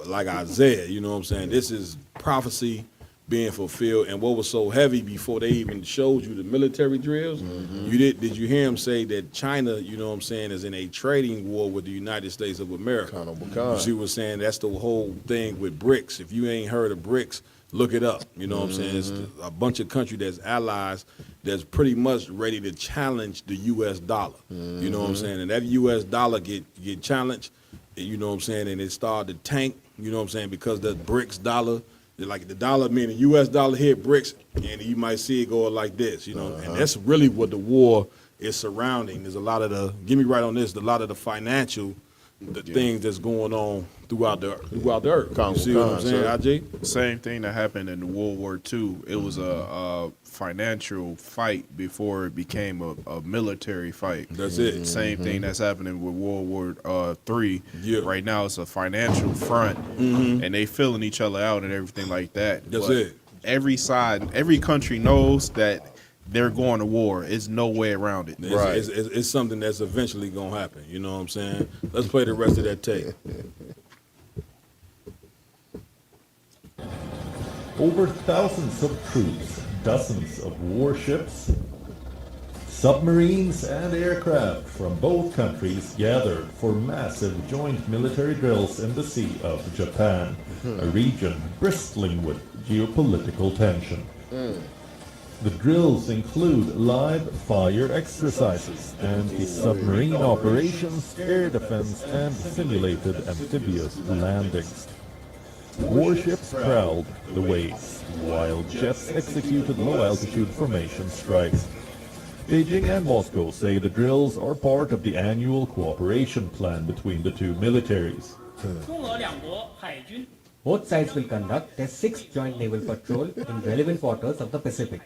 [SPEAKER 1] like Isaiah. You know what I'm saying? This is prophecy being fulfilled. And what was so heavy before they even showed you the military drills, did you hear him say that China, you know what I'm saying, is in a trading war with the United States of America? You see what I'm saying? That's the whole thing with BRICS. If you ain't heard of BRICS, look it up. You know what I'm saying? It's a bunch of countries that's allies that's pretty much ready to challenge the U.S. dollar. You know what I'm saying? And that U.S. dollar get challenged, you know what I'm saying, and it started to tank, you know what I'm saying, because the BRICS dollar, like the dollar, meaning U.S. dollar hit BRICS, and you might see it going like this, you know, and that's really what the war is surrounding. There's a lot of get me right on this, a lot of the financial things that's going on throughout the earth. You see what I'm saying, IJ?
[SPEAKER 12] Same thing that happened in World War II. It was a financial fight before it became a military fight.
[SPEAKER 1] That's it.
[SPEAKER 12] Same thing that's happening with World War III. Right now it's a financial front, and they filling each other out and everything like that.
[SPEAKER 1] That's
[SPEAKER 12] But
[SPEAKER 1] it.
[SPEAKER 12] every side, every country knows that they're going to war. It's no way around it.
[SPEAKER 1] It's something that's eventually going to happen. You know what I'm saying? Let's play the rest of that tape.
[SPEAKER 19] Over thousands of troops, dozens of warships, submarines and aircraft from both countries gathered for massive joint military drills in the Sea of Japan, a region bristling with geopolitical tension. The drills include live fire exercises, anti-submarine operations, air defense, and simulated amphibious landings. Warships prowled the waves, while jets executed low-altitude formation strikes. Beijing and Moscow say the drills are part of the annual cooperation plan between the two militaries.
[SPEAKER 18] Both sides will conduct a 6th joint naval patrol in relevant waters of the Pacific.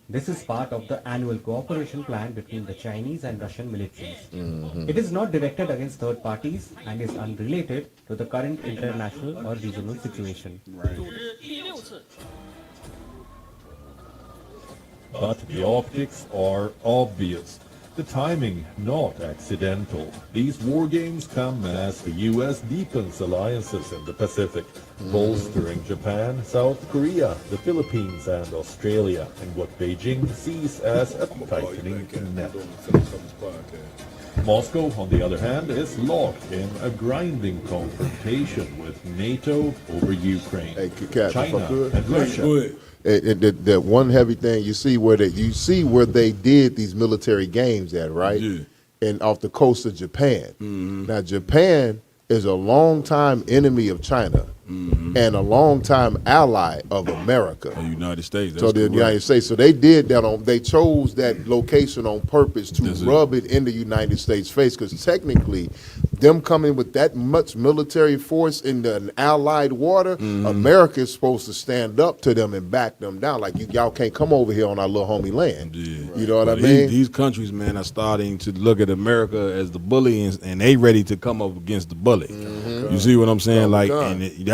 [SPEAKER 18] This is part of the annual cooperation plan between the Chinese and Russian militaries. It is not directed against third parties and is unrelated to the current international or regional situation.
[SPEAKER 19] But the optics are obvious. The timing not accidental. These war games come as the US deepens alliances in the Pacific, bolstering Japan, South Korea, the Philippines and Australia in what Beijing sees as a tightening net. Moscow, on the other hand, is locked in a grinding confrontation with NATO over Ukraine, China and Russia.
[SPEAKER 13] That one heavy thing you see where they did these military games at, right? And off the coast of Japan. Now Japan is a longtime enemy of China and a longtime ally of America.
[SPEAKER 1] The United States.
[SPEAKER 13] So the United States. So they did that they chose that location on purpose to rub it in the United States' face, because technically them coming with that much military force in the allied water, America is supposed to stand up to them and back them down. Like, y'all can't come over here on our little homie land. You know what I mean?
[SPEAKER 1] These countries, man, are starting to look at America as the bully, and they ready to come up against the bully. You see what I'm saying?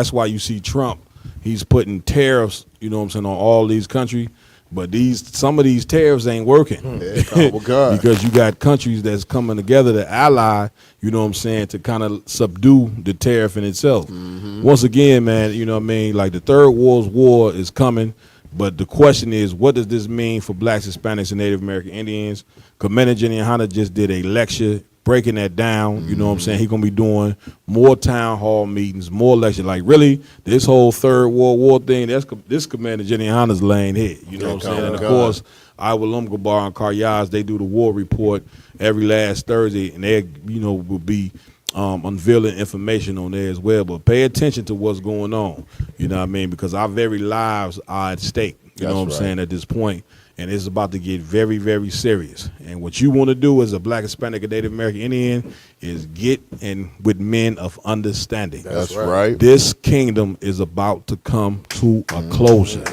[SPEAKER 1] That's why you see Trump. He's putting tariffs, you know what I'm saying, on all these countries. But some of these tariffs ain't working because you got countries that's coming together to ally, you know what I'm saying, to kind of subdue the tariff in itself. Once again, man, you know what I mean, like the Third World War is coming, but the question is, what does this mean for blacks, Hispanics, and Native American Indians? Commander Jenny Hanna just did a lecture breaking that down. You know what I'm saying? He's going to be doing more town hall meetings, more lectures. Like, really, this whole Third World War thing, this Commander Jenny Hanna's laying here. You know what I'm saying? And, of course, Iowa Lumgabar and Karyaz, they do the war report every last Thursday, and they, will be unveiling information on there as well. But pay attention to what's going on, you know what I mean? Because our very lives are at stake, you know what I'm saying, at this point. And it's about to get very, very serious. And what you want to do as a black, Hispanic, and Native American Indian is get in with men of understanding.
[SPEAKER 13] That's right.
[SPEAKER 1] This kingdom is about to come to a closure.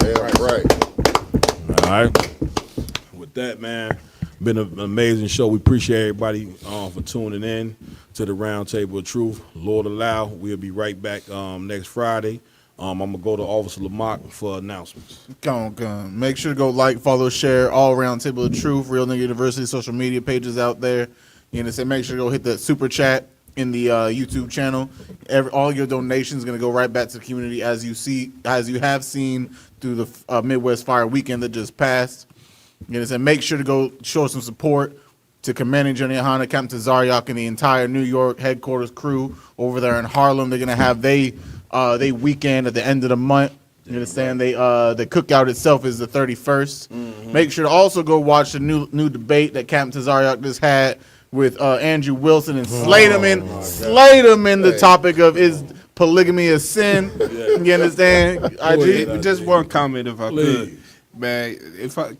[SPEAKER 1] All right. With that, man, been an amazing show. We appreciate everybody for tuning in to the Round Table of Truth. Lord allow, we'll be right back next Friday. I'm going to go to Officer Lamont for announcements.
[SPEAKER 10] Come on. Make sure to go like, follow, share, all around Table of Truth, Real Nigga University social media pages out there. You know, make sure to go hit that super chat. in the YouTube channel. All your donations going to go right back to the community, as you have seen through the Midwest Fire Weekend that just passed. And make sure to go show some support to Commanding General Honda, Captain Tazariak, and the entire New York headquarters crew over there in Harlem. They're going to have they weekend at the end of the month. You understand? The cookout itself is the 31st. Make sure to also go watch the new debate that Captain Tazariak just had with Andrew Wilson and slayed him in the topic of is polygamy a sin. You understand?
[SPEAKER 12] Just one comment if I could. Man,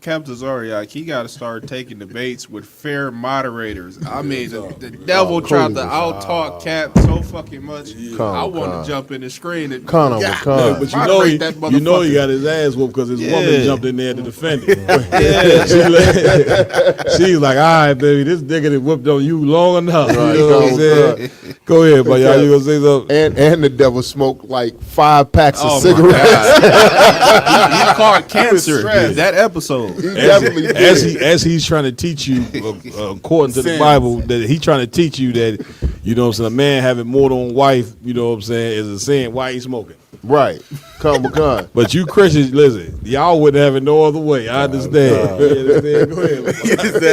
[SPEAKER 12] Captain Zariak, he got to start taking debates with fair moderators. I mean, the devil tried to out-talk Cap so fucking much. I want to jump in the screen and
[SPEAKER 1] but you know he got his ass whooped because his woman jumped in there to defend him. She's like, all right, baby, this nigga that whooped on you long enough.
[SPEAKER 13] Right.
[SPEAKER 1] You know what I'm saying? Go ahead, but y'all, you gonna say something?
[SPEAKER 13] And the devil smoked like 5 packs of cigarettes.
[SPEAKER 12] He caught cancer. That episode.
[SPEAKER 1] As he's trying to teach you, according to the Bible, that he's trying to teach you that, you know what I'm saying, a man having more than one wife, you know what I'm saying, is a sin. Why he smoking?
[SPEAKER 13] Right.
[SPEAKER 1] But you Christians, listen, y'all wouldn't have it no other way. I understand. Go ahead.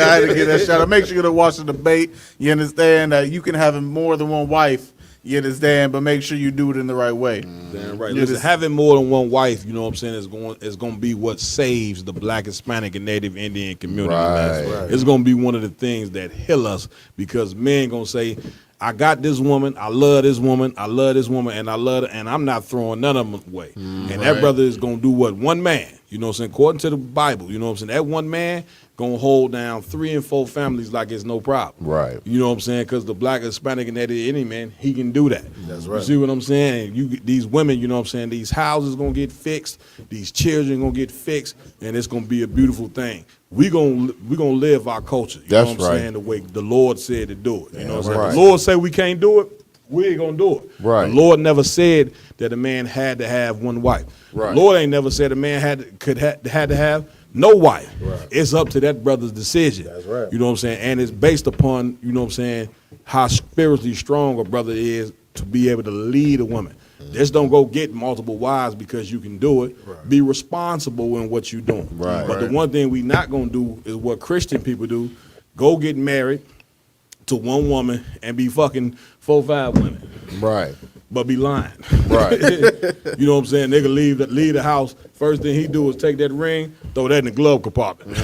[SPEAKER 10] I had to get that shout out. Make sure to watch the debate. You understand that you can have more than one wife. You understand, but make sure you do it in the right way.
[SPEAKER 1] Damn right. Listen, having more than one wife, you know what I'm saying, is going to be what saves the Black, Hispanic, and Native Indian community. Right. It's going to be one of the things that heal us, because men going to say, I got this woman, I love this woman, I love this woman, and I love her, and I'm not throwing none of them away. And that brother is going to do what? One man. You know what I'm saying? According to the Bible, you know what I'm saying? That one man gonna hold down 3 and 4 families like it's no problem.
[SPEAKER 13] Right.
[SPEAKER 1] You know what I'm saying? Because the Black, Hispanic, and Native Indian man, he can do that.
[SPEAKER 13] That's right.
[SPEAKER 1] You see what I'm saying? These women, you know what I'm saying? These houses gonna get fixed. These children gonna get fixed, and it's gonna be a beautiful thing. We gonna live our culture. You know what I'm saying? The way the Lord said to do it. You know what I'm saying? The Lord say we can't do it. We ain't gonna do it.
[SPEAKER 13] Right.
[SPEAKER 1] The Lord never said that a man had to have one wife.
[SPEAKER 13] Right.
[SPEAKER 1] The Lord ain't never said a man had to have no wife. Right. It's up to that brother's decision.
[SPEAKER 15] That's right.
[SPEAKER 1] You know what I'm saying? And it's based upon, you know what I'm saying, how spiritually strong a brother is to be able to lead a woman. Just don't go get multiple wives because you can do it. Right. Be responsible in what you're doing.
[SPEAKER 13] Right.
[SPEAKER 1] But the one thing we not gonna do is what Christian people do: go get married to one woman and be fucking 4 or 5 women.
[SPEAKER 13] Right.
[SPEAKER 1] But be lying.
[SPEAKER 13] Right.
[SPEAKER 1] You know what I'm saying? They can leave the house. First thing he do is take that ring, throw that in the glove compartment.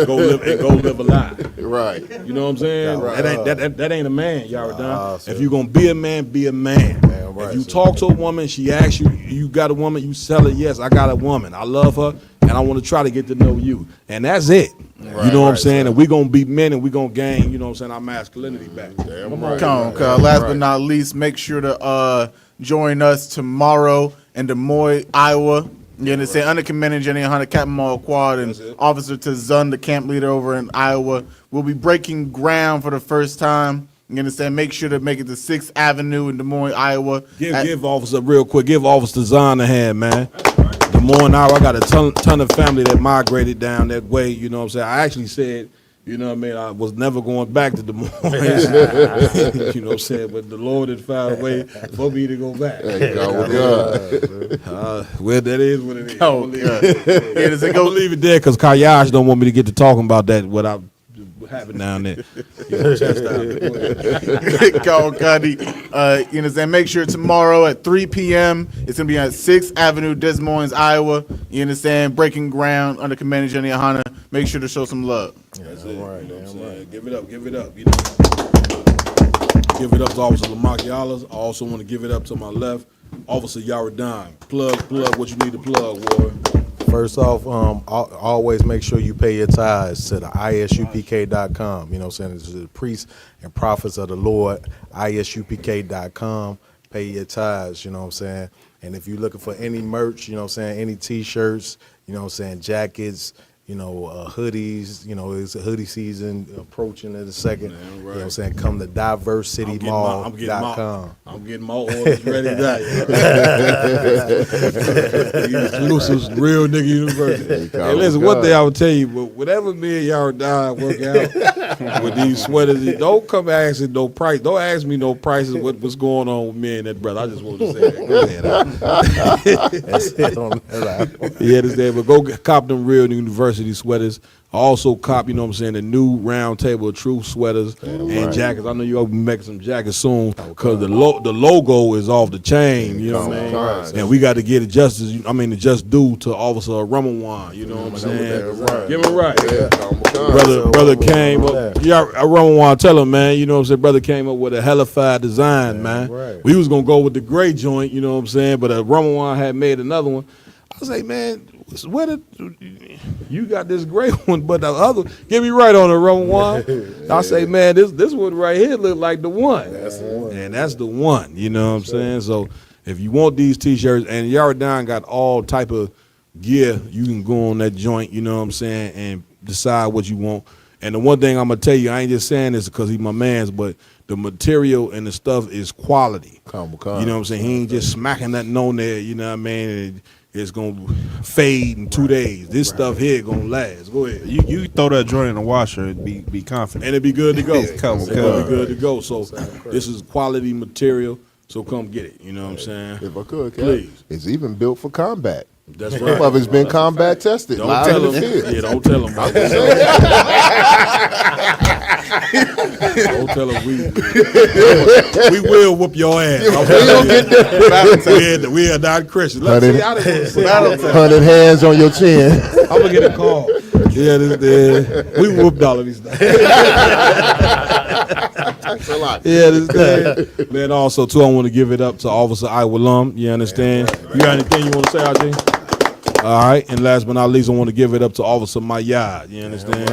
[SPEAKER 1] go live a lie.
[SPEAKER 13] Right.
[SPEAKER 1] You know what I'm saying?
[SPEAKER 13] Right.
[SPEAKER 1] That ain't a man, y'all done. If you're gonna be a man, be a man. If you talk to a woman, she asks you, you got a woman, you tell her, yes, I got a woman. I love her, and I want to try to get to know you. And that's it.
[SPEAKER 13] Right,
[SPEAKER 1] you know what I'm saying? And we're going to be men, and we're going to gain, you know what I'm saying, our masculinity back.
[SPEAKER 10] Come on. Last but not least, make sure to join us tomorrow in Des Moines, Iowa. You understand? Under Commanding General Hunter, Captain Maul Quad, and Officer Tazun, the camp leader over in Iowa. We'll be breaking ground for the first time. You understand? Make sure to make it to 6th Avenue in Des Moines, Iowa.
[SPEAKER 1] Give Officer real quick. Give Officer Tazun a hand, man. Des Moines, Iowa. I got a ton of family that migrated down that way. You know what I'm saying? I actually said, you know what I mean, I was never going back to Des Moines. You know what I'm saying? But the Lord had found a way for me to go back. Well, that is what it is. I'm going to leave it there because Kayash don't want me to get to talking about that without happened down there.
[SPEAKER 10] Call Cuddy. You understand? Make sure tomorrow at 3 p.m. it's gonna be at 6th Avenue, Des Moines, Iowa. You understand? Breaking ground under Commander Jenny Ahana. Make sure to show some love.
[SPEAKER 1] That's it. Right. Give it up. You know. Give it up to Officer Lamar Yalas. I also want to give it up to my left, Officer Yaradine. Plug what you need to plug, Warren.
[SPEAKER 15] First off, always make sure you pay your tithes to the isupk.com. You know what I'm saying? This is the priests and prophets of the Lord, isupk.com. Pay your tithes, you know what I'm saying? And if you're looking for any merch, you know what I'm saying, any T-shirts, you know what I'm saying, jackets, hoodies. It's a hoodie season approaching in a second. You know what I'm saying? Come to diversitymall.com.
[SPEAKER 9] I'm getting my orders ready now. Exclusives, real nigga university. Hey, listen, one thing I would tell you, but whatever me and y'all die work out with these sweaters, don't come asking no price. Don't ask me no prices. What's going on with me and that brother? I just want to say that. Go ahead. Yeah, understand. But go cop them real university sweaters. I also cop, the new Round Table of Truth sweaters and jackets. I know you'll be making some jackets soon because the logo is off the chain, you know what I mean? And we got to get it just due to Officer Ramawan, you know what I'm saying? Give him right. Brother came up. Yeah, Ramawan, tell him, man, you know what I'm saying? Brother came up with a hellified design, man. We was going to go with the gray joint, you know what I'm saying? But Ramawan had made another one. I was like, man, you got this gray one, but the other, get me right on the wrong one. I say, man, this one right here look like the one. That's the one. And that's the one, you know what I'm saying? So if you want these T-shirts, and Yaradon got all type of gear, you can go on that joint, you know what I'm saying, and decide what you want. And the one thing I'm going to tell you, I ain't just saying this because he's my man's, but the material and the stuff is quality. You know what I'm saying? He ain't just smacking nothing on there, you know what I mean? And it's going to fade in 2 days. This stuff here going to last. Go ahead.
[SPEAKER 12] You throw that joint in the washer and be confident.
[SPEAKER 1] And it'd be good to go.
[SPEAKER 12] Come.
[SPEAKER 1] It'll be good to go. So this is quality material, so come get it. You know what I'm saying?
[SPEAKER 13] If I could,
[SPEAKER 1] please.
[SPEAKER 13] It's even built for combat.
[SPEAKER 1] That's
[SPEAKER 13] Some
[SPEAKER 1] right.
[SPEAKER 13] of it's been combat tested.
[SPEAKER 1] Don't tell him. Yeah, don't tell him. Don't tell him we will whoop your ass. We are not Christians. Let's see how they
[SPEAKER 13] 100 hands on your chin.
[SPEAKER 1] I'm gonna get a call. Yeah, we whooped all of these things. Yeah, this thing. Man, also too, I want to give it up to Officer Iwalum. You understand? You got anything you want to say, RJ? All right, and last but not least, I want to give it up to Officer Mayad. You understand?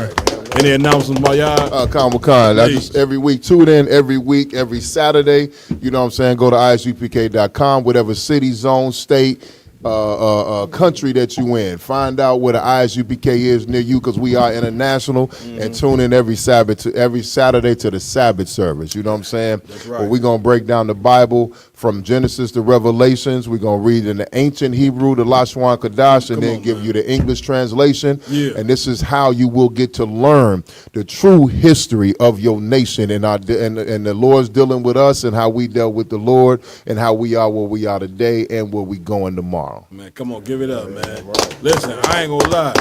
[SPEAKER 1] Any announcements, Mayad?
[SPEAKER 13] Khan. That's just every week. Tune in every week, every Saturday. You know what I'm saying? Go to isupk.com, whatever city, zone, state, country that you in. Find out where the ISUPK is near you because we are international. And tune in every Saturday to the Sabbath service. You know what I'm saying?
[SPEAKER 1] That's right.
[SPEAKER 13] Well, we're going to break down the Bible from Genesis to Revelations. We're going to read in the ancient Hebrew, the Lashon Kodash, and then give you the English translation.
[SPEAKER 1] Yeah.
[SPEAKER 13] And this is how you will get to learn the true history of your nation and the Lord's dealing with us and how we dealt with the Lord and how we are where we are today and where we going tomorrow.
[SPEAKER 1] Man, come on, give it up, man. Listen, I ain't gonna lie.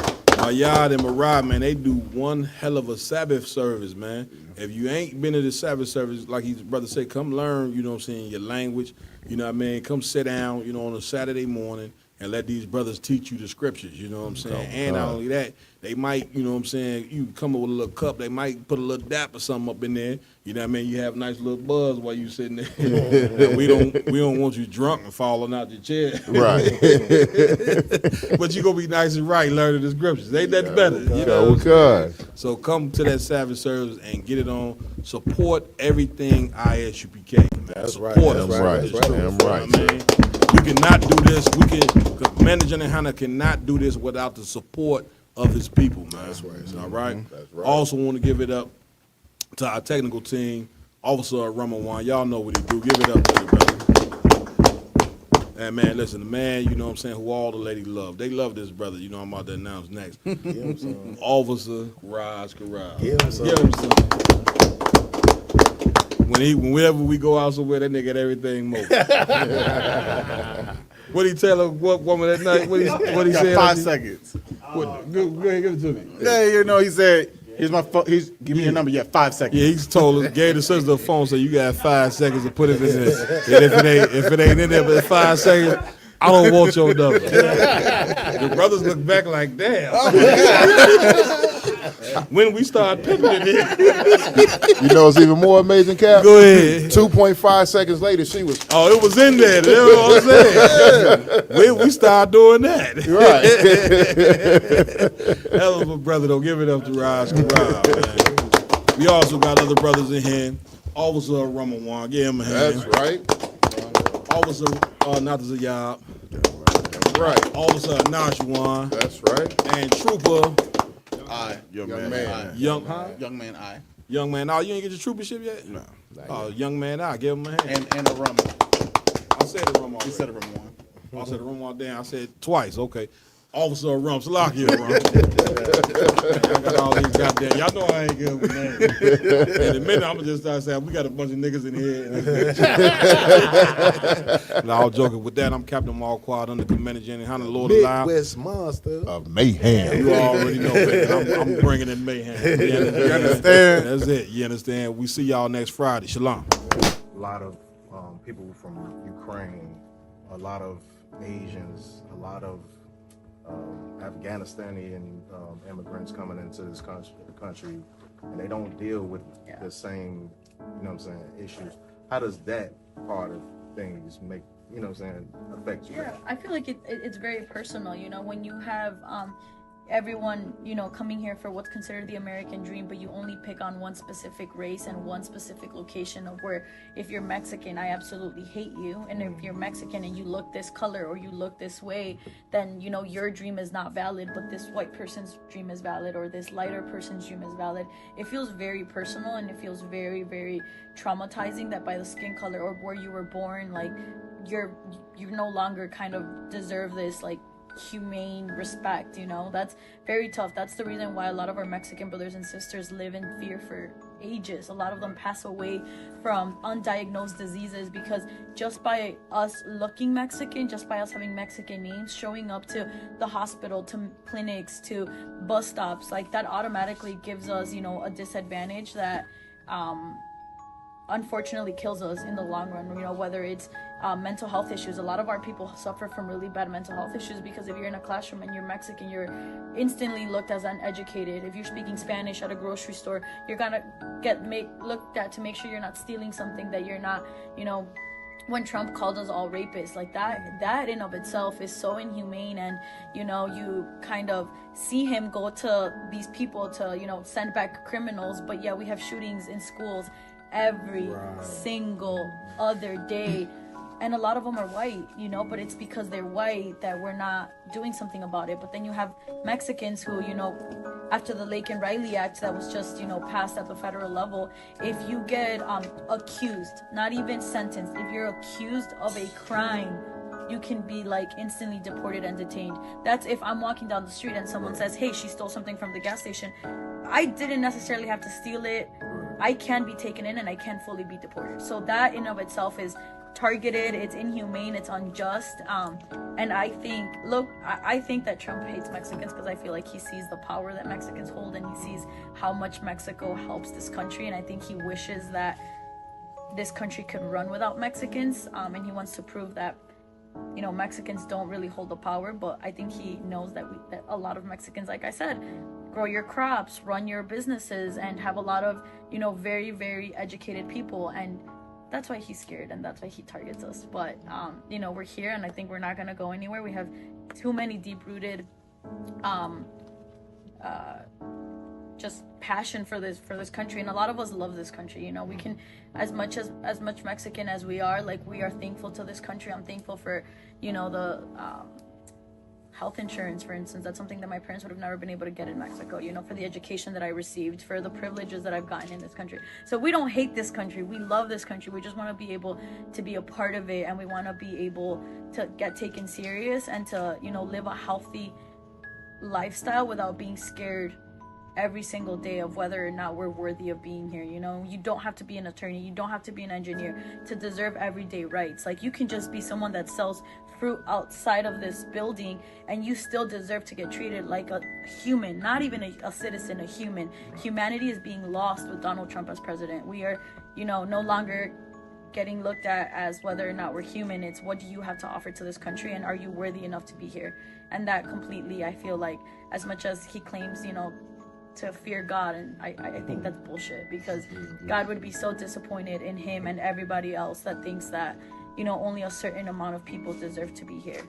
[SPEAKER 1] Mayad and Marad, man, they do one hell of a Sabbath service, man. If you ain't been to the Sabbath service, like his brother said, come learn, you know what I'm saying, your language. You know what I mean? Come sit down, you know, on a Saturday morning and let these brothers teach you the scriptures, you know what I'm saying? And not only that, they might, you know what I'm saying, you come up with a little cup, they might put a little dap or something up in there. You know what I mean? You have a nice little buzz while you sitting there. And we don't want you drunk and falling out your chair.
[SPEAKER 13] Right.
[SPEAKER 1] But you gonna be nice and right learning the scriptures. Ain't that better? You know what I'm saying? So come to that Sabbath service and get it on. Support everything ISUPK. Man.
[SPEAKER 15] That's right.
[SPEAKER 1] Support
[SPEAKER 15] That's
[SPEAKER 1] us.
[SPEAKER 15] right.
[SPEAKER 1] It's
[SPEAKER 15] That's
[SPEAKER 1] true.
[SPEAKER 15] right.
[SPEAKER 1] You know what I mean? We cannot do this. Manager and Hannah cannot do this without the support of his people, man. That's right. All right. That's right. Also want to give it up to our technical team, Officer Ramawan. Y'all know what he do. Give it up to the brother. And man, listen, the man, you know what I'm saying, who all the ladies love. They love this brother. You know I'm about to announce next. Officer Raj Karaj.
[SPEAKER 15] Give him some.
[SPEAKER 1] Whenever we go out somewhere, that nigga got everything more. What he tell her, what woman that night? What he said?
[SPEAKER 10] 5 seconds.
[SPEAKER 1] Go ahead, give it to me.
[SPEAKER 10] Yeah, you know, he said, here's my phone. Give me your number. Yeah, 5 seconds.
[SPEAKER 1] Yeah, he told us, gave the sister the phone, so you got 5 seconds to put it in there. And if it ain't in there but 5 seconds, I don't want your number. The brothers look back like, damn. When we start pimping it in.
[SPEAKER 13] You know it's even more amazing, Cap?
[SPEAKER 1] Go ahead.
[SPEAKER 13] 2.5 seconds later, she was...
[SPEAKER 1] Oh, it was in there. You know what I'm saying? We start doing that.
[SPEAKER 13] Right.
[SPEAKER 1] Hell of a brother, though. Give it up to Raj Karab, man. We also got other brothers in here. Officer Ramawan. Give him a hand.
[SPEAKER 13] That's right.
[SPEAKER 1] Officer Natha Zayab.
[SPEAKER 13] Right.
[SPEAKER 1] Officer Nashuan.
[SPEAKER 13] That's right.
[SPEAKER 1] And Trooper
[SPEAKER 10] I.
[SPEAKER 1] Young
[SPEAKER 10] Young
[SPEAKER 1] man.
[SPEAKER 10] man.
[SPEAKER 1] Young, huh?
[SPEAKER 10] Young man, I.
[SPEAKER 1] Young man, oh, you ain't get your troopership yet?
[SPEAKER 10] No.
[SPEAKER 1] Oh, young man, I give him a hand.
[SPEAKER 10] And a rum.
[SPEAKER 1] I said the rum already.
[SPEAKER 10] You said a rum one.
[SPEAKER 1] I said the rum one down. I said twice. Okay. Officer of rum, Salakia of rum. I got all these goddamn. Y'all know I ain't good with names. In a minute, I'm gonna just start saying we got a bunch of niggas in here. No, all joking. With that, I'm Captain Marquardt, under Commander Jenny Hunter, Lord alive.
[SPEAKER 15] Midwest monster
[SPEAKER 13] of mayhem.
[SPEAKER 1] You already know that. I'm bringing in mayhem. You understand? That's it. You understand? We see y'all next Friday. Shalom.
[SPEAKER 15] a lot of people from Ukraine, a lot of Asians, a lot of Afghanistani immigrants coming into this country, and they don't deal with the same, you know what I'm saying, issues. How does that part of things make, you know what I'm saying, affect you?
[SPEAKER 2] Yeah, I feel like it's very personal, you know, when you have everyone, you know, coming here for what's considered the American dream, but you only pick on one specific race and one specific location of where, if you're Mexican, I absolutely hate you, and if you're Mexican and you look this color or you look this way, then, you know, your dream is not valid, but this white person's dream is valid, or this lighter person's dream is valid. It feels very personal, and it feels very, very traumatizing that by the skin color or where you were born, like, you no longer kind of deserve this, like, humane respect, you know. That's very tough. That's the reason why a lot of our Mexican brothers and sisters live in fear for ages. A lot of them pass away from undiagnosed diseases because just by us looking Mexican, just by us having Mexican names, showing up to the hospital, to clinics, to bus stops, like, that automatically gives us, you know, a disadvantage that unfortunately kills us in the long run, you know, whether it's mental health issues. A lot of our people suffer from really bad mental health issues because if you're in a classroom and you're Mexican, you're instantly looked as uneducated. If you're speaking Spanish at a grocery store, you're gonna get looked at to make sure you're not stealing something, that you're not, you know, when Trump called us all rapists, like that in of itself is so inhumane. And, you know, you kind of see him go to these people to, you know, send back criminals, but yeah, we have shootings in schools every single other day, and a lot of them are white, you know, but it's because they're white that we're not doing something about it. But then you have Mexicans who, you know, after the Lake and Riley Act that was just, you know, passed at the federal level, if you get accused, not even sentenced, if you're accused of a crime, you can be, like, instantly deported and detained. That's if I'm walking down the street and someone says, hey, she stole something from the gas station. I didn't necessarily have to steal it. I can be taken in and I can fully be deported. So that in of itself is targeted, it's inhumane, it's unjust. And I think, I think that Trump hates Mexicans because I feel like he sees the power that Mexicans hold, and he sees how much Mexico helps this country, and I think he wishes that this country could run without Mexicans, and he wants to prove that, you know, Mexicans don't really hold the power. But I think he knows that a lot of Mexicans, like I said, grow your crops, run your businesses, and have a lot of, you know, very, very educated people, and that's why he's scared, and that's why he targets us. But you know, we're here, and I think we're not gonna go anywhere. We have too many deep-rooted just passion for this country, and a lot of us love this country. You know, we can, as much Mexican as we are, like, we are thankful to this country. I'm thankful for, you know, the health insurance, for instance. That's something that my parents would have never been able to get in Mexico, you know, for the education that I received, for the privileges that I've gotten in this country. So we don't hate this country. We love this country. We just want to be able to be a part of it, and we want to be able to get taken serious and to, you know, live a healthy lifestyle without being scared every single day of whether or not we're worthy of being here. You know, you don't have to be an attorney, you don't have to be an engineer to deserve everyday rights. Like, you can just be someone that sells fruit outside of this building, and you still deserve to get treated like a human, not even a citizen, a human. Humanity is being lost with Donald Trump as president. We are, you know, no longer getting looked at as whether or not we're human. It's, what do you have to offer to this country, and are you worthy enough to be here? And that completely, I feel like, as much as he claims, you know, to fear God, and I think that's bullshit, because God would be so disappointed in him and everybody else that thinks that, you know, only a certain amount of people deserve to be here.